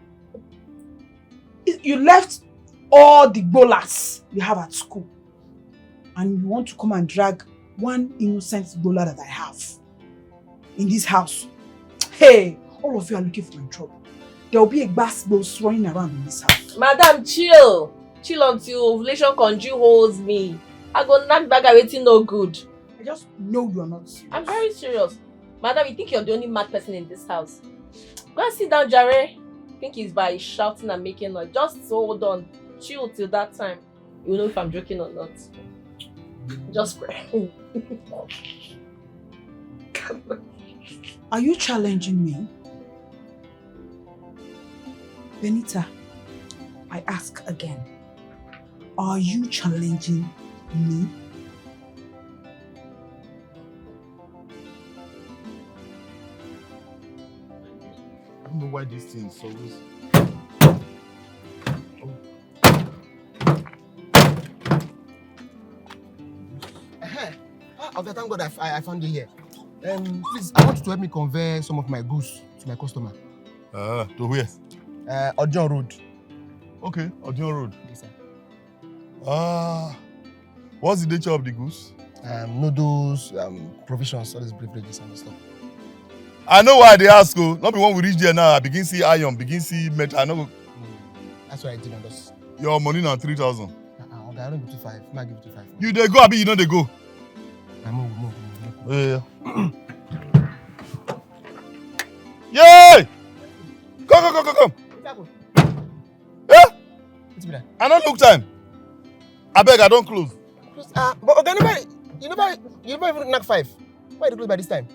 You left all the bolas you have at school and you want to come and drag one innocent bola that I have in this house Hey, all of you are looking for my trouble. There will be a basketballs running around in this house. Madam, chill. Chill until ovulation conjure holds me. I go knock back everything no good. I just know you are not serious. I'm very serious. Madam, you think you're the only mad person in this house? Go and sit down, Jare. I think it's by shouting and making noise. Just hold on. Chill till that time. You know if I'm joking or not. Just pray. Are you challenging me? Benita, I ask again. Are you challenging me? I don't know why this thing is always... Okay, thank God I found you here. Please, I want you to help me convey some of my goods to my customer. To where? Odion Road. Okay, Odion Road. Yes, sir. What's the nature of the goods? Noodles, provisions, all these beverages and stuff. I know why they ask you. Not be when we reach there now, I begin see iron, begin see metal. I know. That's why I did on this. Your money now 3,000. Okay, I don't give you 5. I give you 5. You they go, Abi, you know they go. I move. Yeah. Yay! Come. Yeah? I don't look time. I beg, I don't close. But okay, you never even knock 5. Why do you close by this time?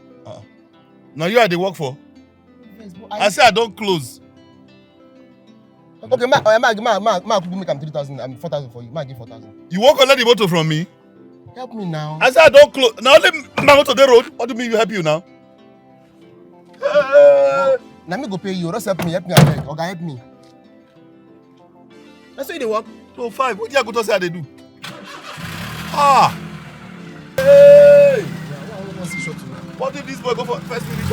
Now you are the work for? Yes, I say I don't close. Okay, ma could make 3,000 and 4,000 for you. Ma give 4,000. You won't collect the motor from me? Help me now. I said I don't close. Now let my motor the road. What do you mean you help you now? Now me go pay you. Just help me, I beg. Okay, help me. That's why they work. So 5. What do you go to say they do? Hey! What if this boy go for first minute?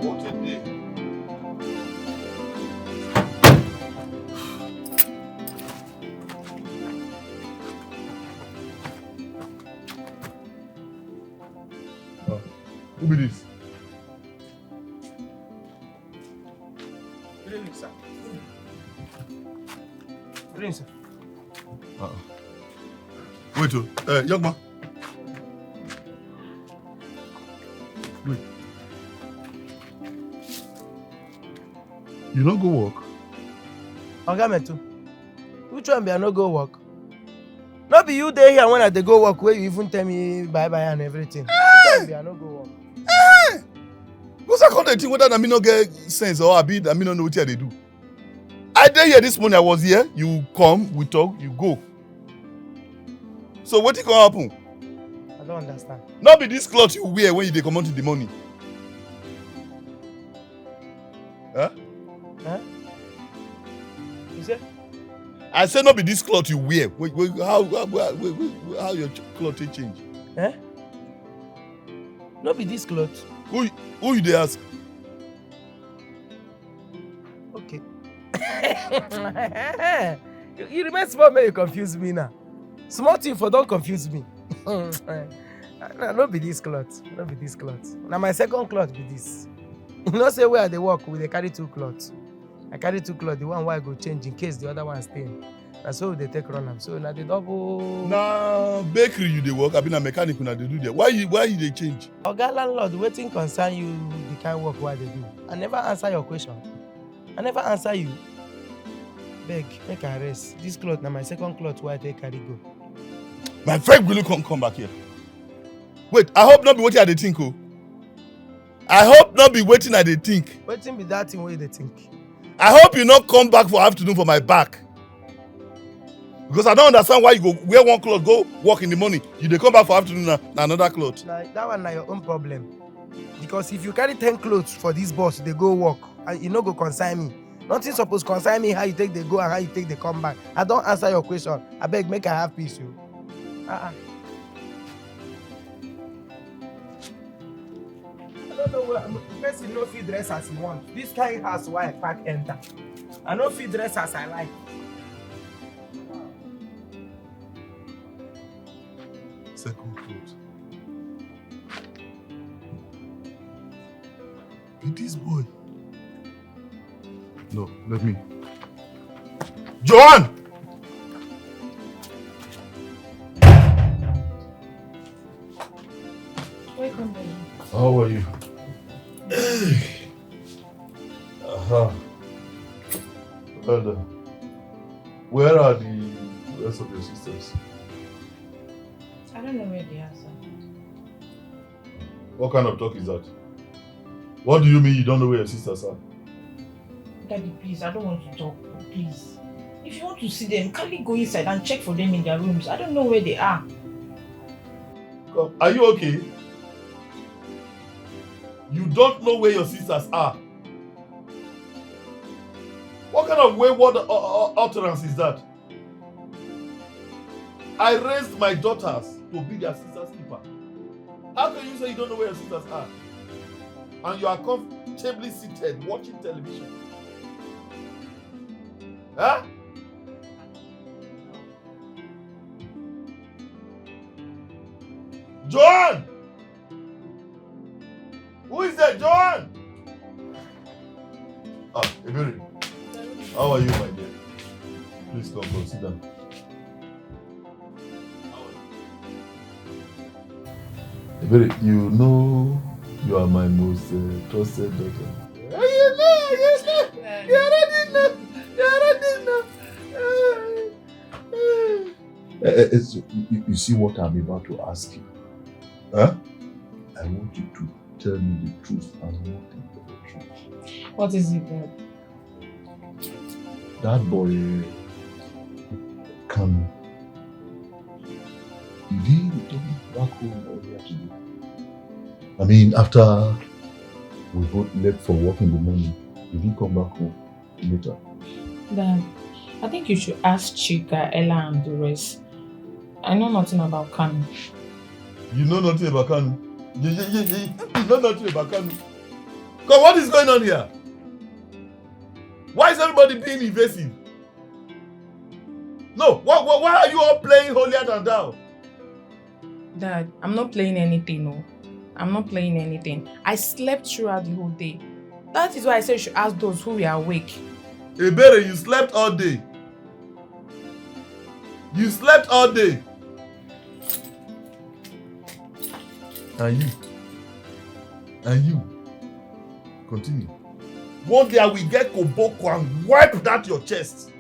What a day. Who be this? Good evening, sir. Good evening, sir. Wait, young man. Wait. You don't go work? Oga Metu, which one be I no go work? No be you there here when I dey go work where you even tell me bye-bye and everything. Which one be I no go work? Because I can't think whether I me no get sense or I me no know what they do. I dey here this morning, I was here, you come, we talk, you go. So what is going to happen? I don't understand. Not be this cloth you wear when you dey come out in the morning. Huh? Huh? You say? I say not be this cloth you wear. How your cloth change? Eh? No be this cloth. Who you dey ask? Okay. you remain small, man. You confuse me now. Small thing for don't confuse me. No be this cloth. No be this cloth. Now my second cloth be this. You know say where they work, we dey carry 2 cloths. I carry 2 cloths. The one where I go change in case the other one stay. And so they take run am. So now the double. Na bakery you dey work, abi na mechanic una dey do there. Why you dey change? Oga landlord, wetin concern you the kind work wey I dey do? I never answer your question. I never answer you. Beg, make I rest. This cloth na my second cloth wey I take carry go. My friend will come back here. Wait, I hope not be wetin I dey think o. I hope not be wetin I dey think. Wetin be that thing wey you dey think? I hope you not come back for afternoon for my back. Because I don't understand why you go wear one cloth, go work in the morning. You dey come back for afternoon na another cloth. That one na your own problem. Because if you carry 10 clothes for this bus, they go work, and you no go consign me. Nothing suppose consign me how you take they go and how you take they come back. I don't answer your question. I beg, make I have peace, you. I don't know where person no fit dress as he want. This kind house why I pack enter. I no fit dress as I like. Second cloth. Be this boy. No, let me. Joan! Welcome, baby. How are you? Well done. Where are the rest of your sisters? I don't know where they are, sir. What kind of talk is that? What do you mean you don't know where your sisters are? Daddy, please, I don't want to talk. Please. If you want to see them, kindly go inside and check for them in their rooms. I don't know where they are. Come. Are you okay? You don't know where your sisters are? What kind of wayward utterance is that? I raised my daughters to be their sister's keeper. How can you say you don't know where your sisters are? And you are comfortably seated watching television? Huh? Joan! Who is that, Joan? Ah, Ebere. How are you, my dear? Please come, sit down. Ebere, you know you are my most trusted daughter. You already know. You see what I'm about to ask you? Huh? I want you to tell me the truth and nothing but the truth. What is it, Dad? That boy, Kanu, did he return back home earlier today? I mean, after we both left for work in the morning, did he come back home later? Dad, I think you should ask Chika, Ella, and the rest. I know nothing about Kanu. You know nothing about Kanu? You know nothing about Kanu? Come, what is going on here? Why is everybody being invasive? No, why are you all playing holier than thou? Dad, I'm not playing anything, no. I'm not playing anything. I slept throughout the whole day. That is why I said you should ask those who were awake. Ebere, you slept all day. You slept all day. And you. Continue. One day I will get Koboko and wipe that your chest.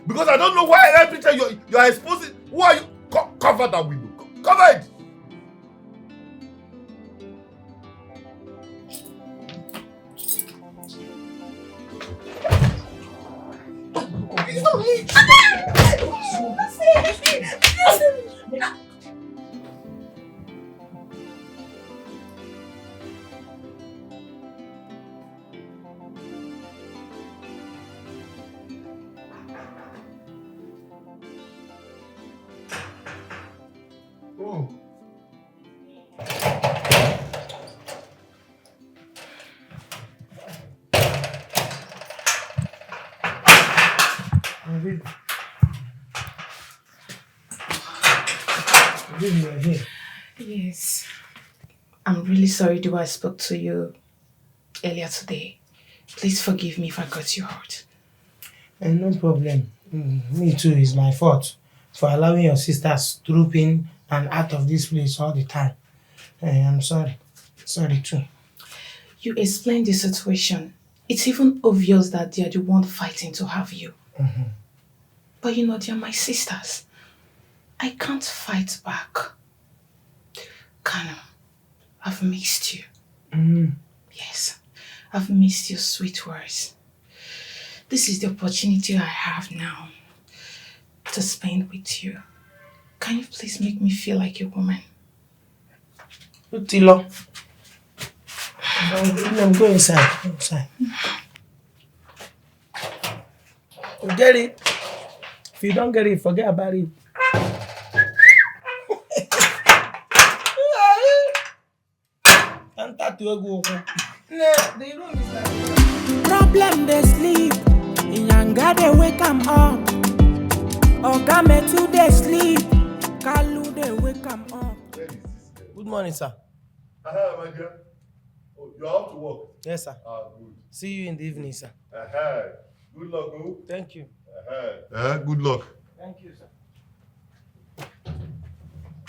Because I don't know why every time you're exposing. Who are you? Cover that window. Cover it. It's not me. Oh. Yes. I'm really sorry the way I spoke to you earlier today. Please forgive me if I got you hurt. No problem. Me too, it's my fault for allowing your sisters troop in and out of this place all the time. I'm sorry. Sorry too. You explained the situation. It's even obvious that they are the one fighting to have you. But you know, they are my sisters. I can't fight back. Kano, I've missed you. Yes, I've missed your sweet words. This is the opportunity I have now to spend with you. Can you please make me feel like a woman? Tilo. Go inside. Go inside. You get it? If you don't get it, forget about it. Problem they sleep, Inyanga they wake 'em up. Oga Metu they sleep, Kalu they wake 'em up. Good morning, sir. My dear. Oh, you're off to work? Yes, sir. Good. See you in the evening, sir. Good luck, oh. Thank you. Good luck. Thank you, sir.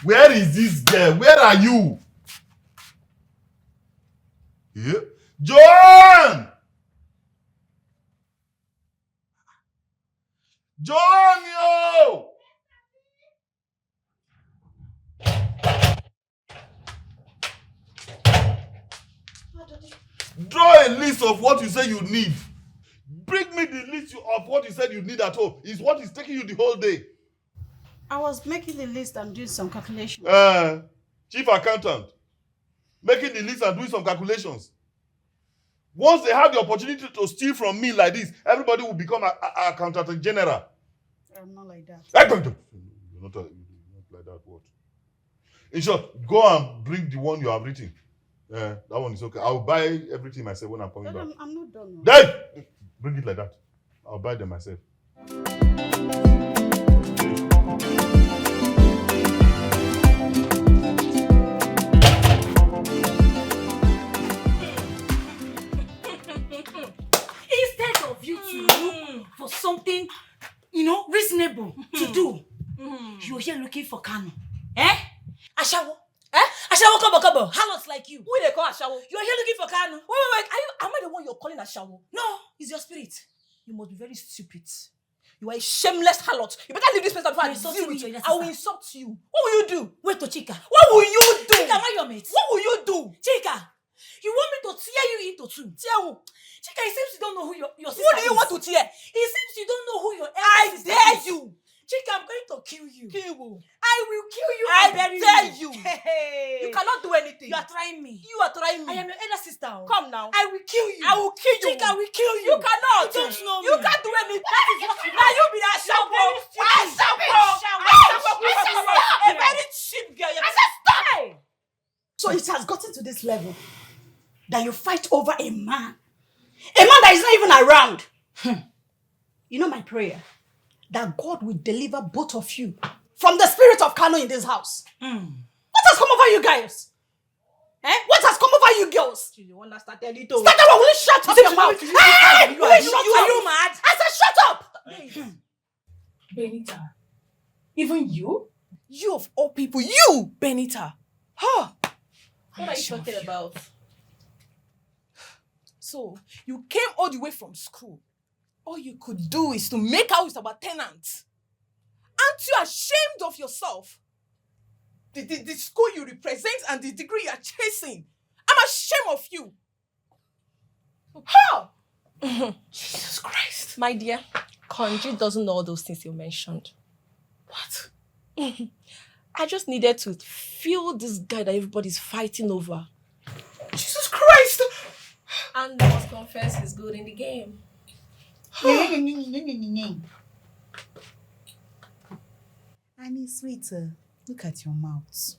Where is this girl? Where are you? Yeah. John! John, yo! Draw a list of what you say you need. Bring me the list of what you said you need at home. It's what is taking you the whole day. I was making the list and doing some calculations. Chief accountant. Making the list and doing some calculations. Once they have the opportunity to steal from me like this, everybody will become a accountant general. I'm not like that. You're not like that. What? In short, go and bring the one you have written. That one is okay. I'll buy everything myself when I'm coming back. I'm not done. Dave! Bring it like that. I'll buy them myself. Instead of you to look for something, reasonable to do, you're here looking for Kano. Ashawo? Ashawo kobo. Harlots like you. Who they call Ashawo? You're here looking for Kano. Wait. Am I the one you're calling Ashawo? No, it's your spirit. You must be very stupid. You are a shameless harlot. You better leave this place before I deal with you. I will insult you. What will you do? Wait to Chika. What will you do? Chika, am I your mate? What will you do? Chika, you want me to tear you into two? Tear who? Chika, it seems you don't know who your sister is. Who do you want to tear? It seems you don't know who your I sister dare is. you. Chika, I'm going to kill you. Kill who? I will kill you. I and bury dare you. Hey. You cannot do anything. You are trying me. You are trying me. I am your elder sister. Come now. I will kill you. I will kill you. Chika, I will kill you. You cannot. You don't know me. You can't do anything. That is what you now you be that Ashawo. A very cheap girl. I said stop. So it has gotten to this level that you fight over a man that is not even around. You know my prayer? That God will deliver both of you from the spirit of Kano in this house. What has come over you guys? What has come over you girls? You want to start a little? Start that one, will you shut up your mouth? Hey! Will you shut up? Are you mad? I said shut up! Benita, even you? You of all people, you, Benita. Huh? What are you talking about? So, you came all the way from school. All you could do is to make out with our tenants. Aren't you ashamed of yourself? The school you represent and the degree you are chasing. I'm ashamed of you. How? Jesus Christ. My dear, Konji doesn't know all those things you mentioned. What? I just needed to feel this guy that everybody's fighting over. Jesus Christ! And I must confess he's good in the game. Annie, sweeter, look at your mouth.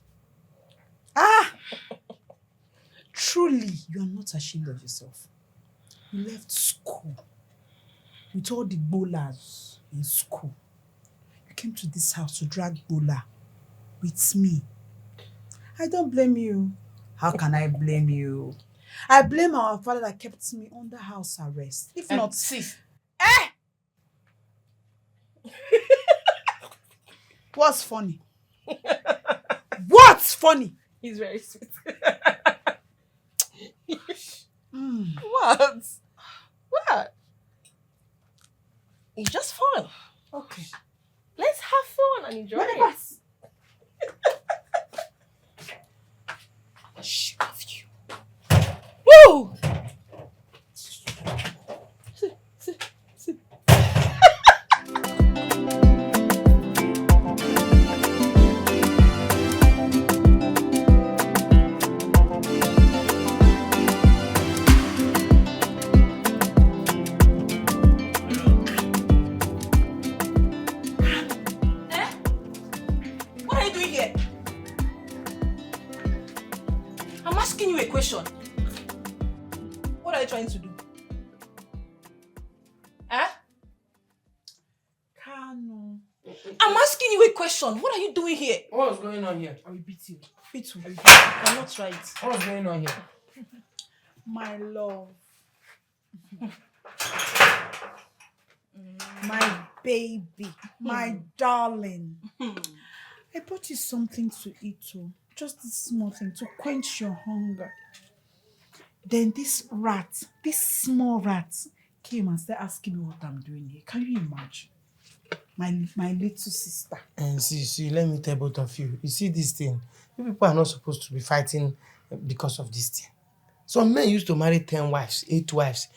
Truly, you are not ashamed of yourself. You left school with all the bowlers in school. You came to this house to drag bowler with me. I don't blame you. How can I blame you? I blame our father that kept me under house arrest. If not... Sis. What's funny? What's funny? He's very sweet. What? What? It's just fun. Okay. Let's have fun and enjoy it. Yes. Shit of you. Woo! Sit. What are you doing here? I'm asking you a question. What are you trying to do? Huh? Kanu. I'm asking you a question. What are you doing here? What's going on here? I will beat you. Beat you. I cannot try it. What's going on here? My love. My baby. My darling. I brought you something to eat, too. Just this small thing to quench your hunger. Then this small rat, came and started asking me what I'm doing here. Can you imagine? My little sister. And see, let me tell both of you. You see this thing? You people are not supposed to be fighting because of this thing. Some men used to marry 10 wives, 8 wives.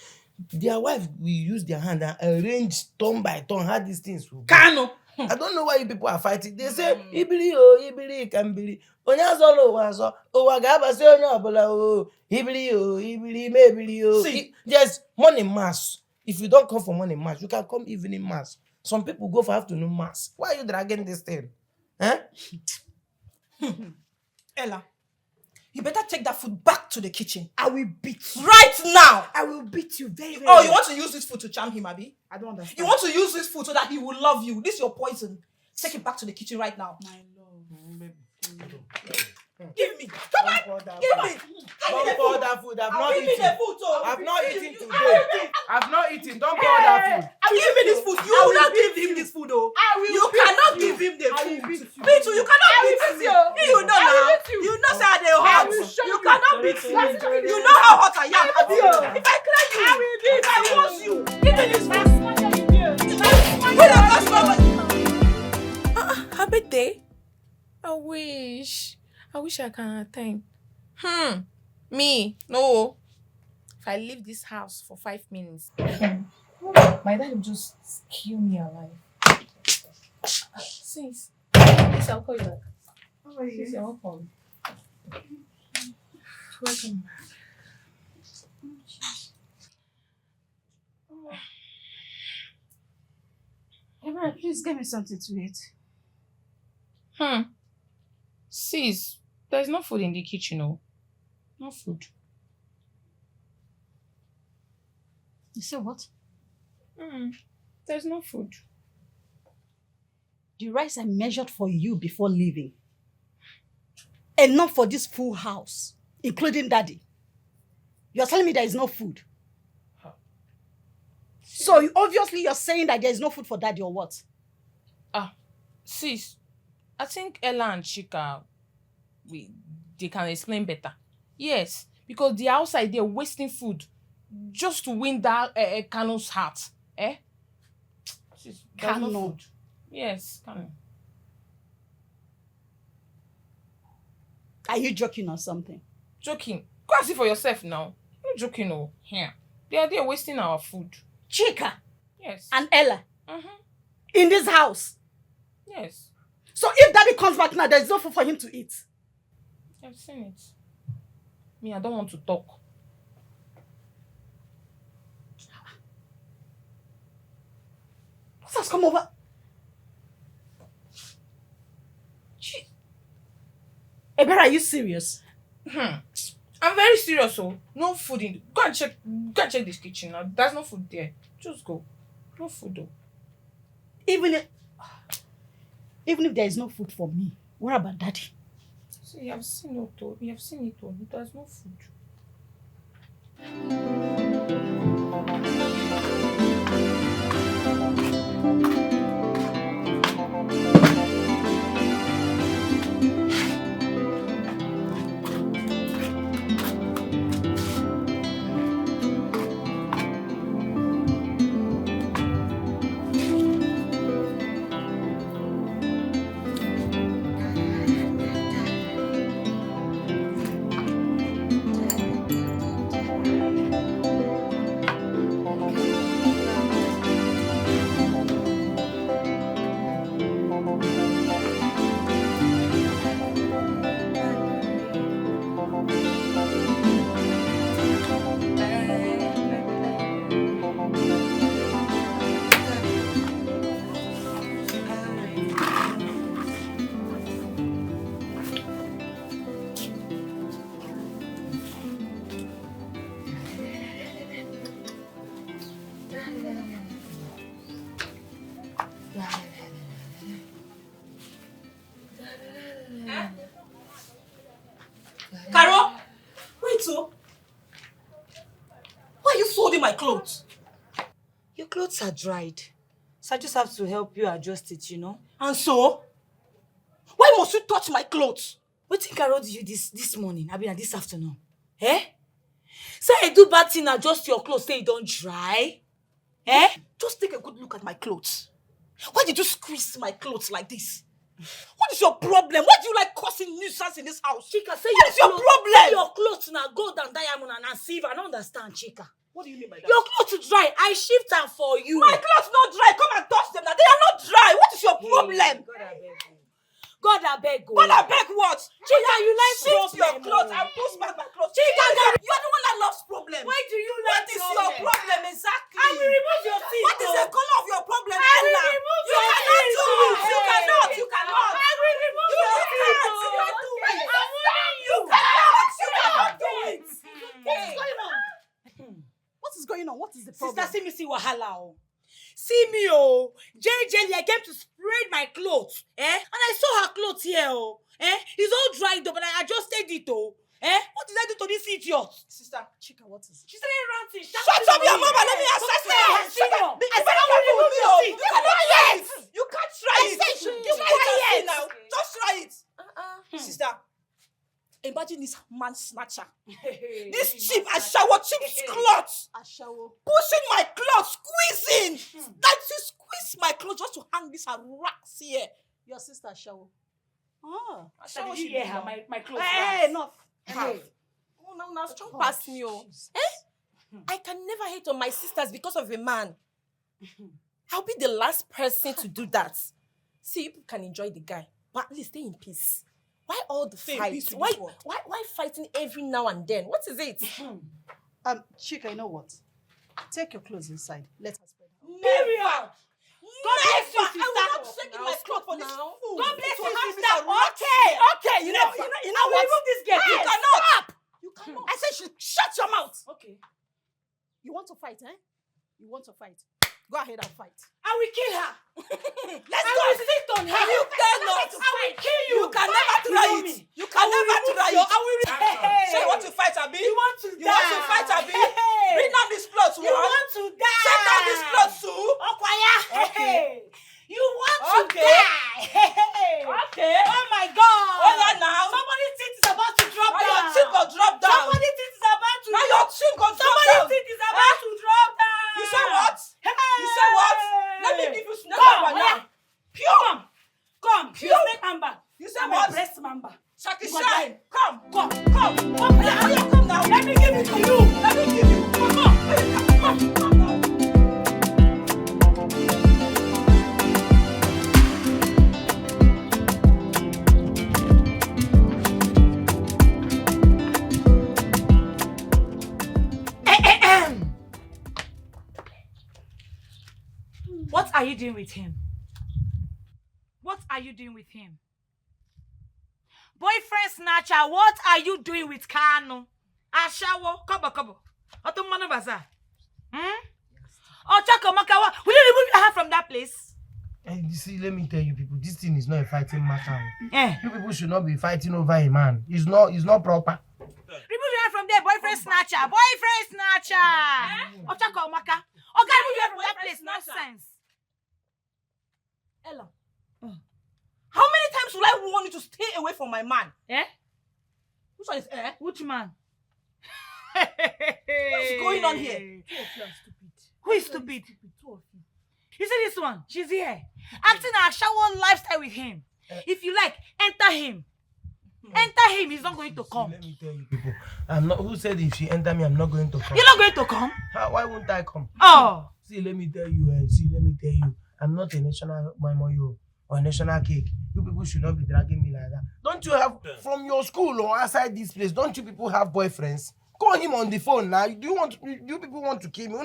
Their wife will use their hand and arrange turn by turn how these things will go. Kano! I don't know why you people are fighting. They say, Ibili can be. Onyazolo wazo, Owagaba say onyabola o, Ibili, maybe o. See, there's morning mass. If you don't come for morning mass, you can come evening mass. Some people go for afternoon mass. Why are you dragging this thing? Huh? Ella, you better take that food back to the kitchen. I will beat you. Right now! I will beat you very, very Oh, you well. want to use this food to charm him, Abi? I don't understand. You want to use this food so that he will love you. This is your poison. Take it back to the kitchen right now. My love. Give me. Come on. Give me. Don't pour that food. I've not Give me eaten. the food, oh. I've not eaten today. I've not eaten. Don't pour that food. Give me this food. You will not give him this food, oh. You cannot give him the food. Me too. You cannot beat him. You know now. You know say they hot. You cannot beat me. You know how hot I am. If I clear you, if I want you, give me this food. Wait a minute. Her birthday? I wish I can attend. Me? No. If I leave this house for 5 minutes, my dad will just kill me alive. Sis, I'll call you back. Sis, you're welcome. Welcome back. Emma, please get me something to eat. Sis, there's no food in the kitchen, no. No food. You say what? There's no food. The rice I measured for you before leaving. Enough for this full house, including Daddy. You're telling me there is no food? So obviously you're saying that there is no food for Daddy or what? Sis, I think Ella and Chika, they can explain better. Yes, because they're outside, they're wasting food just to win that Kano's heart. Sis, there's no Kano? food. Yes, Kano. Are you joking or something? Joking? Go and see for yourself now. You're joking, oh. Here. They're wasting our food. Chika Yes. and Ella in this house. Yes. So if Daddy comes back now, there's no food for him to eat. I've seen it. Me, I don't want to talk. What has come over? Ebere, are you serious? I'm very serious, oh. No food in. Go and check this kitchen now. There's no food there. Just go. No food, though. Even if there is no food for me, what about Daddy? See, you have seen it, though. You have seen it, though. There's no food. Carol, wait, so why are you folding my clothes? Your clothes are dried. So I just have to help you adjust it, you know? And so? Why must you touch my clothes? What think I wrote you this morning? I mean, this afternoon. Eh? Say I do bad thing, adjust your clothes, say you don't dry. Eh? Just take a good look at my clothes. Why did you squeeze my clothes like this? What is your problem? Why do you like causing nuisance in this house? Chika, say what is your problem? Say your clothes now gold and diamond and silver. I don't understand, Chika. What do you mean by that? Your clothes dry. I shift them for you. My clothes not dry. Come and touch them now. They are not dry. What is your problem? God, I beg. God, I beg what? Chika, you like shift your clothes and post back my clothes. Chika, you are the one that loves problem. Why do you What like is your problem exactly? I will remove your teeth. What is the color of your problem? I will remove your teeth. You cannot. You cannot. I will remove your teeth. You can't do it. I want you. You cannot do it. What is going on? What is going on? What is the problem? Sister, see me see wahala. See me, oh. JJ, I came to spread my clothes, eh? And I saw her clothes here, oh. Eh? It's all dried up, but I adjusted it, oh. Eh? What did I do to this idiot? Sister, Chika, what is it? She started ranting. Shut up, your mama. Let me assess her. I said, I will remove your teeth. You cannot try it. You can't try it. You Try it now. Just try it. Sister, imagine this man snatcher. This cheap ashawo, cheap cloth. Ashawo. Pushing my clothes, squeezing. Like she squeeze my clothes just to hang this racks here. Your sister Ashawo. Ashawo, did you hear her? My clothes. Hey, enough. Hey. Oh, now strong past me, oh. I can never hate on my sisters because of a man. I'll be the last person to do that. See, you can enjoy the guy, but at least stay in peace. Why all the fights? Why fighting every now and then? What is it? Chika, you know what? Take your clothes inside. Let us spread out. Never! Never! I will not take in my clothes for this fool. God bless To you, have sister. this okay. You know I what? will remove this girl. You Yes. cannot. Stop. You cannot. I said, shut your mouth. Okay. You want to fight, eh? You want to fight? Go ahead and fight. I will kill her. Let's I go. will sit on her. You cannot. I will kill you. You can never try it. You can never try it. Say you want to fight, Abi? You want to die. You want to fight, Abi? Bring down this clothes, You want to die. Take down this clothes, too. Okwaya. Okay. You want to Okay. die. Okay. Oh my God. Oh yeah, now. Somebody's teeth is about to drop Now down. your chin go drop down. Somebody's teeth is about to Now your chin go drop down. Somebody's teeth is about to drop down. You say what? You say what? Let me give you snake Come, number now. Pure. Come. Pure. You snake mamba. You say I'm what? a breast mamba. Shaki You go shine. die. Come. Come now. Come now. Let me give it to you. Let me give you. Come now. What are you doing with him? What are you doing with him? Boyfriend snatcher, what are you doing with Kanu? Ashawo, kobo. Otumano bazaar. Oh, Chakomaka, will you remove your hand from that place? Hey, you see, let me tell you people, this thing is not a fighting matter. Eh. You people should not be fighting over a man. It's not proper. Remove your hand from there, boyfriend snatcher. Boyfriend snatcher. Oh, Chakomaka. Okay, remove your hand from that place. Nonsense. Ella. How many times will I warn you to stay away from my man? Eh? Which one is eh? Which man? What's going on here? Two of you are stupid. Who is stupid? Two of you. You see this one? She's here. Acting a shower lifestyle with him. If you like, enter him. Enter him. He's not going to come. Let me tell you people. I'm not. Who said if she enter me, I'm not going to come? You're not going to come? Why won't I come? Oh. See, let me tell you. I'm not a national Mamoyo or a national cake. You people should not be dragging me like that. Don't you have, from your school or outside this place, don't you people have boyfriends? Call him on the phone now. Do you people want to kill me?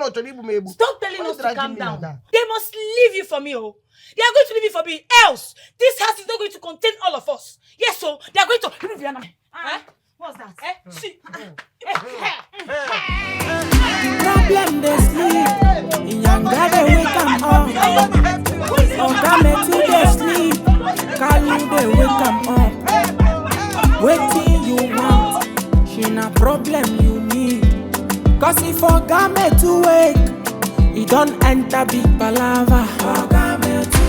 Stop telling us to calm down. They must leave you for me, oh. They are going to leave you for me. Else, this house is not going to contain all of us. Yes, so they are going to. What's that? See. Problem they sleep. Younger they wake am up. Oga Metu they sleep. Kalu they wake am up. Waiting you want. She na problem you need. Cause if Oga Metu wake, he don't enter big palava. Oga Metu,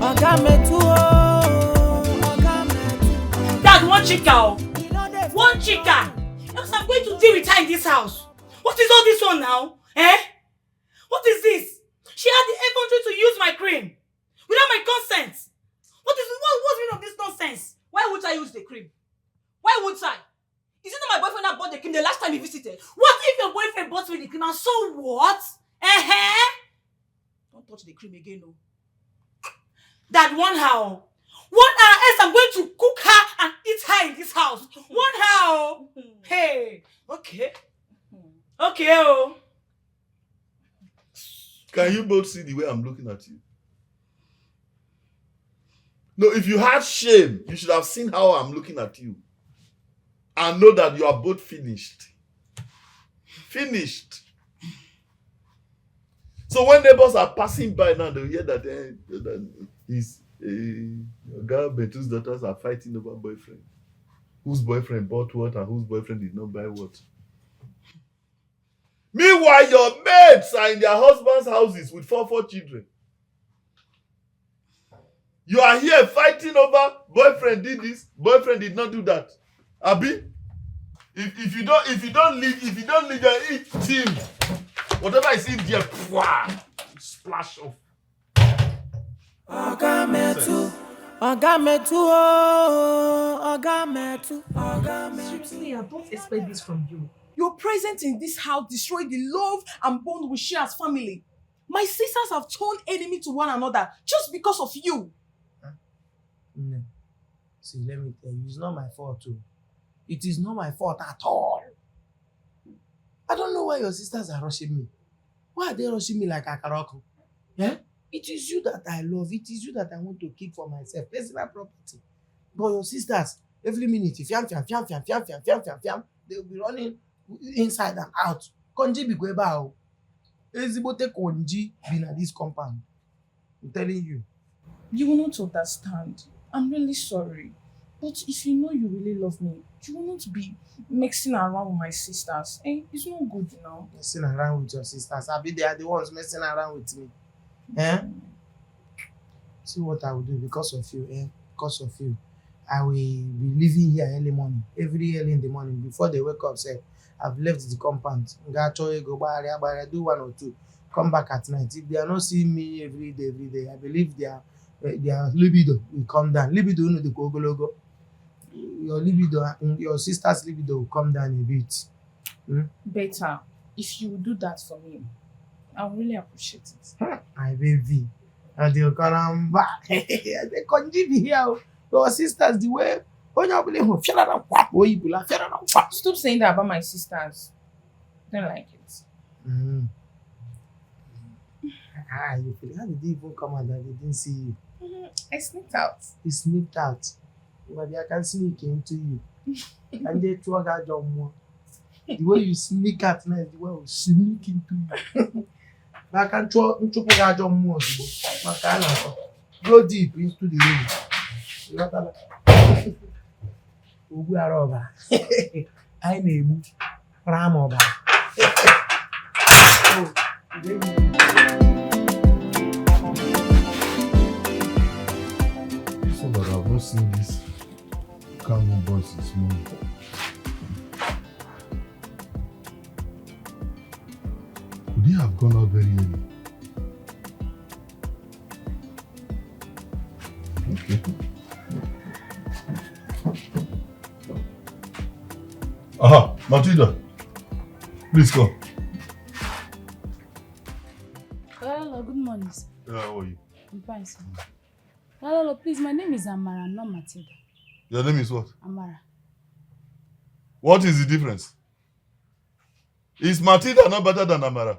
Oga Metu, oh, Oga Metu. Dad, one chica. One chica. Else I'm going to deal with her in this house. What is all this one now? What is this? She had the effrontery to use my cream without my consent. What's the meaning of this nonsense? Why would I use the cream? Why would I? Is it not my boyfriend that bought the cream the last time he visited? What if your boyfriend bought me the cream and so what? Don't touch the cream again, no. That one how? One hour else I'm going to cook her and eat her in this house. One how? Hey, okay. Okay, oh. Can you both see the way I'm looking at you? No, if you had shame, you should have seen how I'm looking at you. And know that you are both finished. Finished. So when neighbors are passing by now, they'll hear that Oga Metu's daughters are fighting over boyfriend. Whose boyfriend bought what and whose boyfriend did not buy what. Meanwhile, your mates are in their husbands' houses with 4 children. You are here fighting over boyfriend did this, boyfriend did not do that. Abi, if you don't leave your team, whatever is in there, splash off. Oga Metu, Oga Metu, oh, Oga Metu, Oga Metu. Seriously, I don't expect this from you. Your presence in this house destroyed the love and bond we share as family. My sisters have turned enemy to one another just because of you. No. See, let me tell you, it's not my fault too. It is not my fault at all. I don't know why your sisters are rushing me. Why are they rushing me like a karoko? Yeah? It is you that I love. It is you that I want to keep for myself. Personal property. But your sisters, every minute, they'll be running inside and out. Konji be gweba o. Ezibote konji be na this compound. I'm telling you. You will not understand. I'm really sorry. But if you know you really love me, you will not be messing around with my sisters. It's not good now. Messing around with your sisters. I be they are the ones messing around with me. See what I will do because of you, because of you. I will be leaving here early morning. Every early in the morning before they wake up, say I've left the compound. Do 1 or 2. Come back at night. If they are not seeing me every day, I believe their libido will come down. Libido, the logo. Your libido, your sister's libido will come down a bit. Better. If you do that for me, I will really appreciate it. My baby. And they'll come back. They continue here. Your sisters, the way. Stop saying that about my sisters. I don't like it. How did they even come out that they didn't see you? I sneaked out. You sneaked out. But I can sneak into you. And they throw out your more. The way you sneak out now is the way I will sneak into you. I can throw out your more. Go deep into the room. We are over. I may move. Ram over. But I've not seen this Kango boys this morning. Could they have gone out very early? Okay. Aha, Matilda. Please come. Hello, good morning, sir. How are you? I'm fine, sir. Hello, please, my name is Amara, not Matilda. Your name is what? Amara. What is the difference? Is Matilda not better than Amara?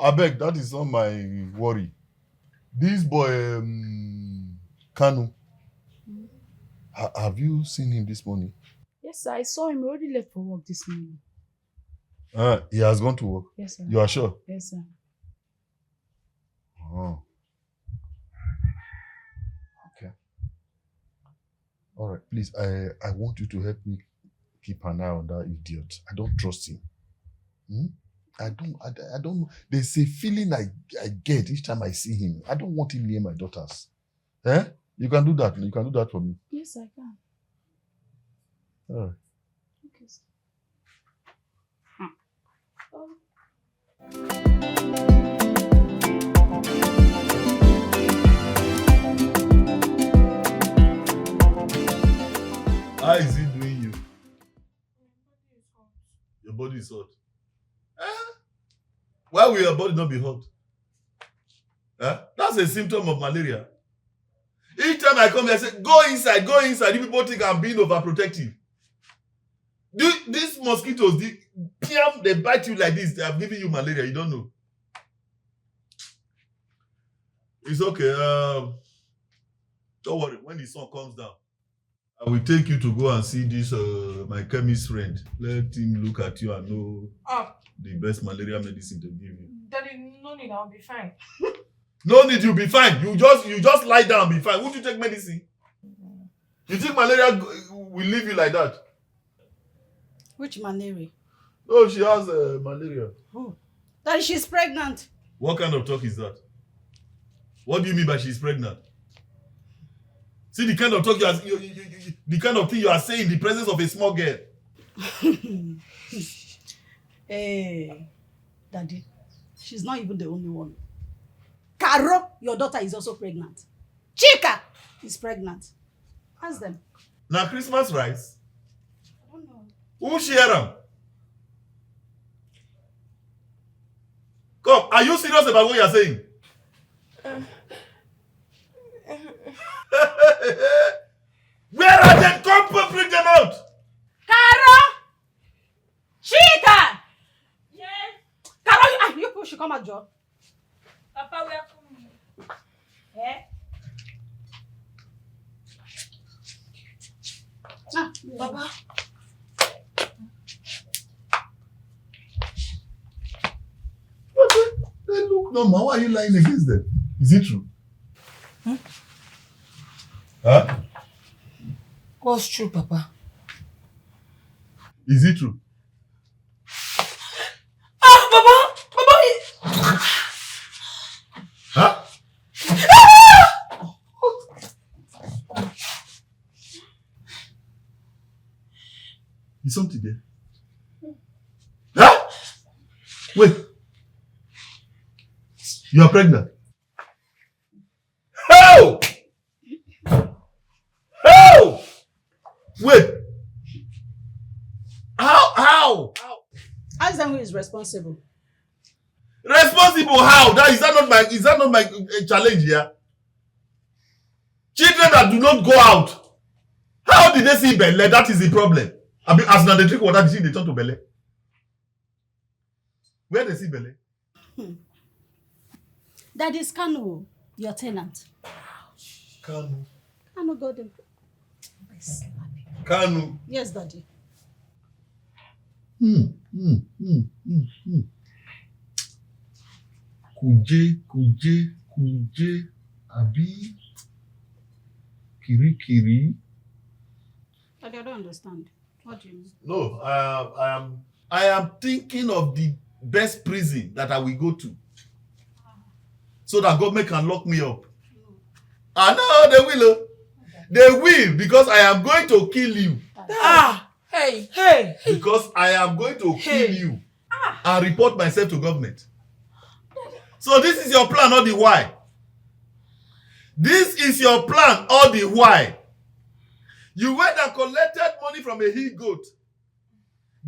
I beg, that is not my worry. This boy, Kanu, have you seen him this morning? Yes, sir. I saw him already left for work this morning. He has gone to work? Yes, sir. You are sure? Yes, sir. Oh. Okay. All right, please, I want you to help me keep an eye on that idiot. I don't trust him. I don't. There's a feeling I get each time I see him. I don't want him near my daughters. You can do that. You can do that for me. Yes, I can. All right. Okay, sir. How is he doing you? Your body is hot. Why will your body not be hot? That's a symptom of malaria. Each time I come here, I say, go inside, go inside. You people think I'm being overprotective. These mosquitoes, they bite you like this. They have given you malaria. You don't know. It's okay. Don't worry. When the sun comes down, I will take you to go and see this my chemist friend. Let him look at you and know the best malaria medicine to give you. Daddy, no need, I'll be fine. No need, you'll be fine. You just lie down and be fine. Won't you take medicine? You think malaria will leave you like that? Which malaria? Oh, she has malaria. Who? That she's pregnant. What kind of talk is that? What do you mean by she's pregnant? See the kind of talk the kind of thing you are saying in the presence of a small girl. Hey, Daddy, she's not even the only one. Caro, your daughter, is also pregnant. Chika is pregnant. Ask them. Now Christmas rice? I don't know. Who share them? Come, are you serious about what you are saying? Where are they? Come, bring them out. Caro! Chika! Yes. Caro, you should come out, Joe. Papa, we are coming. Baba. They look normal. Why are you lying against them? Is it true? Huh? What's true, Papa? Is it true? Papa! Huh? Is something there? Huh? Wait. You are pregnant? How? How? Wait. How? Ask them who is responsible. Responsible how? Is that not my challenge here? Children that do not go out. How did they see Bele? That is the problem. I mean, as now they drink water, they turn to Bele. Where they see Bele? That is Kanu, your tenant. Kanu. Kanu got them. Kanu. Yes, Daddy. Kuje, Abi, Kiri. Daddy, I don't understand. What do you mean? No, I am thinking of the best prison that I will go to, so that government can lock me up. I know they will. They will, because I am going to kill you. Hey. Because I am going to kill you and report myself to government. So this is your plan all the while. This is your plan all the while. You went and collected money from a he-goat,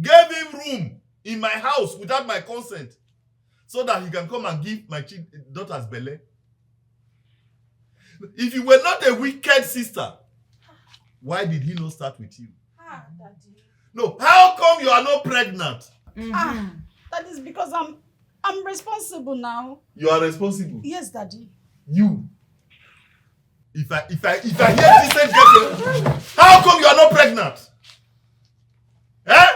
gave him room in my house without my consent, so that he can come and give my daughter's belly. If you were not a wicked sister, why did he not start with you? Daddy. No, how come you are not pregnant? That is because I'm responsible now. You are responsible. Yes, Daddy. You. If I hear this same girl, how come you are not pregnant? Eh?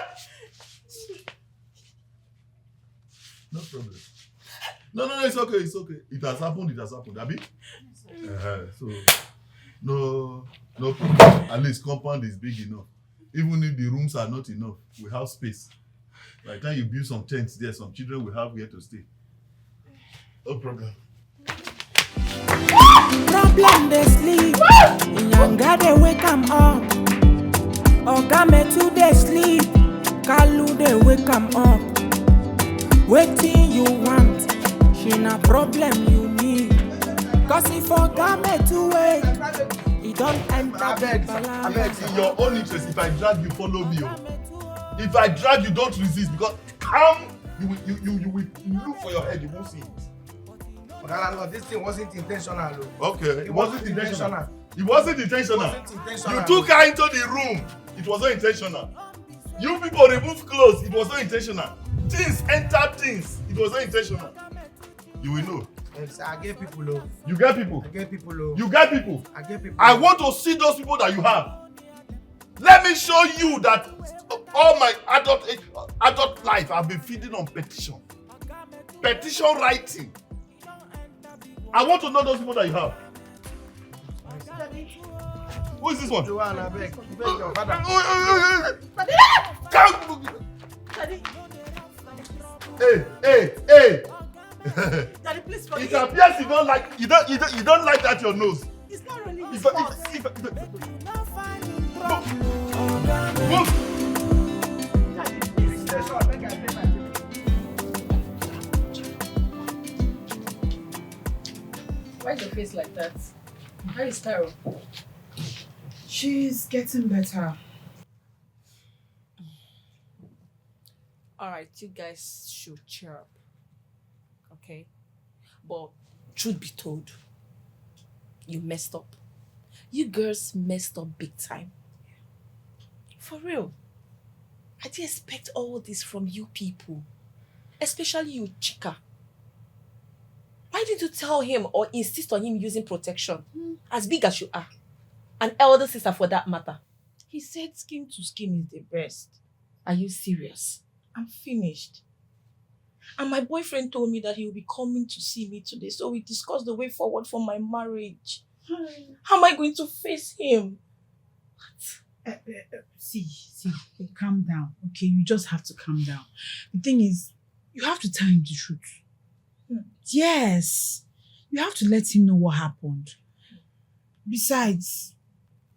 No problem. No, it's okay, it's okay. It has happened, Abi? So, no problem. At least compound is big enough. Even if the rooms are not enough, we have space. By the time you build some tents there, some children will have where to stay. No problem. Problem they sleep, Younger they wake am up. Oga Metu they sleep, Kalu they wake am up. Waiting you want, she na problem you need. Cause if Oga Metu wake, he don't enter. I beg, in your own interest, if I drag you, follow me. If I drag you, don't resist because you will look for your head, you won't see it. No, this thing wasn't intentional. Okay, it wasn't intentional. It wasn't Wasn't intentional. intentional. You took her into the room. It was not intentional. You people remove clothes. It was not intentional. Things enter things. It was not intentional. You will know. Yes, I get people low. You get people. I get people low. You get people. I get people. I want to see those people that you have. Let me show you that all my adult life I've been feeding on petition writing. I want to know those people that you have. Who is this one? Joanne, I beg your father. Hey. Daddy, please forgive It appears you don't like that your nose. It's not really his If- fault. Move. Why is your face like that? How is Taro? She's getting better. Alright, you guys should cheer up. Okay? But truth be told, you messed up. You girls messed up big time. For real. I didn't expect all this from you people. Especially you, Chika. Why didn't you tell him or insist on him using protection? As big as you are. An elder sister for that matter. He said skin to skin is the best. Are you serious? I'm finished. And my boyfriend told me that he will be coming to see me today, so we discussed the way forward for my marriage. How am I going to face him? See, calm down, okay? You just have to calm down. The thing is, you have to tell him the truth. Yes, you have to let him know what happened. Besides,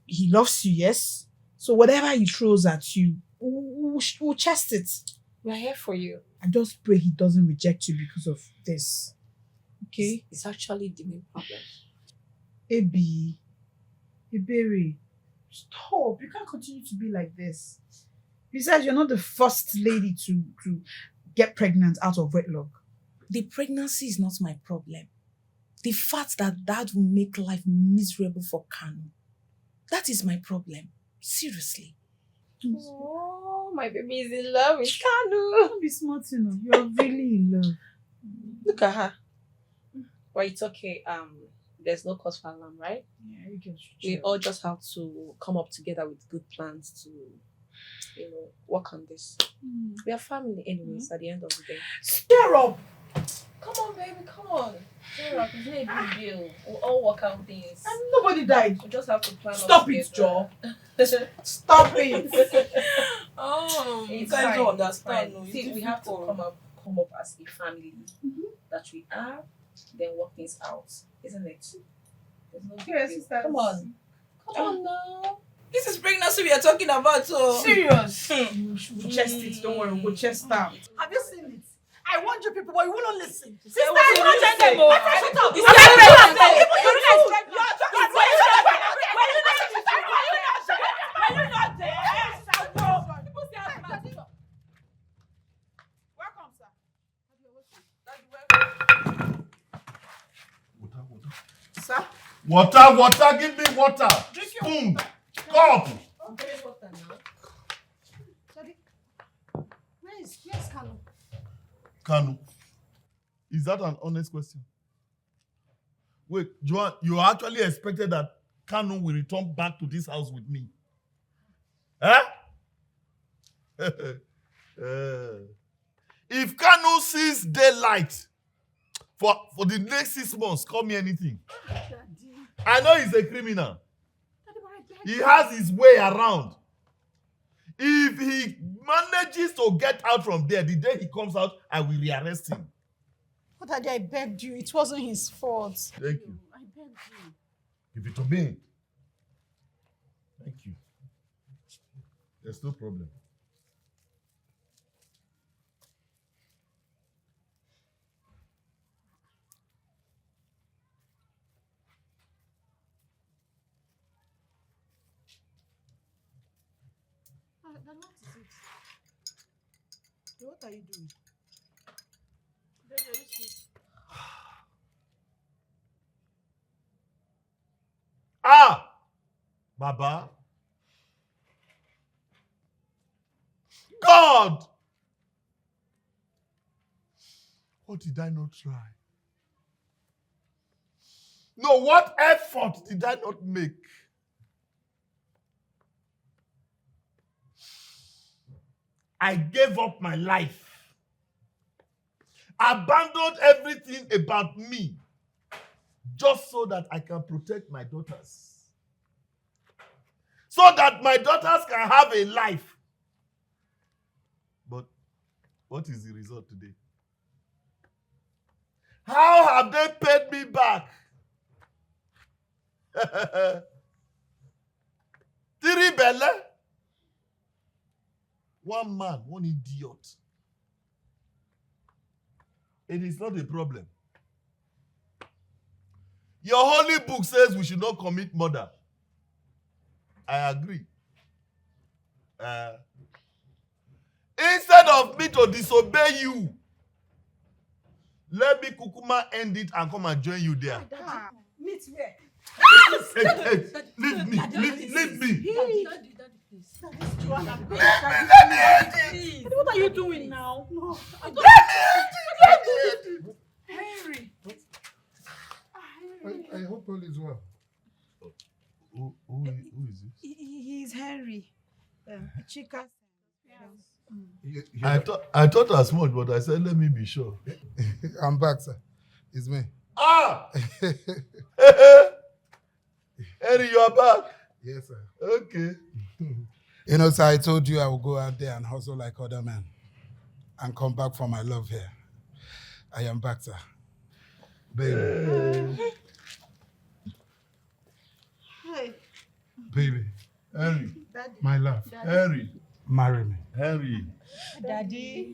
he loves you, yes? So whatever he throws at you, we'll chest it. We're here for you. I just pray he doesn't reject you because of this. Okay? It's actually the main problem. Ebere, stop. You can't continue to be like this. Besides, you're not the first lady to get pregnant out of wedlock. The pregnancy is not my problem. The fact that will make life miserable for Kanu. That is my problem. Seriously. Oh, my baby is in love with Kanu. Don't be smart, you know. You're really in love. Look at her. Well, it's okay. There's no cause for alarm, right? Yeah, you can. We all just have to come up together with good plans to, work on this. We are family anyways at the end of the day. Stir up! Come on, baby, come on. Stir up, it's not a big deal. We'll all work out things. And nobody died. We just have to plan. Stop it, Joe. Stop it. Oh, It's you guys fine, don't it's understand. fine. No, See, we have to come up as a family that we are, then work things out, isn't it? There's no big deal. Come on. Come on now. This is pregnancy we are talking about, so. Serious. We'll chest it, don't worry, we'll chest down. Have you seen it? I want you people, but you will not listen. Sister, I you want listen. them. My My friend, shut up. It's I'm not not pregnant. pregnant. Even You you guys know. pregnant. You're talking It's about not it. pregnant. Were you not there? People say I'm pregnant. Welcome, sir. Sir? Water, give me water. Drink your Spoon, cup. Kanu, is that an honest question? Wait, Joan, you actually expected that Kanu will return back to this house with me? Huh? If Kanu sees daylight for the next 6 months, call me anything. Daddy. I know he's a criminal. Daddy, but I beg He you. has his way around. If he manages to get out from there, the day he comes out, I will rearrest him. But Daddy, I begged you. It wasn't his fault. Thank you. I begged you. Give it to me. Thank you. There's no problem. Then what is it? What are you doing? Ah! Baba. God! What did I not try? No, what effort did I not make? I gave up my life, abandoned everything about me, just so that I can protect my daughters. So that my daughters can have a life. But what is the result today? How have they paid me back? Tiribele. One man, one idiot. It is not a problem. Your holy book says we should not commit murder. I agree. Instead of me to disobey you, let me kukuma end it and come and join you there. Meet where? Hey, leave me, leave me. Daddy, please. Joanna, please. Please. What are you doing now? No. Henry. I hope all is well. Who is this? He's Henry. Chika. I thought as much, but I said, let me be sure. I'm back, sir. It's me. Ah! Henry, you are back? Yes, sir. Okay. You know, sir, I told you I would go out there and hustle like other men and come back for my love here. I am back, sir. Baby. Hi. Baby. Henry. Daddy. My love. Daddy. Henry. Marry me. Henry. Daddy.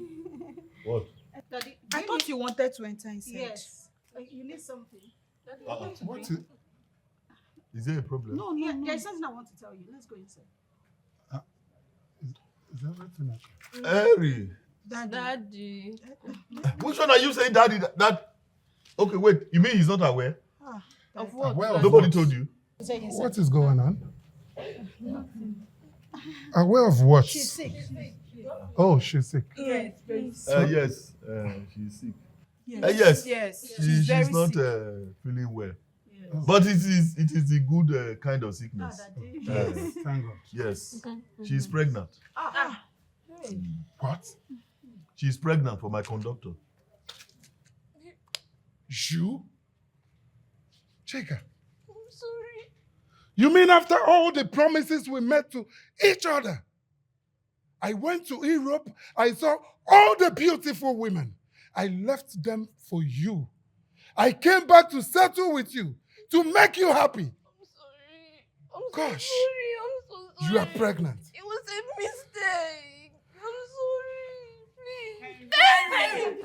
What? Daddy. I thought you wanted to enter inside. Yes. You need something. Daddy, What is there a problem? No, there's something I want to tell you. Let's go inside. Is everything okay? Henry. Daddy. Which one are you saying, Daddy? That? Okay, wait. You mean he's not aware? Of what? Aware of Nobody what? told you? What is going on? Nothing. Aware of what? She's sick. Oh, she's sick. Yes, very Yes. She's sick. Yes. Yes. She's very She's not sick. feeling well. But it is a good kind of sickness. Yes, thank God. Yes. She's pregnant. What? She's pregnant for my conductor. You? Chika. I'm sorry. You mean after all the promises we made to each other? I went to Europe, I saw all the beautiful women. I left them for you. I came back to settle with you, to make you happy. I'm sorry. I'm Gosh. so sorry. I'm so sorry. You are pregnant. It was a mistake. I'm sorry. Please. Henry!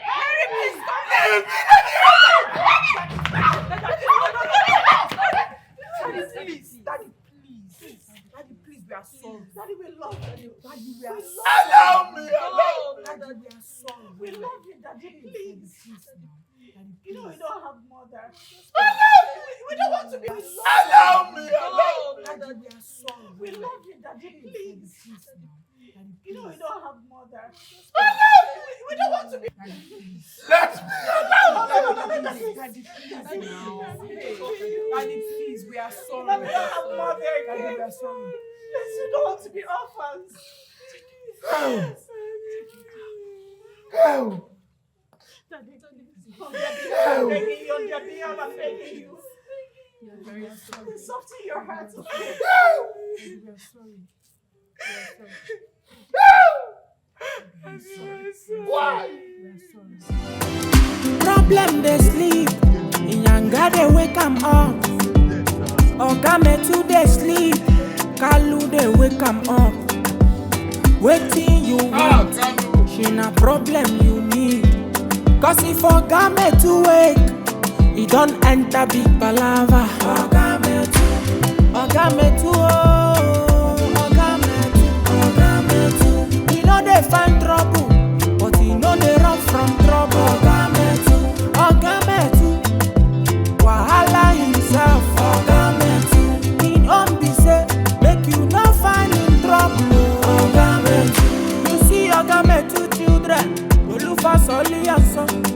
Henry, please come here! Daddy, please, we are sorry. Daddy, we love you. Daddy, we are sorry. Allow me, allow me. Daddy, we are sorry. We love you, Daddy, please. You know we don't have mother. We don't want to be alone. Allow me, allow me. Daddy, we are sorry. We love you, Daddy, please. You know we don't have mother. We don't want to be. Let's. Daddy, please, we are sorry. We don't have mother Daddy, again. we are sorry. Yes, we don't want to be orphans. Help! Daddy, Help! I'm begging you, Daddy, I'm begging you. We are sorry. Soften your heart. We are sorry. Why? Problem they sleep, Inyanga they wake 'em up. Oga Metu they sleep, Kalu they wake 'em up. Waiting you want, she na problem you need. Cause if Oga Metu wake, he don't enter big palava. Oga Metu, Oga Metu, oh, Oga Metu, he know they find trouble, but he know they run from trouble. Oga Metu, wahala himself. Oga Metu, he don't be say, make you no find in trouble. Oga Metu, you see Oga Metu children, Olufa Soli and son.